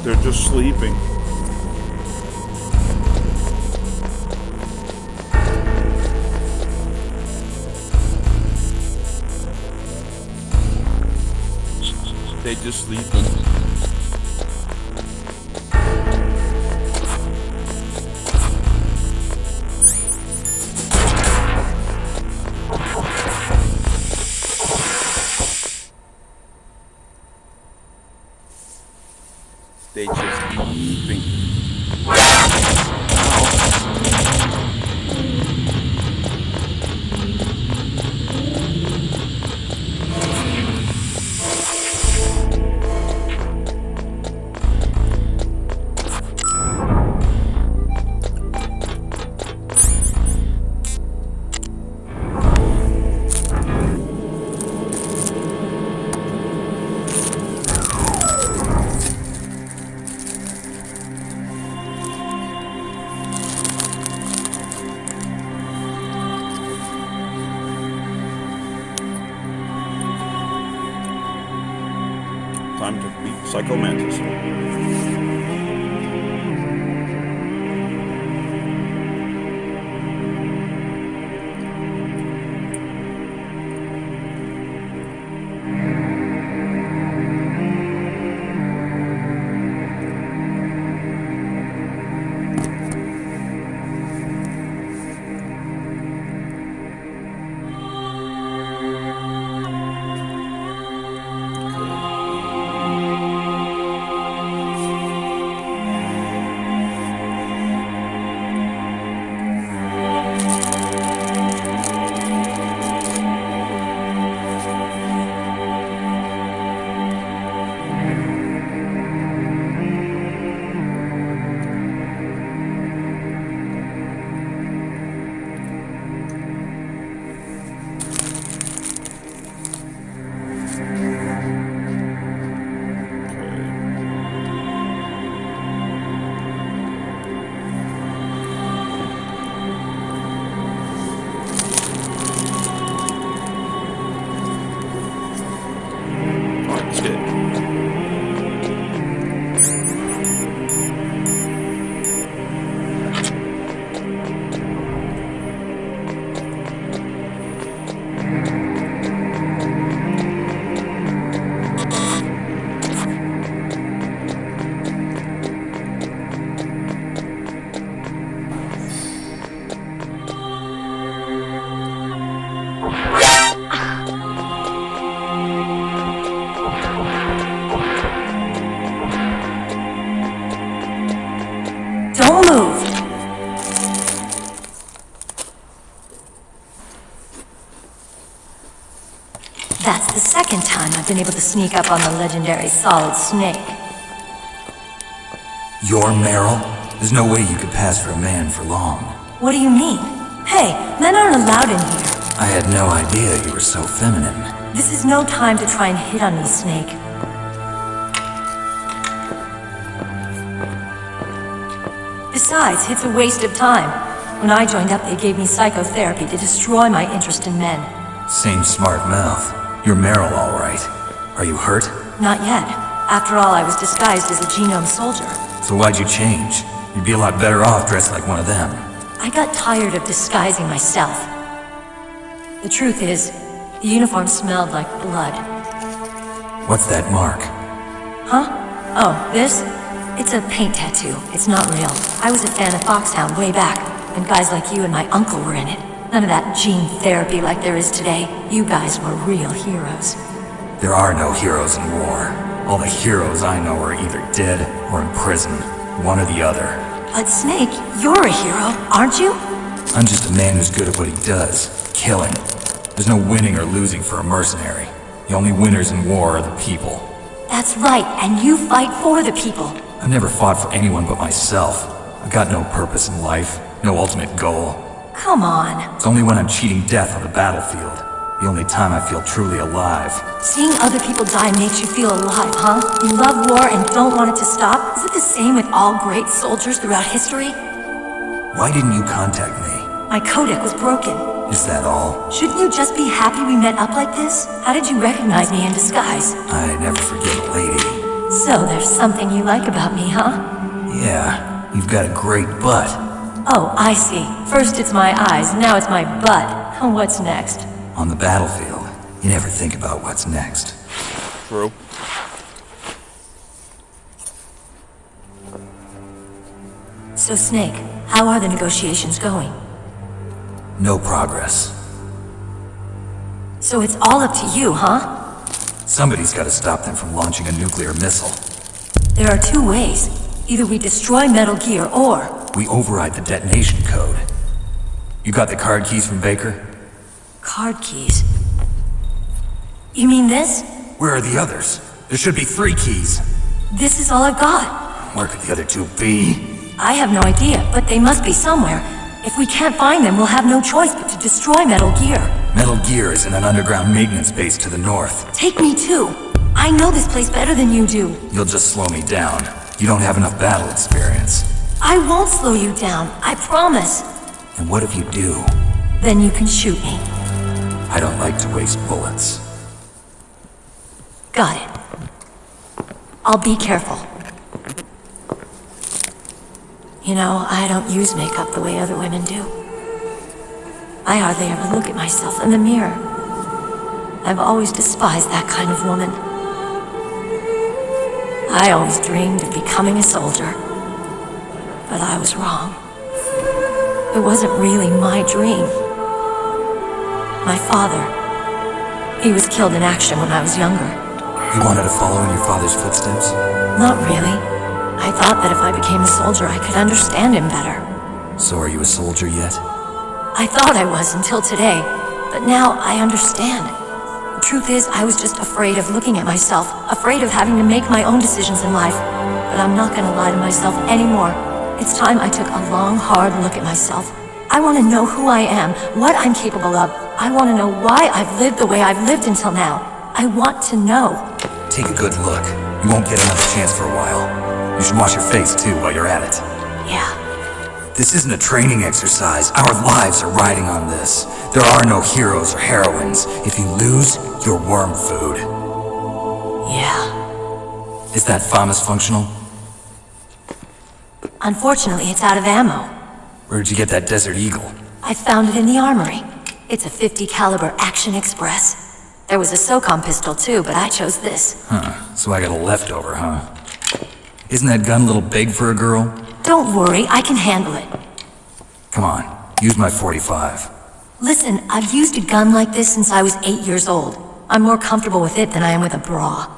They're just sleeping. They just sleeping. They just sleeping. Time to beat Psycho Mantis. Don't move! That's the second time I've been able to sneak up on the legendary Solid Snake. You're Meryl? There's no way you could pass for a man for long. What do you mean? Hey, men aren't allowed in here. I had no idea you were so feminine. This is no time to try and hit on me, Snake. Besides, it's a waste of time. When I joined up, they gave me psychotherapy to destroy my interest in men. Same smart mouth. You're Meryl, all right. Are you hurt? Not yet. After all, I was disguised as a genome soldier. So why'd you change? You'd be a lot better off dressed like one of them. I got tired of disguising myself. The truth is, the uniform smelled like blood. What's that mark? Huh? Oh, this? It's a paint tattoo. It's not real. I was a fan of Foxhound way back, when guys like you and my uncle were in it. None of that gene therapy like there is today. You guys were real heroes. There are no heroes in war. All the heroes I know are either dead or in prison. One or the other. But Snake, you're a hero, aren't you? I'm just a man who's good at what he does. Killing. There's no winning or losing for a mercenary. The only winners in war are the people. That's right, and you fight for the people. I've never fought for anyone but myself. I've got no purpose in life, no ultimate goal. Come on. It's only when I'm cheating death on the battlefield. The only time I feel truly alive. Seeing other people die makes you feel alive, huh? You love war and don't want it to stop? Is it the same with all great soldiers throughout history? Why didn't you contact me? My codec was broken. Is that all? Shouldn't you just be happy we met up like this? How did you recognize me in disguise? I never forget a lady. So there's something you like about me, huh? Yeah, you've got a great butt. Oh, I see. First it's my eyes, now it's my butt. What's next? On the battlefield, you never think about what's next. True. So Snake, how are the negotiations going? No progress. So it's all up to you, huh? Somebody's got to stop them from launching a nuclear missile. There are two ways. Either we destroy Metal Gear, or... we override the detonation code. You got the card keys from Baker? Card keys? You mean this? Where are the others? There should be 3 keys. This is all I've got. Where could the other 2 be? I have no idea, but they must be somewhere. If we can't find them, we'll have no choice but to destroy Metal Gear. Metal Gear is in an underground maintenance base to the north. Take me too. I know this place better than you do. You'll just slow me down. You don't have enough battle experience. I won't slow you down, I promise. And what if you do? Then you can shoot me. I don't like to waste bullets. Got it. I'll be careful. You know, I don't use makeup the way other women do. I hardly ever look at myself in the mirror. I've always despised that kind of woman. I always dreamed of becoming a soldier. But I was wrong. It wasn't really my dream. My father, he was killed in action when I was younger. You wanted to follow in your father's footsteps? Not really. I thought that if I became a soldier, I could understand him better. So are you a soldier yet? I thought I was until today, but now I understand. The truth is, I was just afraid of looking at myself, afraid of having to make my own decisions in life. But I'm not gonna lie to myself anymore. It's time I took a long, hard look at myself. I want to know who I am, what I'm capable of. I want to know why I've lived the way I've lived until now. I want to know. Take a good look. You won't get another chance for a while. You should wash your face, too, while you're at it. Yeah. This isn't a training exercise. Our lives are riding on this. There are no heroes or heroines. If you lose, you're worm food. Yeah. Is that FAMAS functional? Unfortunately, it's out of ammo. Where'd you get that Desert Eagle? I found it in the armory. It's a .50 caliber Action Express. There was a SOCOM pistol too, but I chose this. Huh, so I got a leftover, huh? Isn't that gun a little big for a girl? Don't worry, I can handle it. Come on, use my .45. Listen, I've used a gun like this since I was 8 years old. I'm more comfortable with it than I am with a bra.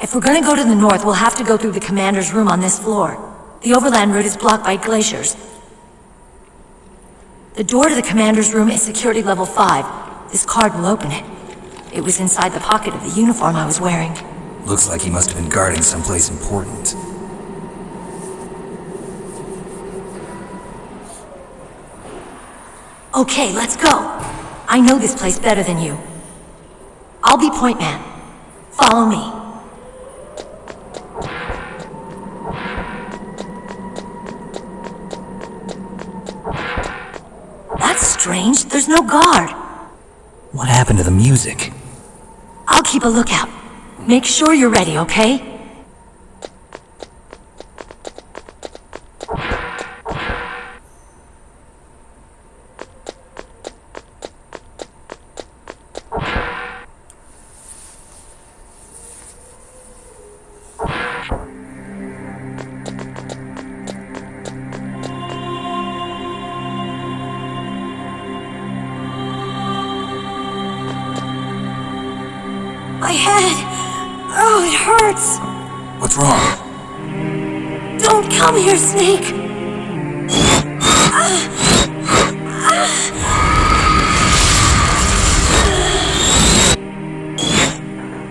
If we're gonna go to the north, we'll have to go through the commander's room on this floor. The overland route is blocked by glaciers. The door to the commander's room is security level 5. This card will open it. It was inside the pocket of the uniform I was wearing. Looks like he must have been guarding someplace important. Okay, let's go. I know this place better than you. I'll be point man. Follow me. That's strange. There's no guard. What happened to the music? I'll keep a lookout. Make sure you're ready, okay? My head! Oh, it hurts! What's wrong? Don't come here, Snake!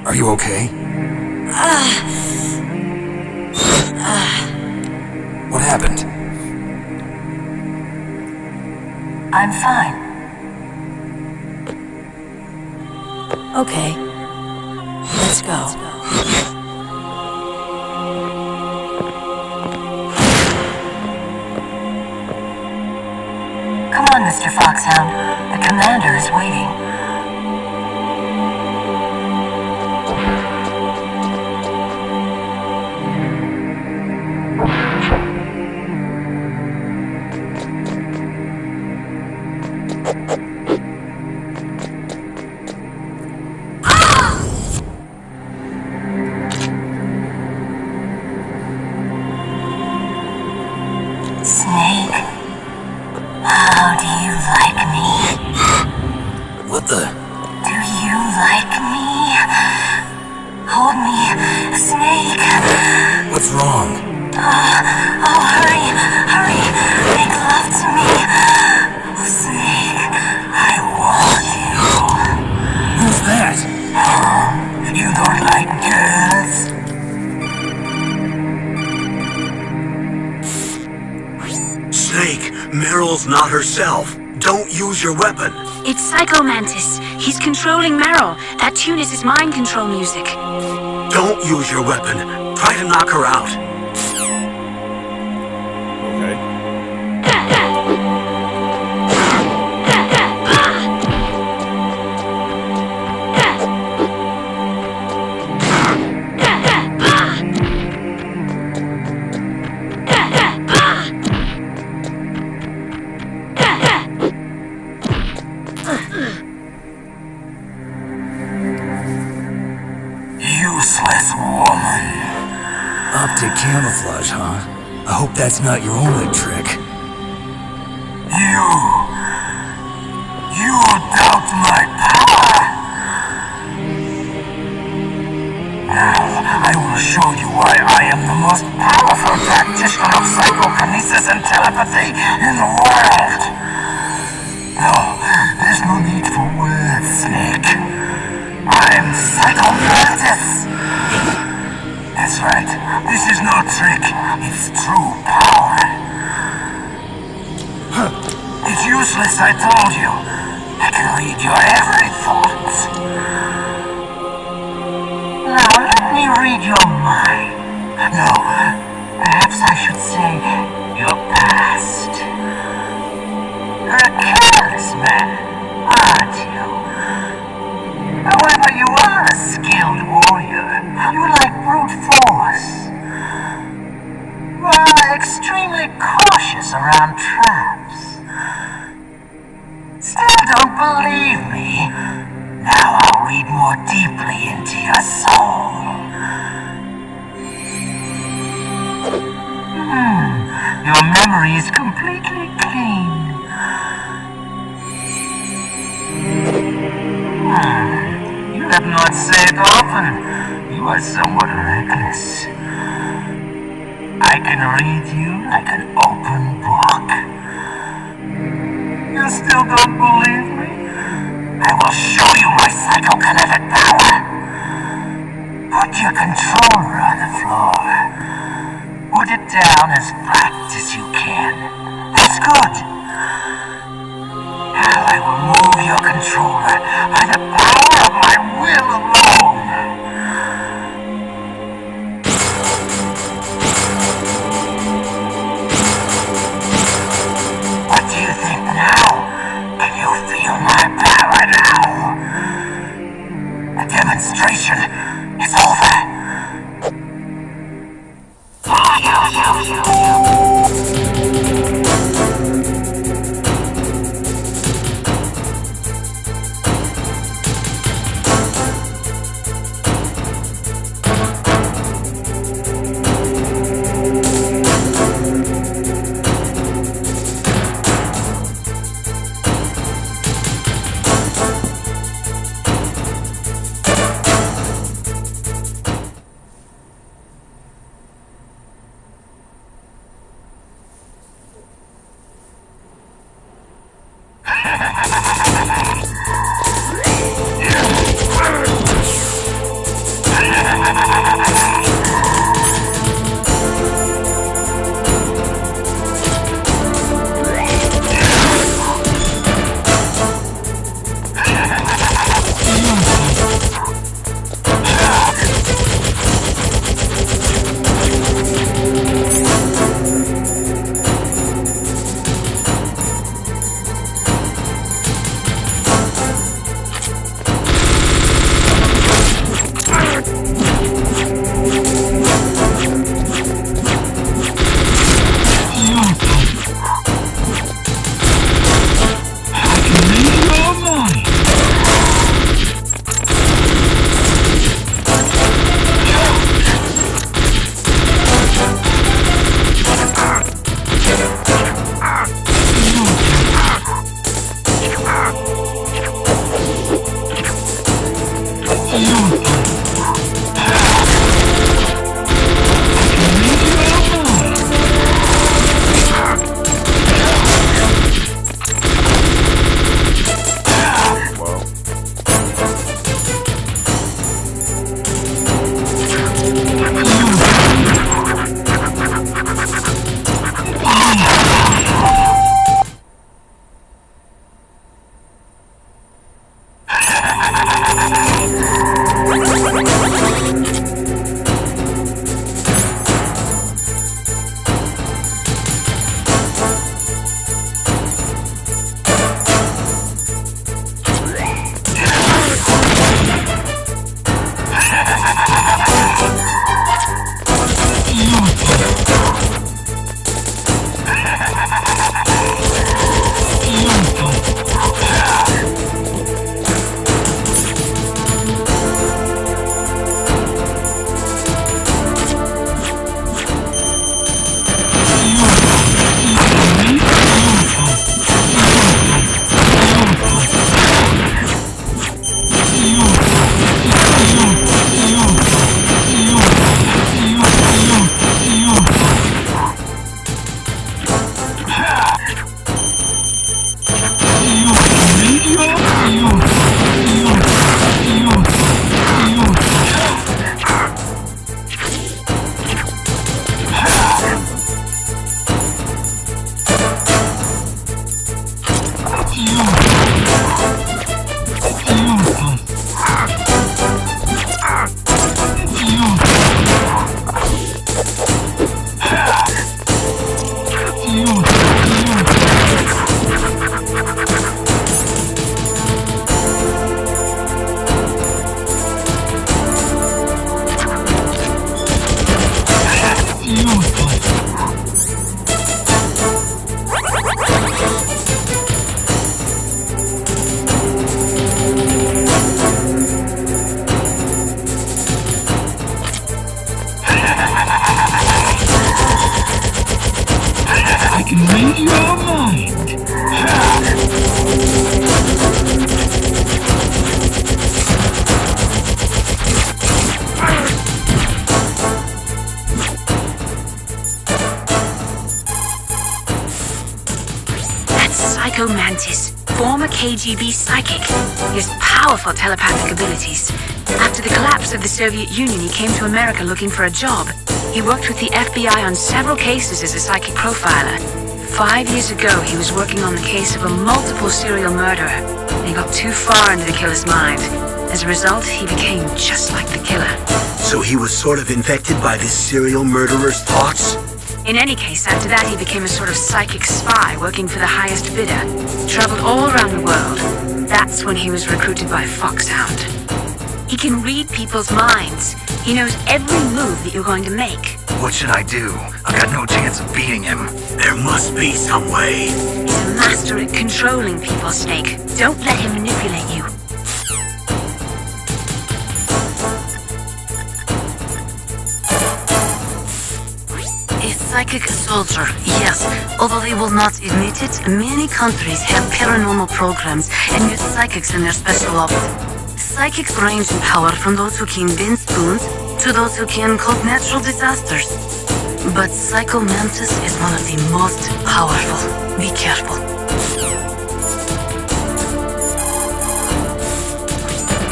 Are you okay? What happened? I'm fine. Okay. Let's go. Come on, Mr. Foxhound. The commander is waiting. Snake, how do you like me? What the? Do you like me? Hold me, Snake. What's wrong? Oh, hurry, hurry. Make love to me. Snake, I want you. Who's that? Oh, you don't like girls? Snake, Meryl's not herself. Don't use your weapon. It's Psycho Mantis. He's controlling Meryl. That tune is his mind control music. Don't use your weapon. Try to knock her out. Useless woman. Optic camouflage, huh? I hope that's not your only trick. You doubt my power. Now, I will show you why I am the most powerful practitioner of psychokinesis and telepathy in the world. No, there's no need for words, Snake. I'm Psycho Mantis. That's right. This is no trick. It's true power. It's useless, I told you. I can read your every thought. Now let me read your mind. No, perhaps I should say your past. You're a careless man, aren't you? However, you are a skilled warrior. You like brute force. You are extremely cautious around traps. Still don't believe me? Now I'll read more deeply into your soul. Your memory is completely clean. You have not said often. You are somewhat reckless. I can read you like an open book. You still don't believe me? I will show you my psychokinetic power. Put your controller on the floor. Put it down as flat as you can. That's good. Now I will move your controller by the power of my will alone. What do you think now? Can you feel my power now? The demonstration is over. Psycho Mantis, former KGB psychic. He has powerful telepathic abilities. After the collapse of the Soviet Union, he came to America looking for a job. He worked with the FBI on several cases as a psychic profiler. 5 years ago, he was working on the case of a multiple serial murderer, and he got too far into the killer's mind. As a result, he became just like the killer. So he was sort of infected by this serial murderer's thoughts? In any case, after that, he became a sort of psychic spy working for the highest bidder. He traveled all around the world. That's when he was recruited by Foxhound. He can read people's minds. He knows every move that you're going to make. What should I do? I've got no chance of beating him. There must be some way. He's a master at controlling people, Snake. Don't let him manipulate you. A psychic soldier, yes. Although they will not admit it, many countries have paranormal programs and use psychics in their special ops. Psychics range in power from those who can bend spoons to those who can cause natural disasters. But Psycho Mantis is one of the most powerful. Be careful.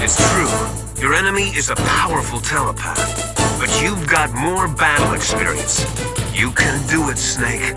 It's true. Your enemy is a powerful telepath. But you've got more battle experience. You can do it, Snake.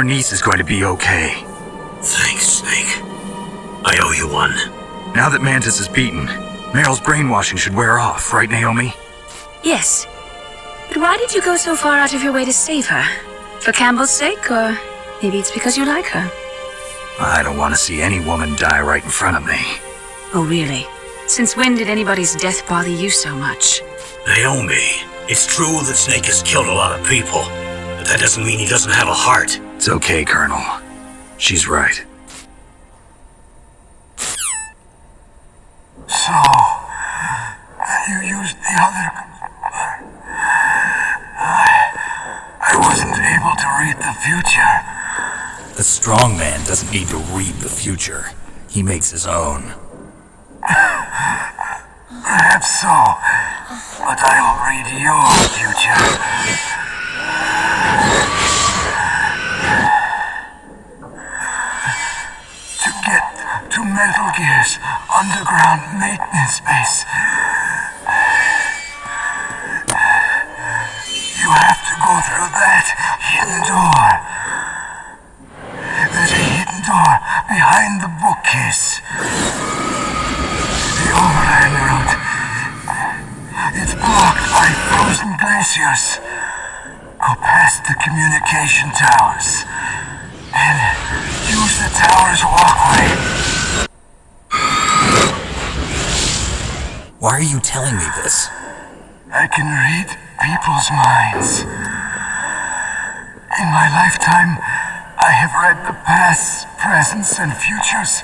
niece is going to be okay. Thanks, Snake. I owe you one. Now that Mantis is beaten, Meryl's brainwashing should wear off, right, Naomi? Yes. But why did you go so far out of your way to save her? For Campbell's sake, or maybe it's because you like her? I don't want to see any woman die right in front of me. Oh, really? Since when did anybody's death bother you so much? Naomi, it's true that Snake has killed a lot of people, but that doesn't mean he doesn't have a heart. It's okay, Colonel. She's right. So, you used the other... I wasn't able to read the future. A strong man doesn't need to read the future. He makes his own. Perhaps so, but I'll read your future. To get to Metal Gear's underground maintenance base, you have to go through that hidden door. There's a hidden door behind the bookcase. The overland route. It's blocked by frozen glaciers. Go past the communication towers. And use the tower's walkway. Why are you telling me this? I can read people's minds. In my lifetime, I have read the pasts, presents, and futures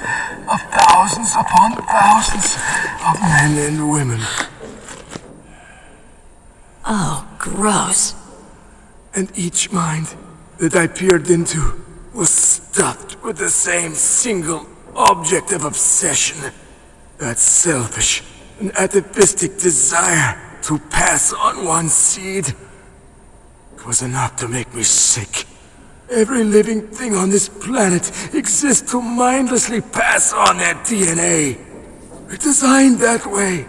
of thousands upon thousands of men and women. Oh, gross. And each mind that I peered into was stuffed with the same single object of obsession. That selfish and atavistic desire to pass on one seed. It was enough to make me sick. Every living thing on this planet exists to mindlessly pass on their DNA. We're designed that way.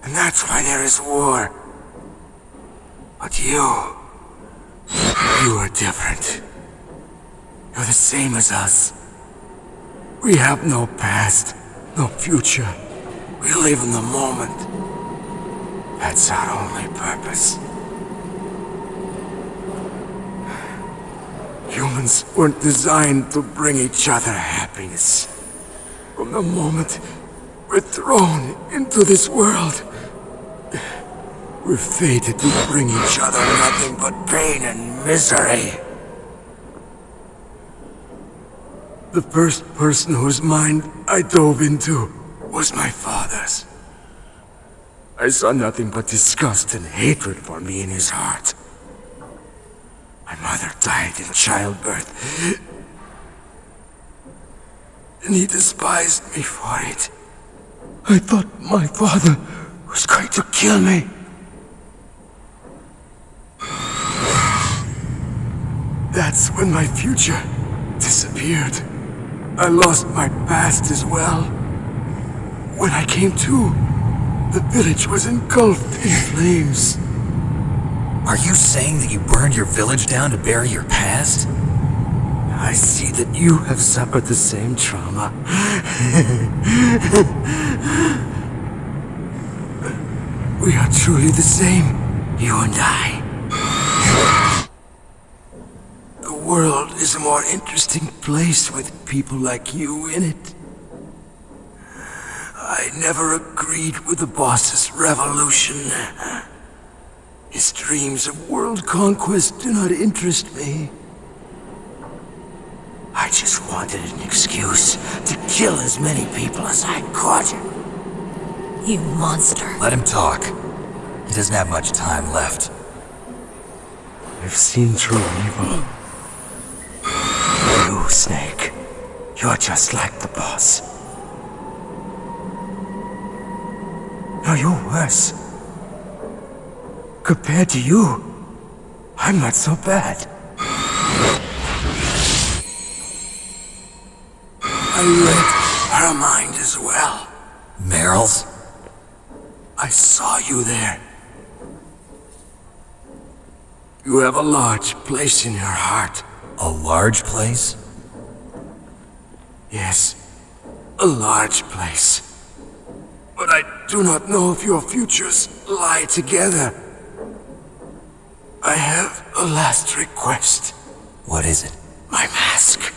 And that's why there is war. But you are different. You're the same as us. We have no past, no future. We live in the moment. That's our only purpose. Humans weren't designed to bring each other happiness. From the moment we're thrown into this world, we're fated to bring each other nothing but pain and misery. The first person whose mind I dove into was my father's. I saw nothing but disgust and hatred for me in his heart. My mother died in childbirth, and he despised me for it. I thought my father was going to kill me. That's when my future disappeared. I lost my past as well. When I came to, the village was engulfed in flames. Are you saying that you burned your village down to bury your past? I see that you have suffered the same trauma. We are truly the same, you and I. The world is a more interesting place with people like you in it. I never agreed with the boss's revolution. His dreams of world conquest do not interest me. I just wanted an excuse to kill as many people as I could. You monster. Let him talk. He doesn't have much time left. I've seen true evil. You, Snake. You're just like the boss. No, you're worse. Compared to you, I'm not so bad. I read her mind as well. Meryl's? I saw you there. You have a large place in your heart, A large place? Yes, a large place. But I do not know if your futures lie together. I have a last request. What is it? My mask.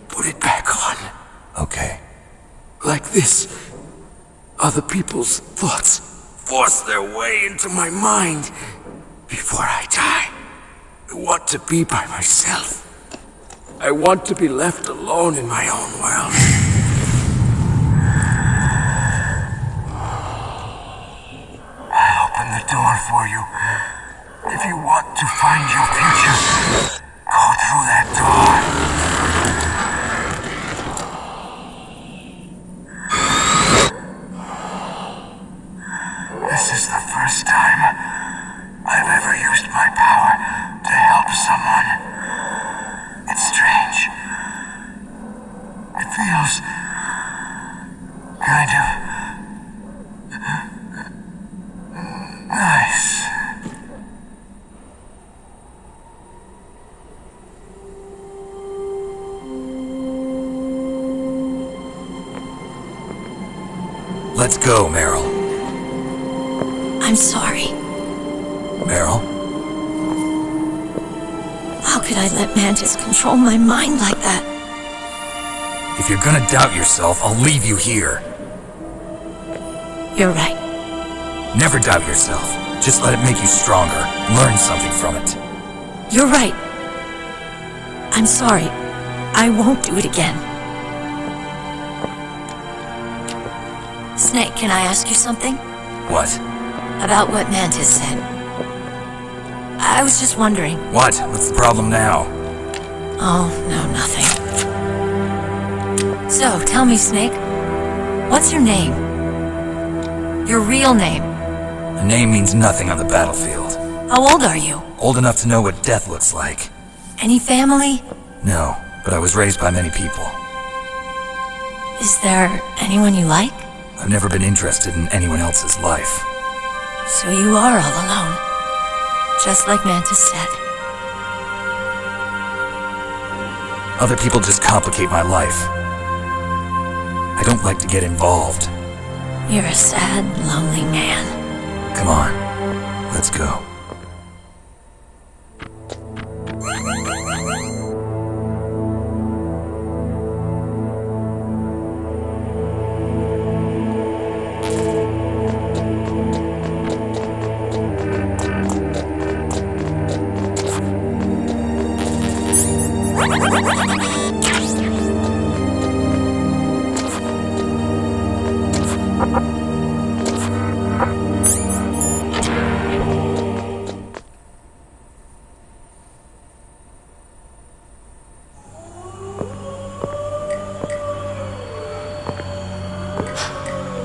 Put it back on. Okay. Like this, other people's thoughts force their way into my mind before I die. I want to be by myself. I want to be left alone in my own world. I'll open the door for you. If you want to find your future, go through that door. This is the first time I've ever used my power to help someone. It's strange. It feels kind of nice. Let's go, Meryl. I'm sorry. Meryl? How could I let Mantis control my mind like that? If you're gonna doubt yourself, I'll leave you here. You're right. Never doubt yourself. Just let it make you stronger. Learn something from it. You're right. I'm sorry. I won't do it again. Snake, can I ask you something? What? About what Mantis said. I was just wondering. What? What's the problem now? Oh, no, nothing. So, tell me, Snake. What's your name? Your real name? A name means nothing on the battlefield. How old are you? Old enough to know what death looks like. Any family? No, but I was raised by many people. Is there anyone you like? I've never been interested in anyone else's life. So you are all alone. Just like Mantis said. Other people just complicate my life. I don't like to get involved. You're a sad, lonely man. Come on, let's go.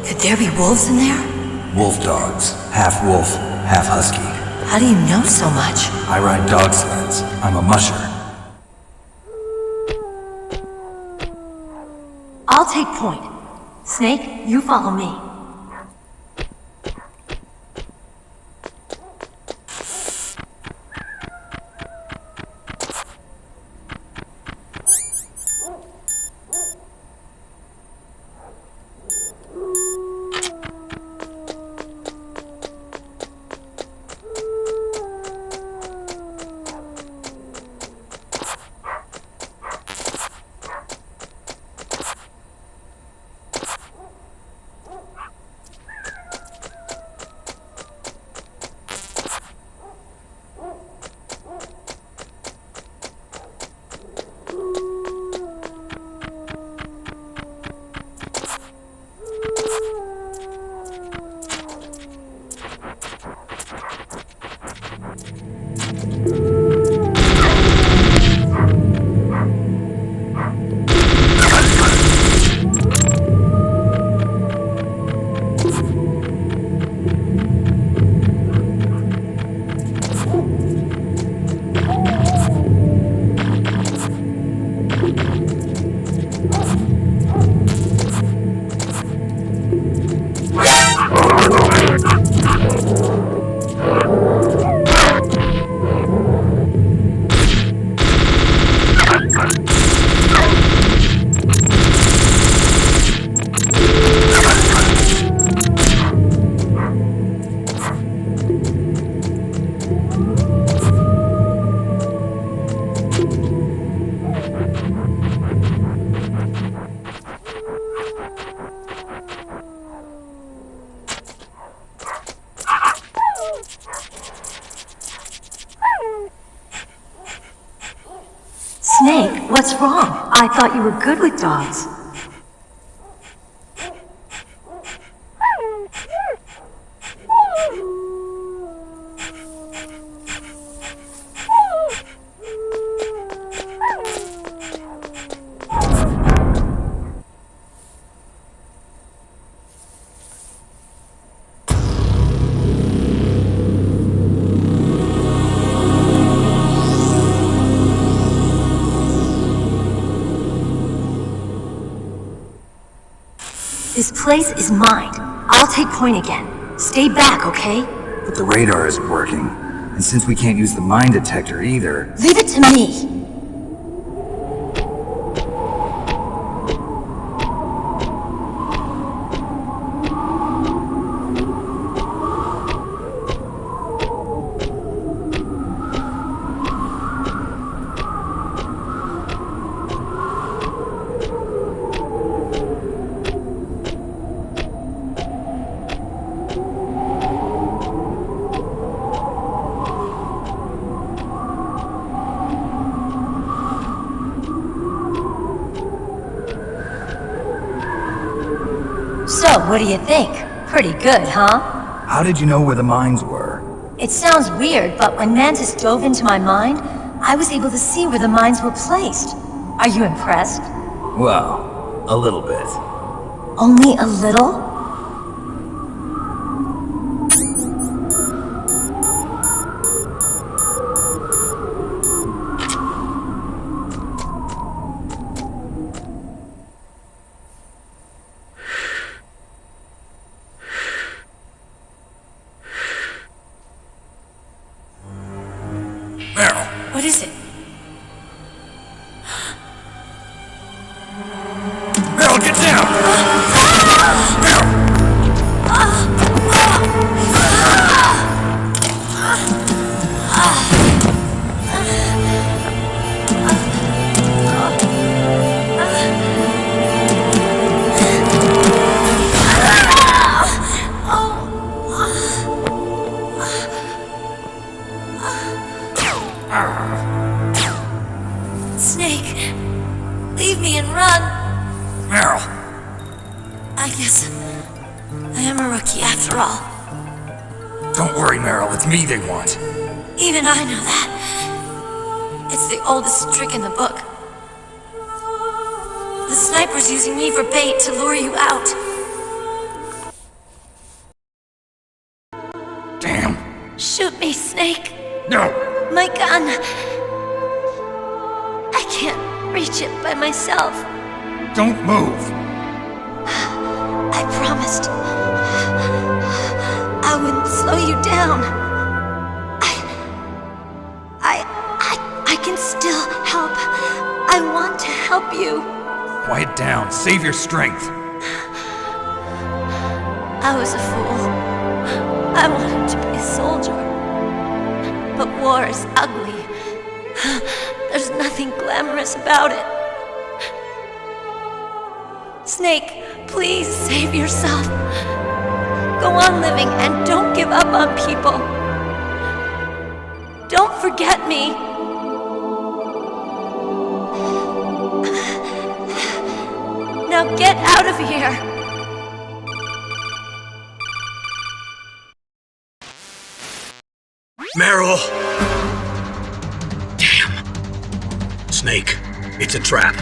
Could there be wolves in there? Wolf dogs. Half wolf, half husky. How do you know so much? I ride dog sleds. I'm a musher. I'll take point. Snake, you follow me. I thought you were good with dogs. This place is mine. I'll take point again. Stay back, okay? But the radar isn't working. And since we can't use the mine detector either... Leave it to me! So, what do you think? Pretty good, huh? How did you know where the mines were? It sounds weird, but when Mantis dove into my mind, I was able to see where the mines were placed. Are you impressed? Well, a little bit. Only a little? What is it? Meryl, get down! Snake, leave me and run. Meryl! I guess I am a rookie after all. Don't worry, Meryl. It's me they want. Even I know that. It's the oldest trick in the book. The sniper's using me for bait to lure you out. Damn. Shoot me, Snake. No! My gun. I can't reach it by myself. Don't move. I promised. I wouldn't slow you down. I can still help. I want to help you. Quiet down. Save your strength. I was a fool. I wanted to be a soldier. But war is ugly. There's nothing glamorous about it. Snake, please save yourself. Go on living and don't give up on people. Don't forget me. Now get out of here. Meryl! Damn. Snake, it's a trap.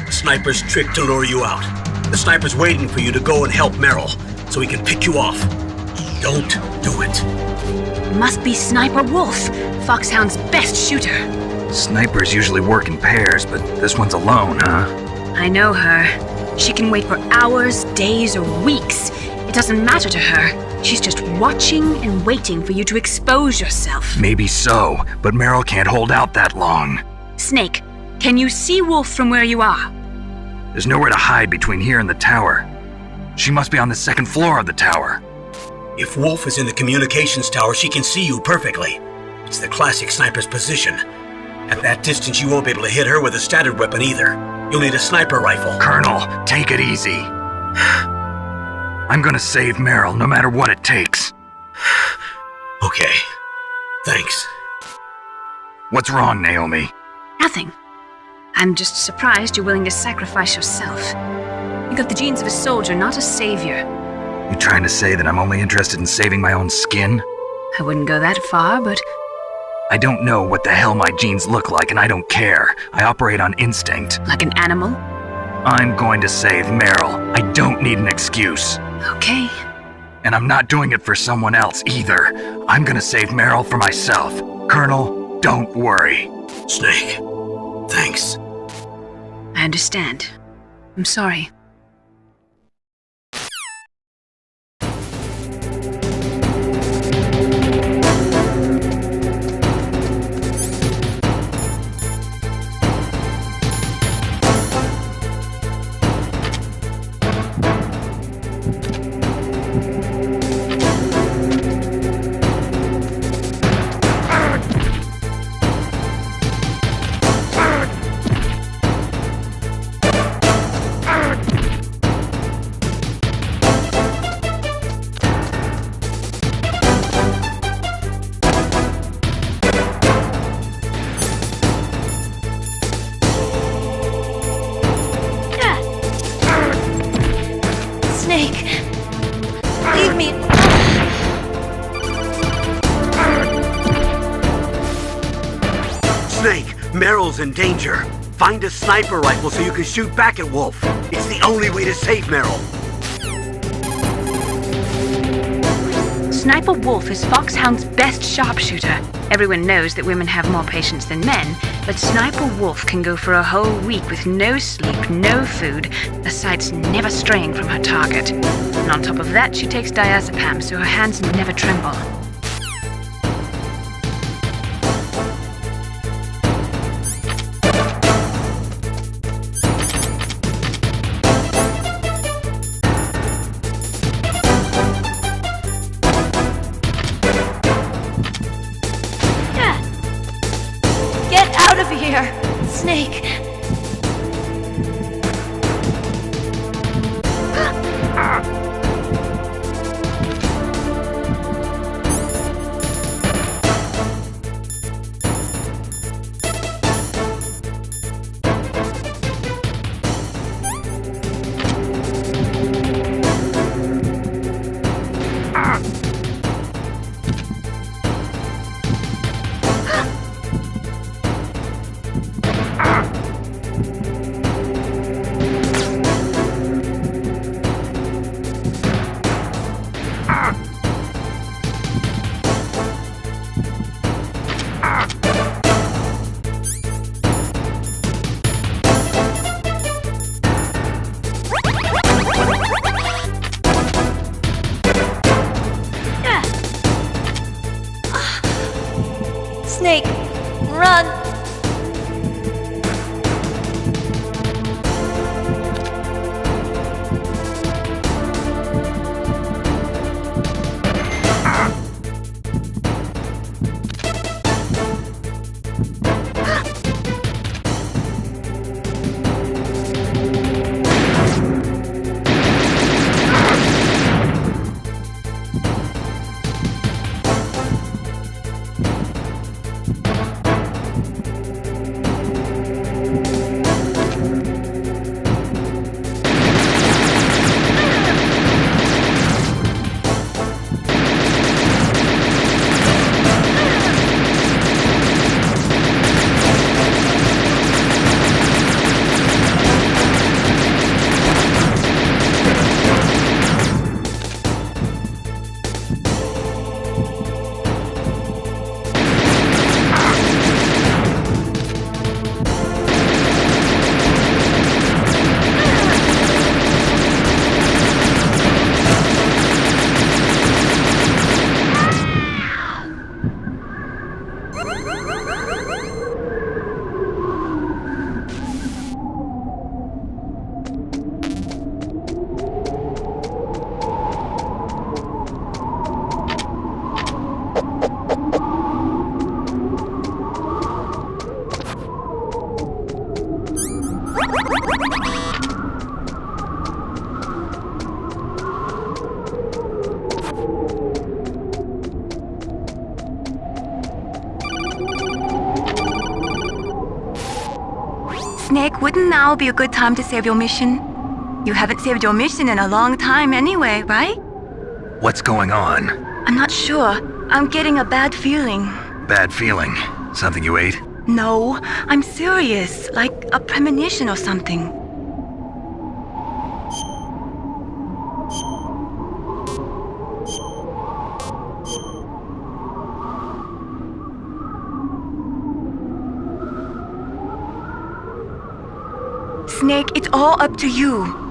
The sniper's trick to lure you out. The sniper's waiting for you to go and help Meryl, so he can pick you off. Don't do it. Must be Sniper Wolf, Foxhound's best shooter. Snipers usually work in pairs, but this one's alone, huh? I know her. She can wait for hours, days, or weeks. It doesn't matter to her. She's just watching and waiting for you to expose yourself. Maybe so, but Meryl can't hold out that long. Snake, can you see Wolf from where you are? There's nowhere to hide between here and the tower. She must be on the second floor of the tower. If Wolf is in the communications tower, she can see you perfectly. It's the classic sniper's position. At that distance, you won't be able to hit her with a standard weapon either. You'll need a sniper rifle. Colonel, take it easy. I'm gonna save Meryl, no matter what it takes. Okay. Thanks. What's wrong, Naomi? Nothing. I'm just surprised you're willing to sacrifice yourself. You got the genes of a soldier, not a savior. You trying to say that I'm only interested in saving my own skin? I wouldn't go that far, but I don't know what the hell my genes look like, and I don't care. I operate on instinct. like an animal? I'm going to save Meryl. I don't need an excuse. Okay. And I'm not doing it for someone else either. I'm gonna save Meryl for myself. Colonel, don't worry. Snake, thanks. I understand. I'm sorry. Snake, leave me. Snake, Meryl's in danger. Find a sniper rifle so you can shoot back at Wolf. It's the only way to save Meryl. Sniper Wolf is Foxhound's best sharpshooter. Everyone knows that women have more patience than men, but Sniper Wolf can go for a whole week with no sleep, no food, the sight's never straying from her target. And on top of that, she takes diazepam so her hands never tremble. Get out of here, Snake. Snake, run! Snake, wouldn't now be a good time to save your mission? You haven't saved your mission in a long time anyway, right? What's going on? I'm not sure. I'm getting a bad feeling. Bad feeling? Something you ate? No, I'm serious. Like a premonition or something. Snake, it's all up to you.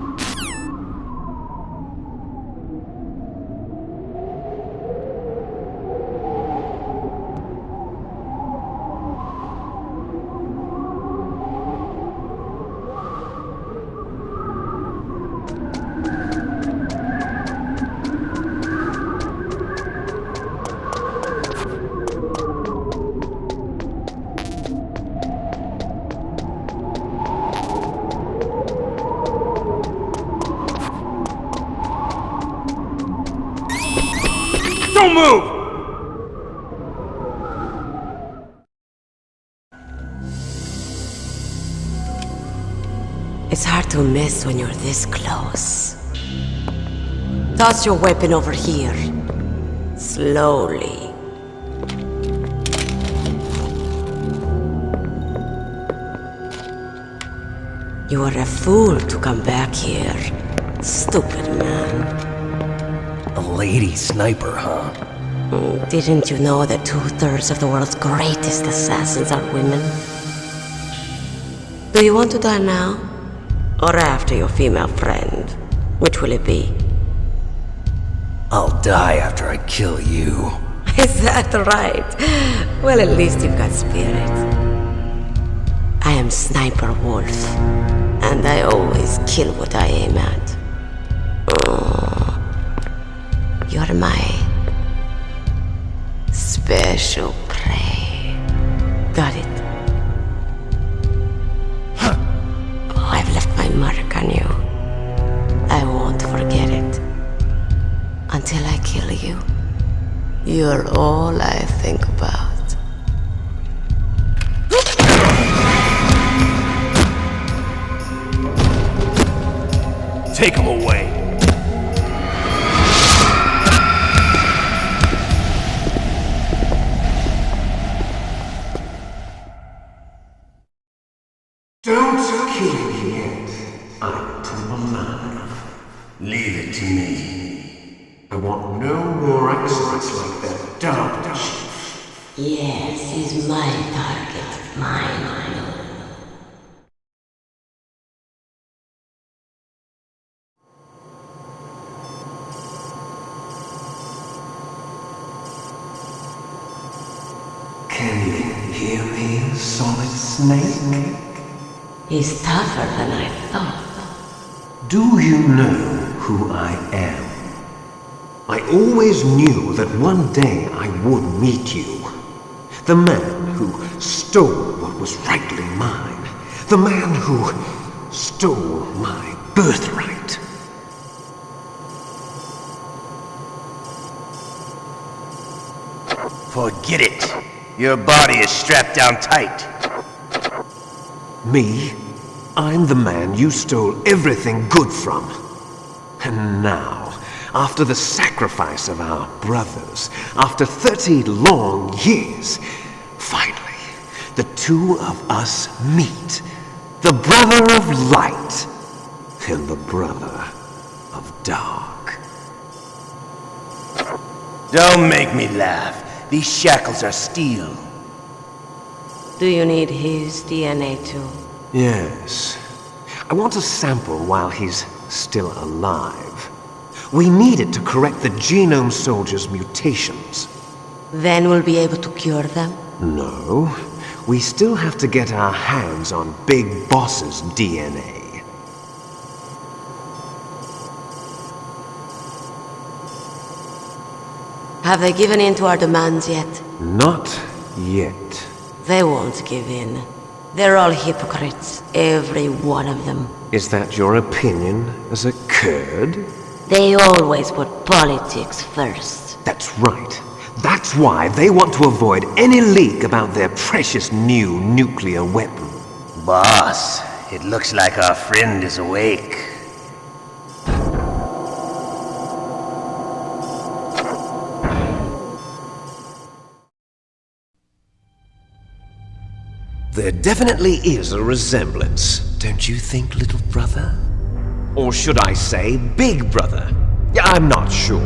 Don't move! It's hard to miss when you're this close. Toss your weapon over here. Slowly. You were a fool to come back here. Stupid man. A lady sniper, huh? Didn't you know that 2/3 of the world's greatest assassins are women? Do you want to die now? Or after your female friend? Which will it be? I'll die after I kill you. Is that right? Well, at least you've got spirit. I am Sniper Wolf, and I always kill what I aim at. You're my special prey. Got it. I've left my mark on you. I won't forget it. Until I kill you. You're all I think about. Take him away. Don't kill me yet. I'm too alive. Leave it to me. I want no more accidents like that Dark Chief. Yes, he's my target. Mine. Can you hear me, Solid Snake? He's tougher than I thought. Do you know who I am? I always knew that one day I would meet you. The man who stole what was rightly mine. The man who stole my birthright. Forget it. Your body is strapped down tight. Me? I'm the man you stole everything good from. And now, after the sacrifice of our brothers, after 30 long years, finally, the two of us meet. The brother of light and the brother of dark. Don't make me laugh. These shackles are steel. Do you need his DNA too? Yes. I want a sample while he's still alive. We need it to correct the Genome Soldier's mutations. Then we'll be able to cure them? No. We still have to get our hands on Big Boss's DNA. Have they given in to our demands yet? Not yet. They won't give in. They're all hypocrites, every one of them. Is that your opinion as a Kurd? They always put politics first. That's right. That's why they want to avoid any leak about their precious new nuclear weapon. Boss, it looks like our friend is awake. There definitely is a resemblance, don't you think, little brother? Or should I say, big brother? Yeah, I'm not sure.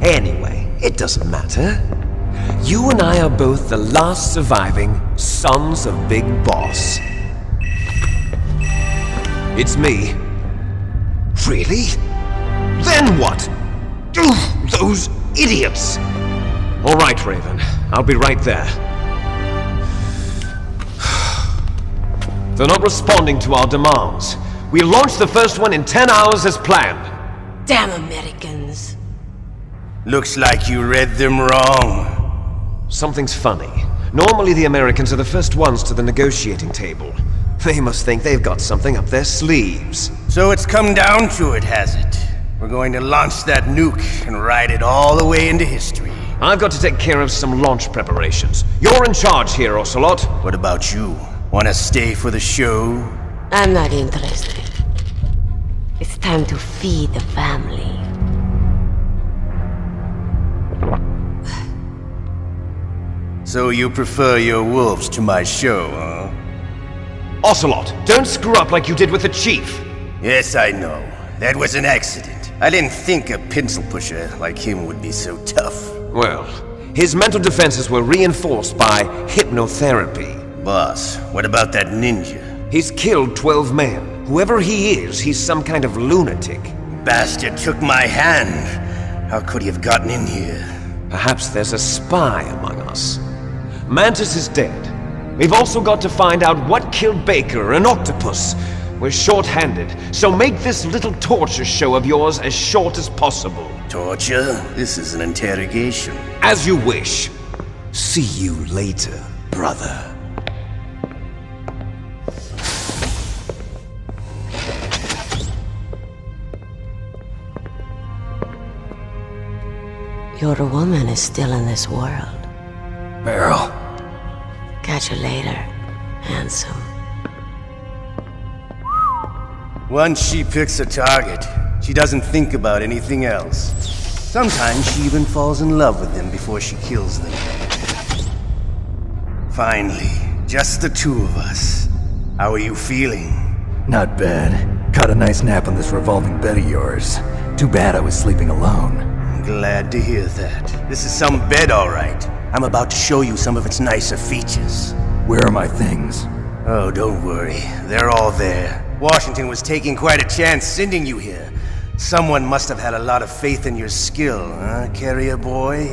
Anyway, it doesn't matter. You and I are both the last surviving sons of Big Boss. It's me. Really? Then what? Those idiots! All right, Raven. I'll be right there. They're not responding to our demands. We launched the first one in 10 hours as planned. Damn Americans. Looks like you read them wrong. Something's funny. Normally the Americans are the first ones to the negotiating table. They must think they've got something up their sleeves. So it's come down to it, has it? We're going to launch that nuke and ride it all the way into history. I've got to take care of some launch preparations. You're in charge here, Ocelot. What about you? Wanna stay for the show? I'm not interested. It's time to feed the family. So you prefer your wolves to my show, huh? Ocelot, don't screw up like you did with the chief. Yes, I know. That was an accident. I didn't think a pencil pusher like him would be so tough. Well, his mental defenses were reinforced by hypnotherapy. Boss, what about that ninja? He's killed 12 men. Whoever he is, he's some kind of lunatic. Bastard took my hand. How could he have gotten in here? Perhaps there's a spy among us. Mantis is dead. We've also got to find out what killed Baker and Octopus. We're short-handed, so make this little torture show of yours as short as possible. Torture? This is an interrogation. As you wish. See you later, brother. Your woman is still in this world. Meryl. Catch you later, handsome. Once she picks a target, she doesn't think about anything else. Sometimes she even falls in love with them before she kills them. Finally, just the two of us. How are you feeling? Not bad. Caught a nice nap on this revolving bed of yours. Too bad I was sleeping alone. Glad to hear that. This is some bed, all right. I'm about to show you some of its nicer features. Where are my things? Oh, don't worry. They're all there. Washington was taking quite a chance sending you here. Someone must have had a lot of faith in your skill, huh, carrier boy?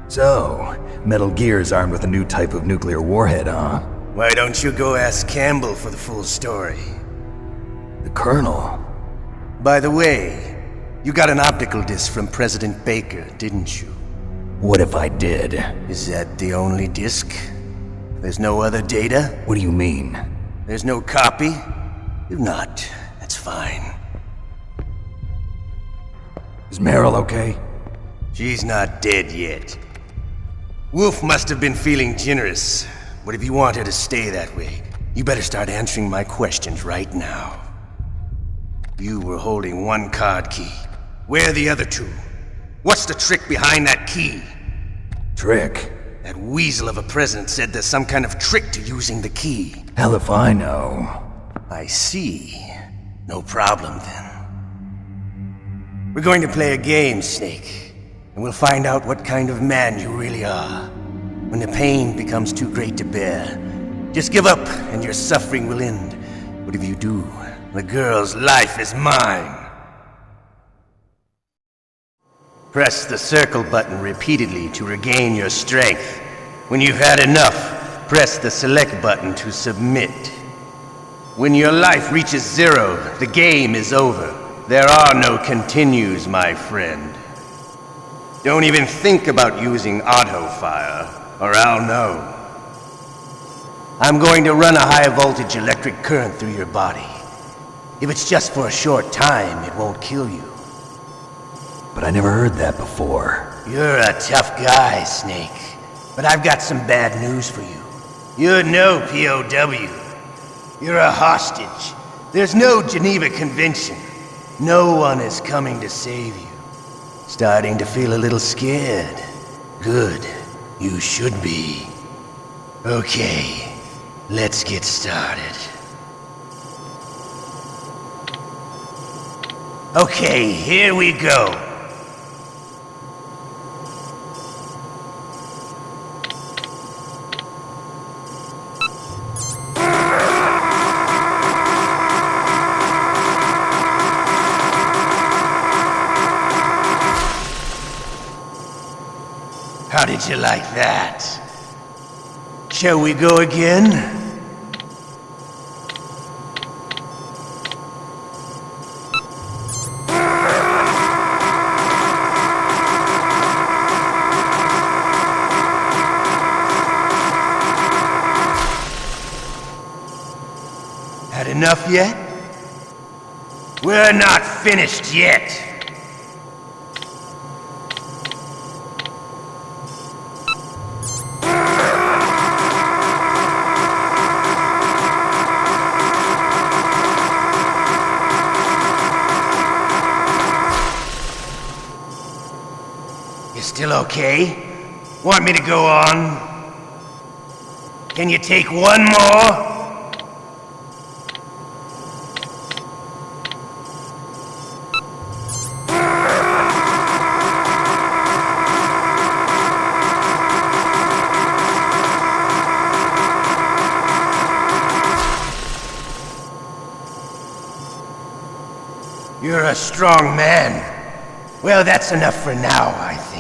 So, Metal Gear's armed with a new type of nuclear warhead, huh? Why don't you go ask Campbell for the full story? The Colonel? By the way, you got an optical disc from President Baker, didn't you? What if I did? Is that the only disc? There's no other data? What do you mean? There's no copy? If not, that's fine. Is Meryl okay? She's not dead yet. Wolf must have been feeling generous, but if you want her to stay that way, you better start answering my questions right now. You were holding one card key. Where are the other two? What's the trick behind that key? Trick? That weasel of a president said there's some kind of trick to using the key. Hell if I know. I see. No problem then. We're going to play a game, Snake. And we'll find out what kind of man you really are. When the pain becomes too great to bear, just give up and your suffering will end. But if you do, the girl's life is mine. Press the circle button repeatedly to regain your strength. When you've had enough, press the select button to submit. When your life reaches 0, the game is over. There are no continues, my friend. Don't even think about using auto fire, or I'll know. I'm going to run a high voltage electric current through your body. If it's just for a short time, it won't kill you. But I never heard that before. You're a tough guy, Snake. But I've got some bad news for you. You're no POW. You're a hostage. There's no Geneva Convention. No one is coming to save you. Starting to feel a little scared. Good. You should be. Okay, let's get started. Okay, here we go. How did you like that? Shall we go again? Had enough yet? We're not finished yet. Still okay? Want me to go on? Can you take one more? You're a strong man. Well, that's enough for now, I think.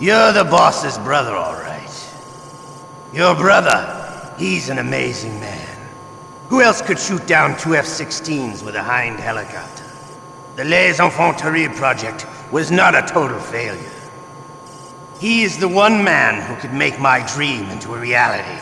You're the boss's brother, all right. Your brother, he's an amazing man. Who else could shoot down 2 F-16s with a Hind helicopter? The Les Enfants Terribles project was not a total failure. He is the one man who could make my dream into a reality.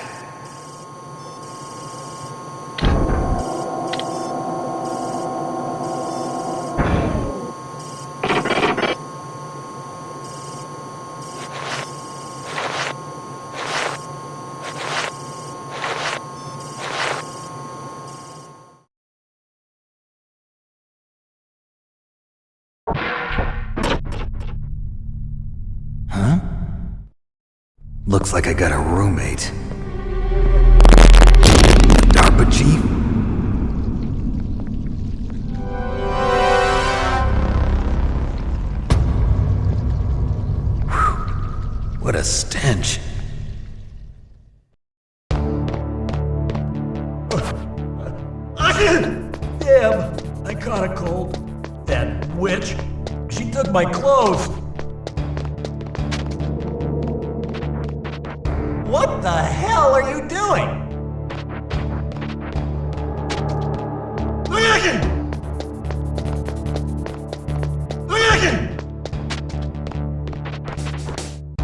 Looks like I got a roommate. DARPA chief? Whew. What a stench. Damn! I caught a cold. That witch. She took my clothes. What the hell are you doing?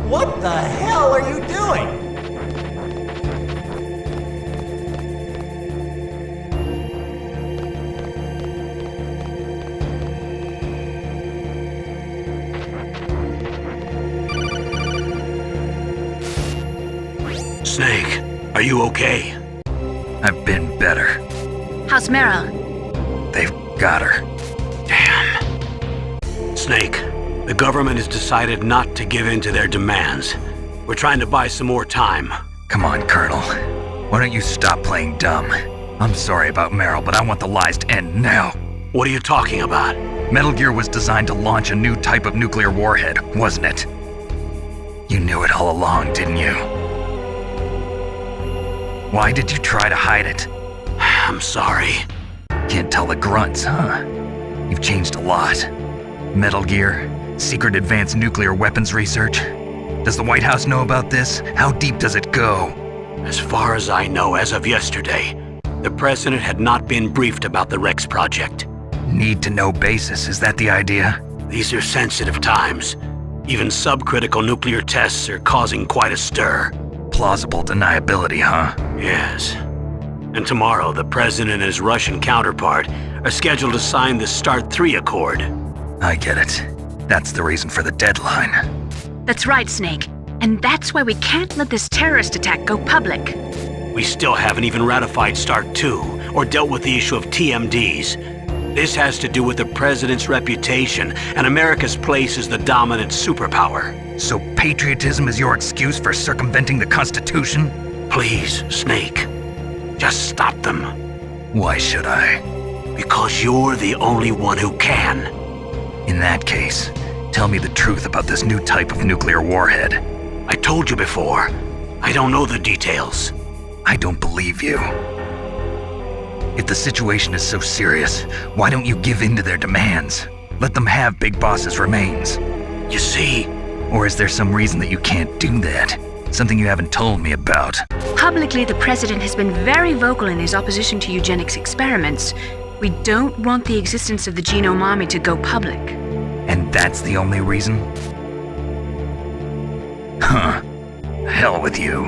What the hell are you doing? Snake, are you okay? I've been better. How's Meryl? They've got her. Damn. Snake, the government has decided not to give in to their demands. We're trying to buy some more time. Come on, Colonel. Why don't you stop playing dumb? I'm sorry about Meryl, but I want the lies to end now. What are you talking about? Metal Gear was designed to launch a new type of nuclear warhead, wasn't it? You knew it all along, didn't you? Why did you try to hide it? I'm sorry. Can't tell the grunts, huh? You've changed a lot. Metal Gear, secret advanced nuclear weapons research. Does the White House know about this? How deep does it go? As far as I know, as of yesterday, the President had not been briefed about the Rex project. Need-to-know basis, is that the idea? These are sensitive times. Even subcritical nuclear tests are causing quite a stir. Plausible deniability, huh? Yes. And tomorrow, the President and his Russian counterpart are scheduled to sign the START 3 Accord. I get it. That's the reason for the deadline. That's right, Snake. And that's why we can't let this terrorist attack go public. We still haven't even ratified START 2 or dealt with the issue of TMDs. This has to do with the president's reputation and America's place as the dominant superpower. So patriotism is your excuse for circumventing the Constitution? Please, Snake, just stop them. Why should I? Because you're the only one who can. In that case, tell me the truth about this new type of nuclear warhead. I told you before, I don't know the details. I don't believe you. If the situation is so serious, why don't you give in to their demands? Let them have Big Boss's remains. You see... Or is there some reason that you can't do that? Something you haven't told me about. Publicly, the president has been very vocal in his opposition to eugenics experiments. We don't want the existence of the Genome Army to go public. And that's the only reason? Huh. Hell with you.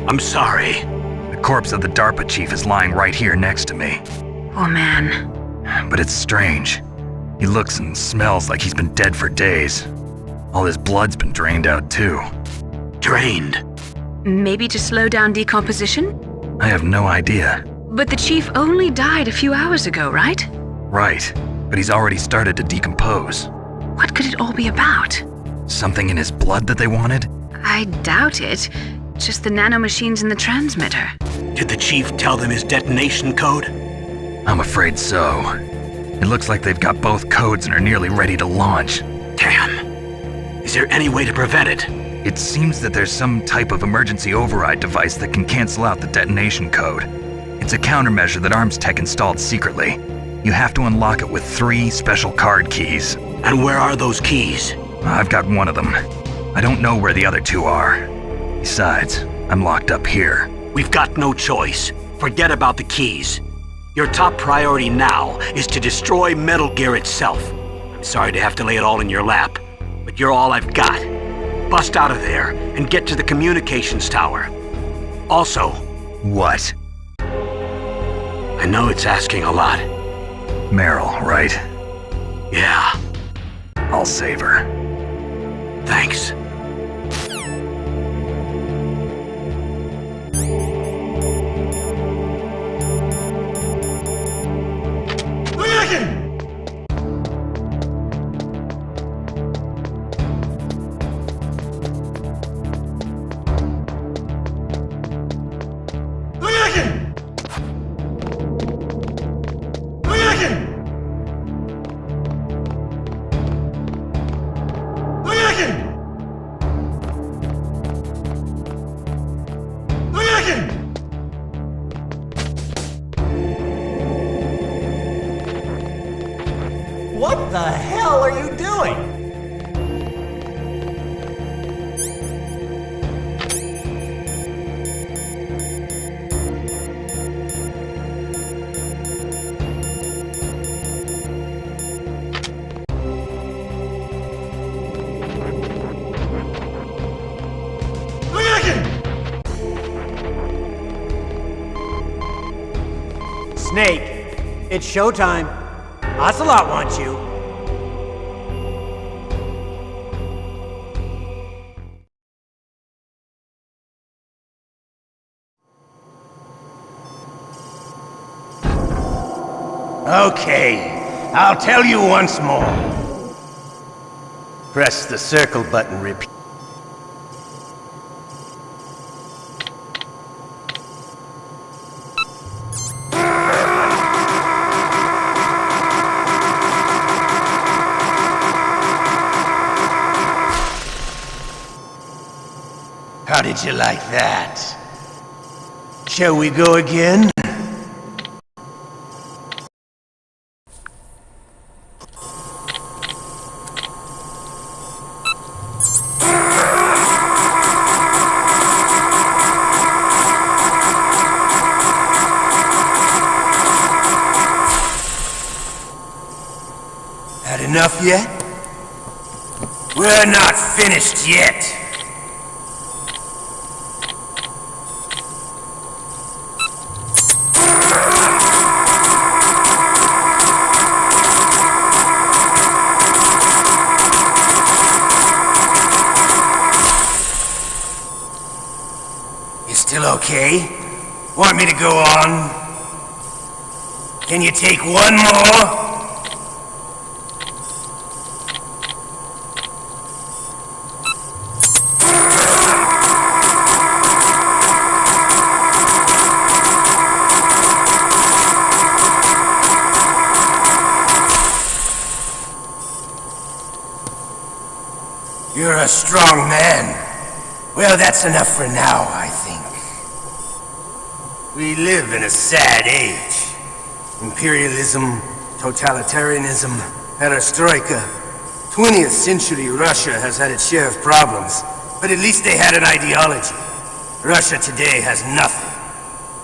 I'm sorry. The corpse of the DARPA chief is lying right here next to me. Oh man. But it's strange. He looks and smells like he's been dead for days. All his blood's been drained out too. Drained? Maybe to slow down decomposition? I have no idea. But the chief only died a few hours ago, right? Right, but he's already started to decompose. What could it all be about? Something in his blood that they wanted? I doubt it. Just the nanomachines in the transmitter. Did the chief tell them his detonation code? I'm afraid so. It looks like they've got both codes and are nearly ready to launch. Damn. Is there any way to prevent it? It seems that there's some type of emergency override device that can cancel out the detonation code. It's a countermeasure that Arms Tech installed secretly. You have to unlock it with 3 special card keys. And where are those keys? I've got one of them. I don't know where the other 2 are. Besides, I'm locked up here. We've got no choice. Forget about the keys. Your top priority now is to destroy Metal Gear itself. I'm sorry to have to lay it all in your lap, but you're all I've got. Bust out of there and get to the communications tower. Also... What? I know it's asking a lot. Meryl, right? Yeah. I'll save her. Thanks. What the hell are you doing? Snake, it's showtime. Ocelot wants you. Okay, I'll tell you once more. Press the circle button repeat. How did you like that? Shall we go again? Had enough yet? We're not finished yet. Okay. Want me to go on? Can you take one more? You're a strong man. Well, that's enough for now, I think. We live in a sad age. Imperialism, totalitarianism, perestroika. 20th century Russia has had its share of problems, but at least they had an ideology. Russia today has nothing.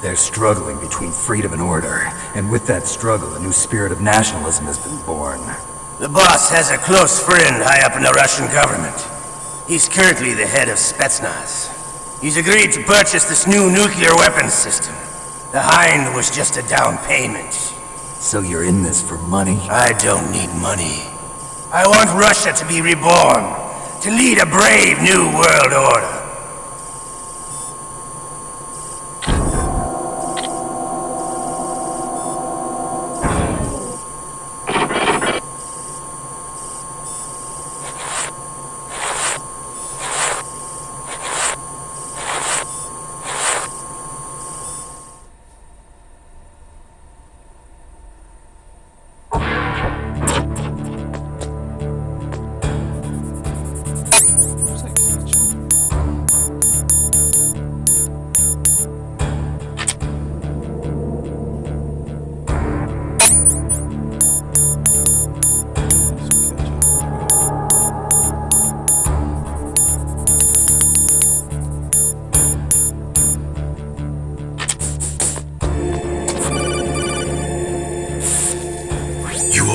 They're struggling between freedom and order, and with that struggle, a new spirit of nationalism has been born. The boss has a close friend high up in the Russian government. He's currently the head of Spetsnaz. He's agreed to purchase this new nuclear weapons system. The Hind was just a down payment. So you're in this for money? I don't need money. I want Russia to be reborn, to lead a brave new world order.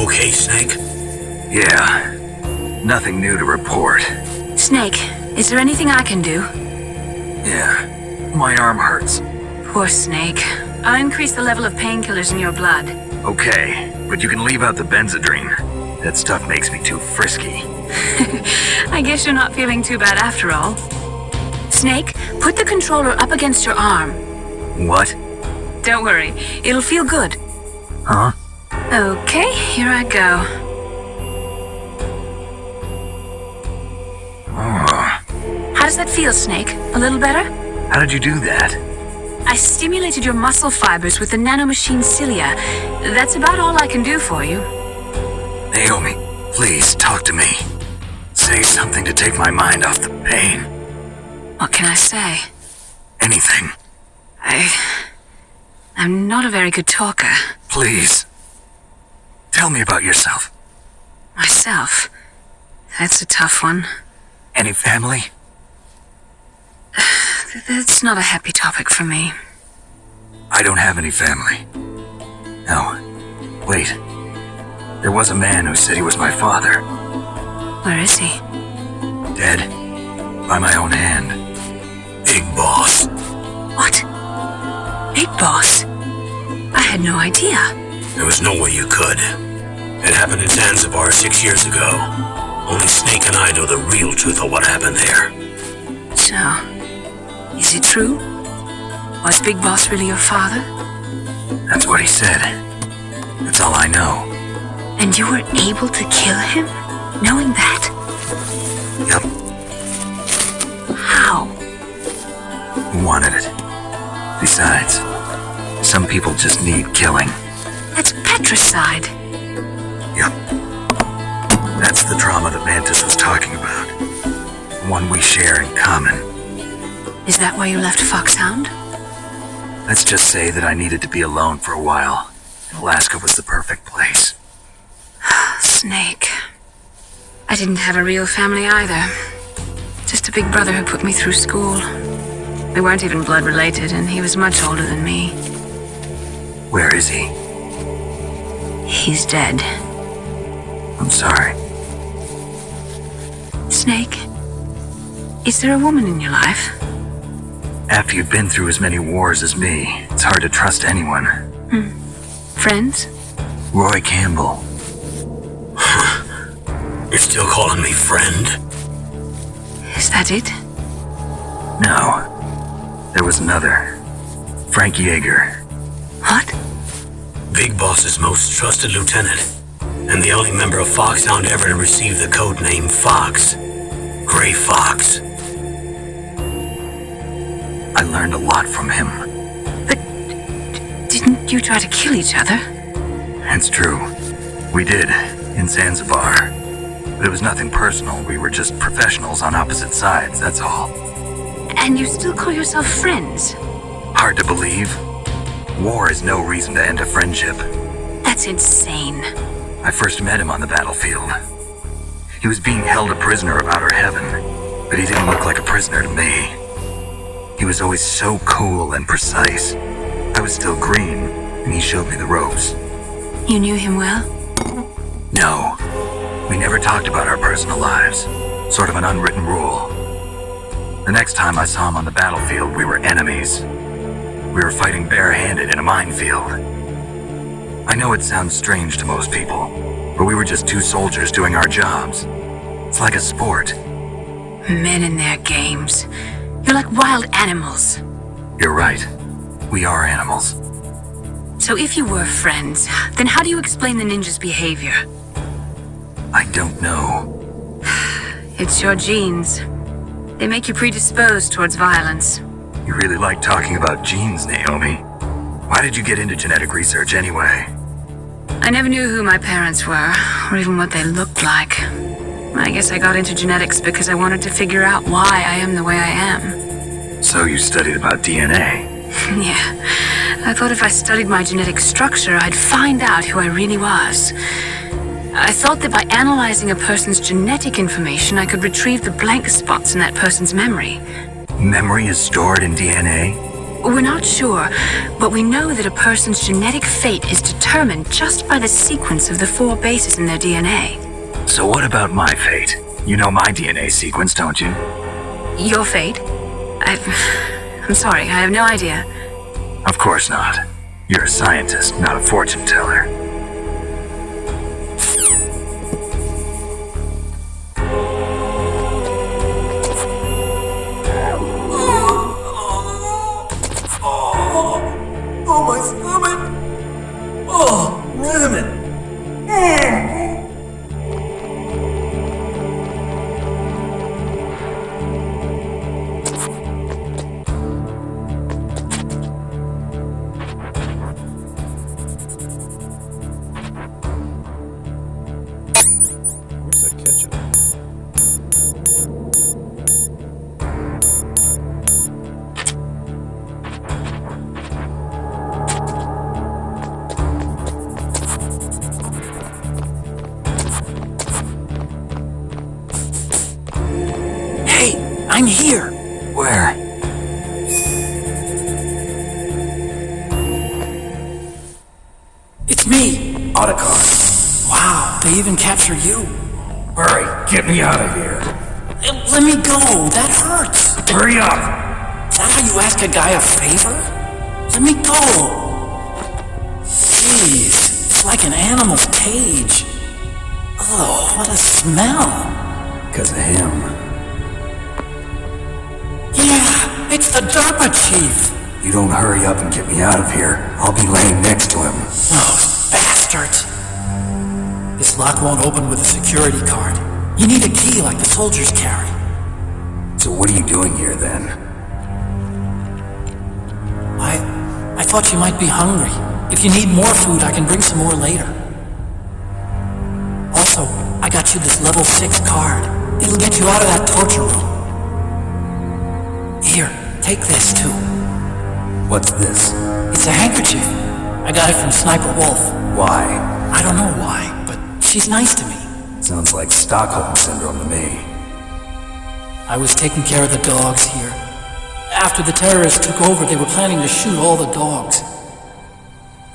Okay, Snake? Yeah. Nothing new to report. Snake, is there anything I can do? Yeah. My arm hurts. Poor Snake. I'll increase the level of painkillers in your blood. Okay, but you can leave out the Benzedrine. That stuff makes me too frisky. I guess you're not feeling too bad after all. Snake, put the controller up against your arm. What? Don't worry, it'll feel good. Huh? Okay, here I go. Oh. How does that feel, Snake? A little better? How did you do that? I stimulated your muscle fibers with the nanomachine cilia. That's about all I can do for you. Naomi, please talk to me. Say something to take my mind off the pain. What can I say? Anything. I'm not a very good talker. Please. Tell me about yourself. Myself? That's a tough one. Any family? That's not a happy topic for me. I don't have any family. No. Wait. There was a man who said he was my father. Where is he? Dead. By my own hand. Big Boss. What? Big Boss? I had no idea. There was no way you could. It happened in Zanzibar 6 years ago. Only Snake and I know the real truth of what happened there. So, is it true? Was Big Boss really your father? That's what he said. That's all I know. And you were able to kill him, knowing that? Yep. How? He wanted it. Besides, some people just need killing. That's patricide. Yep. That's the trauma that Mantis was talking about. One we share in common. Is that why you left Foxhound? Let's just say that I needed to be alone for a while. Alaska was the perfect place. Snake. I didn't have a real family either. Just a big brother who put me through school. We weren't even blood related, and he was much older than me. Where is he? He's dead. I'm sorry. Snake, is there a woman in your life? After you've been through as many wars as me, it's hard to trust anyone. Friends? Roy Campbell. You're still calling me friend? Is that it? No. There was another. Frank Yeager. What? Big Boss's most trusted lieutenant, and the only member of Foxhound ever to receive the code name Fox. Gray Fox. I learned a lot from him. Didn't you try to kill each other? It's true. We did, in Zanzibar. But it was nothing personal. We were just professionals on opposite sides, that's all. And you still call yourself friends? Hard to believe. War is no reason to end a friendship. That's insane. I first met him on the battlefield. He was being held a prisoner of outer heaven, but he didn't look like a prisoner to me. He was always so cool and precise. I was still green, and he showed me the ropes. You knew him well? No. We never talked about our personal lives. Sort of an unwritten rule. The next time I saw him on the battlefield, we were enemies. We were fighting barehanded in a minefield. I know it sounds strange to most people, but we were just two soldiers doing our jobs. It's like a sport. Men and their games. You're like wild animals. You're right. We are animals. So if you were friends, then how do you explain the ninja's behavior? I don't know. It's your genes. They make you predisposed towards violence. You really like talking about genes, Naomi. Why did you get into genetic research anyway? I never knew who my parents were, or even what they looked like. I guess I got into genetics because I wanted to figure out why I am the way I am. So you studied about DNA? Yeah. I thought if I studied my genetic structure, I'd find out who I really was. I thought that by analyzing a person's genetic information, I could retrieve the blank spots in that person's memory. Memory is stored in DNA? We're not sure, but we know that a person's genetic fate is determined just by the sequence of the 4 bases in their DNA. So what about my fate? You know my DNA sequence, don't you? Your fate? I'm sorry, I have no idea. Of course not. You're a scientist, not a fortune teller. Oh, my stomach! Oh, damn it! Where's that ketchup? I'm here. Where? It's me. Otacon. Wow, they even capture you. Hurry, get me out of here. Let me go. That hurts. Hurry up. Is that how you ask a guy a favor? Let me go. Jeez, it's like an animal's cage. Oh, what a smell. Because of him. Yeah, it's the DARPA chief. You don't hurry up and get me out of here, I'll be laying next to him. Oh, bastards. This lock won't open with a security card. You need a key like the soldiers carry. So what are you doing here then? I thought you might be hungry. If you need more food, I can bring some more later. Also, I got you this level 6 card. It'll get you out of that torture room. Here, take this too. What's this? It's a handkerchief. I got it from Sniper Wolf. Why? I don't know why, but she's nice to me. Sounds like Stockholm Syndrome to me. I was taking care of the dogs here. After the terrorists took over, they were planning to shoot all the dogs.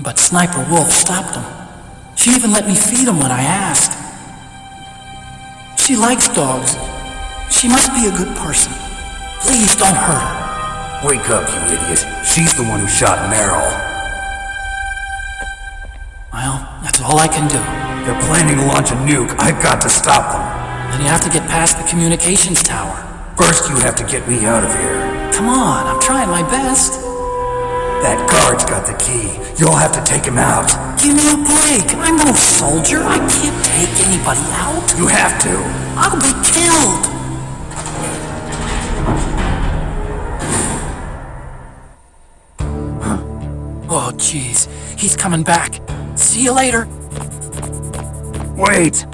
But Sniper Wolf stopped them. She even let me feed them when I asked. She likes dogs. She must be a good person. Please don't hurt her. Wake up, you idiot. She's the one who shot Meryl. Well, that's all I can do. They're planning to launch a nuke. I've got to stop them. Then you have to get past the communications tower. First, you have to get me out of here. come on, I'm trying my best. That guard's got the key. You'll have to take him out. Give me a break. I'm no soldier. I can't take anybody out. You have to. I'll be killed. Oh, jeez. He's coming back. See you later. Wait.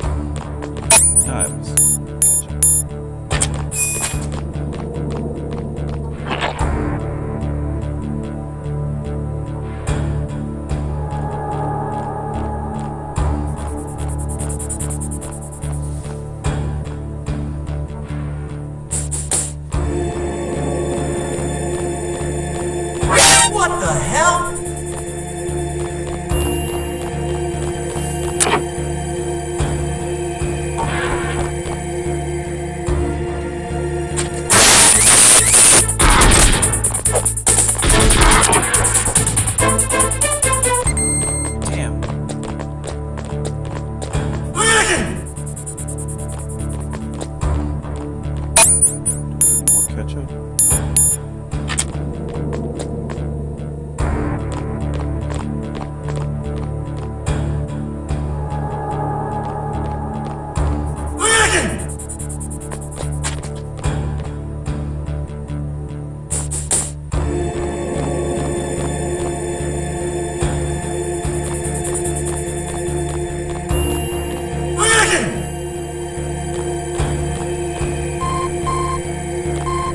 What the hell?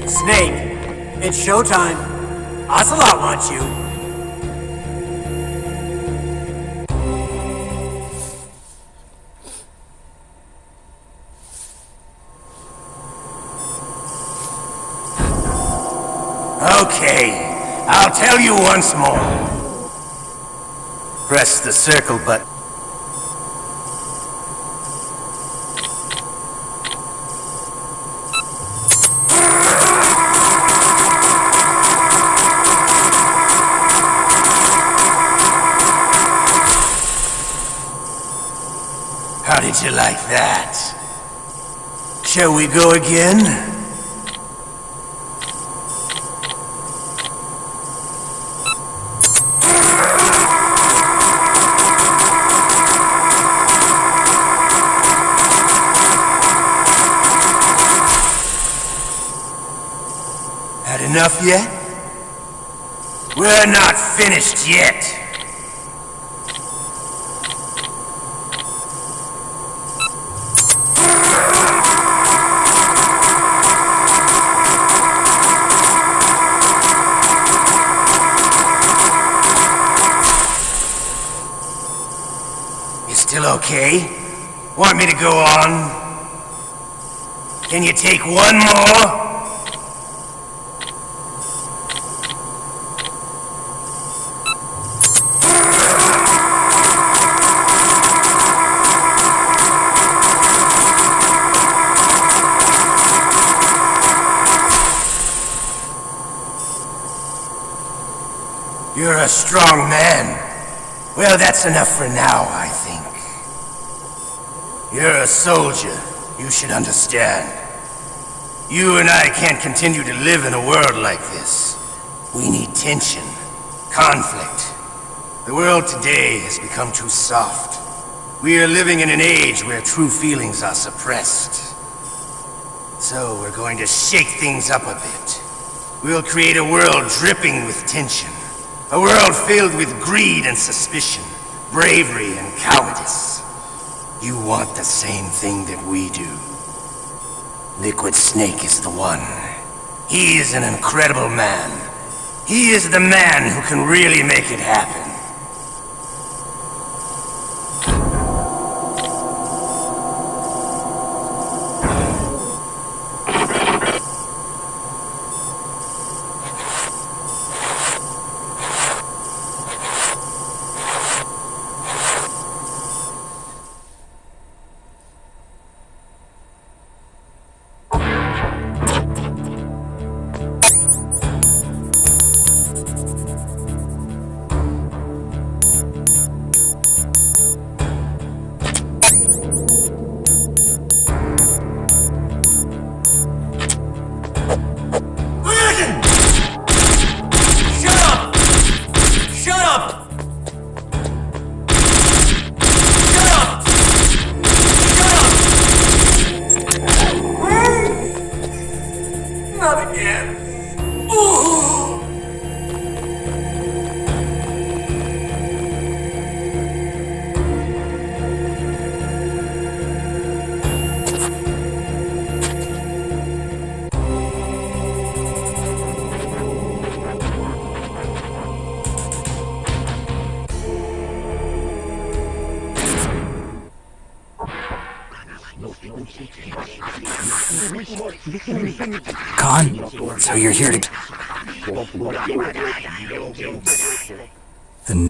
Snake, it's showtime. Ocelot wants you. Okay, I'll tell you once more. Press the circle button. How did you like that? Shall we go again? Had enough yet? We're not finished yet. Still okay? Want me to go on? Can you take one more? You're a strong man. Well, that's enough for now, I think. You're a soldier. You should understand. You and I can't continue to live in a world like this. We need tension, conflict. The world today has become too soft. We are living in an age where true feelings are suppressed. So we're going to shake things up a bit. We'll create a world dripping with tension. A world filled with greed and suspicion, bravery and cowardice. You want the same thing that we do. Liquid Snake is the one. He is an incredible man. He is the man who can really make it happen. Khan, so you're here to... The...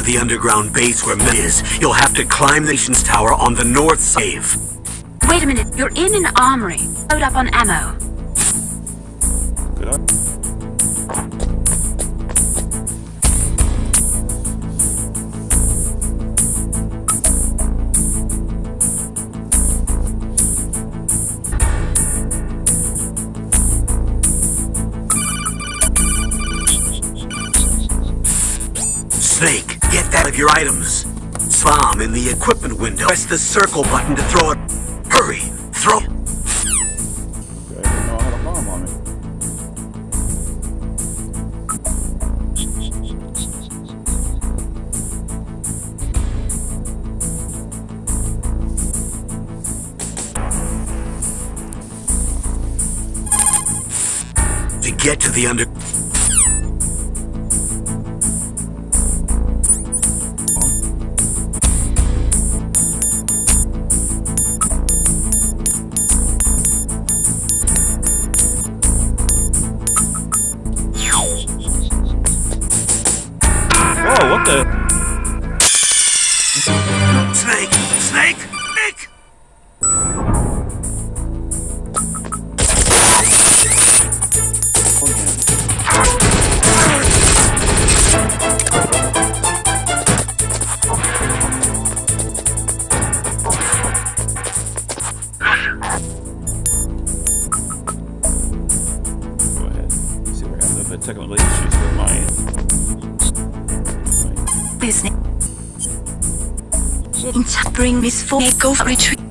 The underground base where Met is. You'll have to climb the nation's tower on the north side. Wait a minute, you're in an armory. Load up on ammo. Snake, get that of your items. Bomb in the equipment window. Press the circle button to throw it. Hurry, throw. To get to the under... the? Snake! Snake! Nick! Technical issues with my Business. Bring Miss Fo go retreat.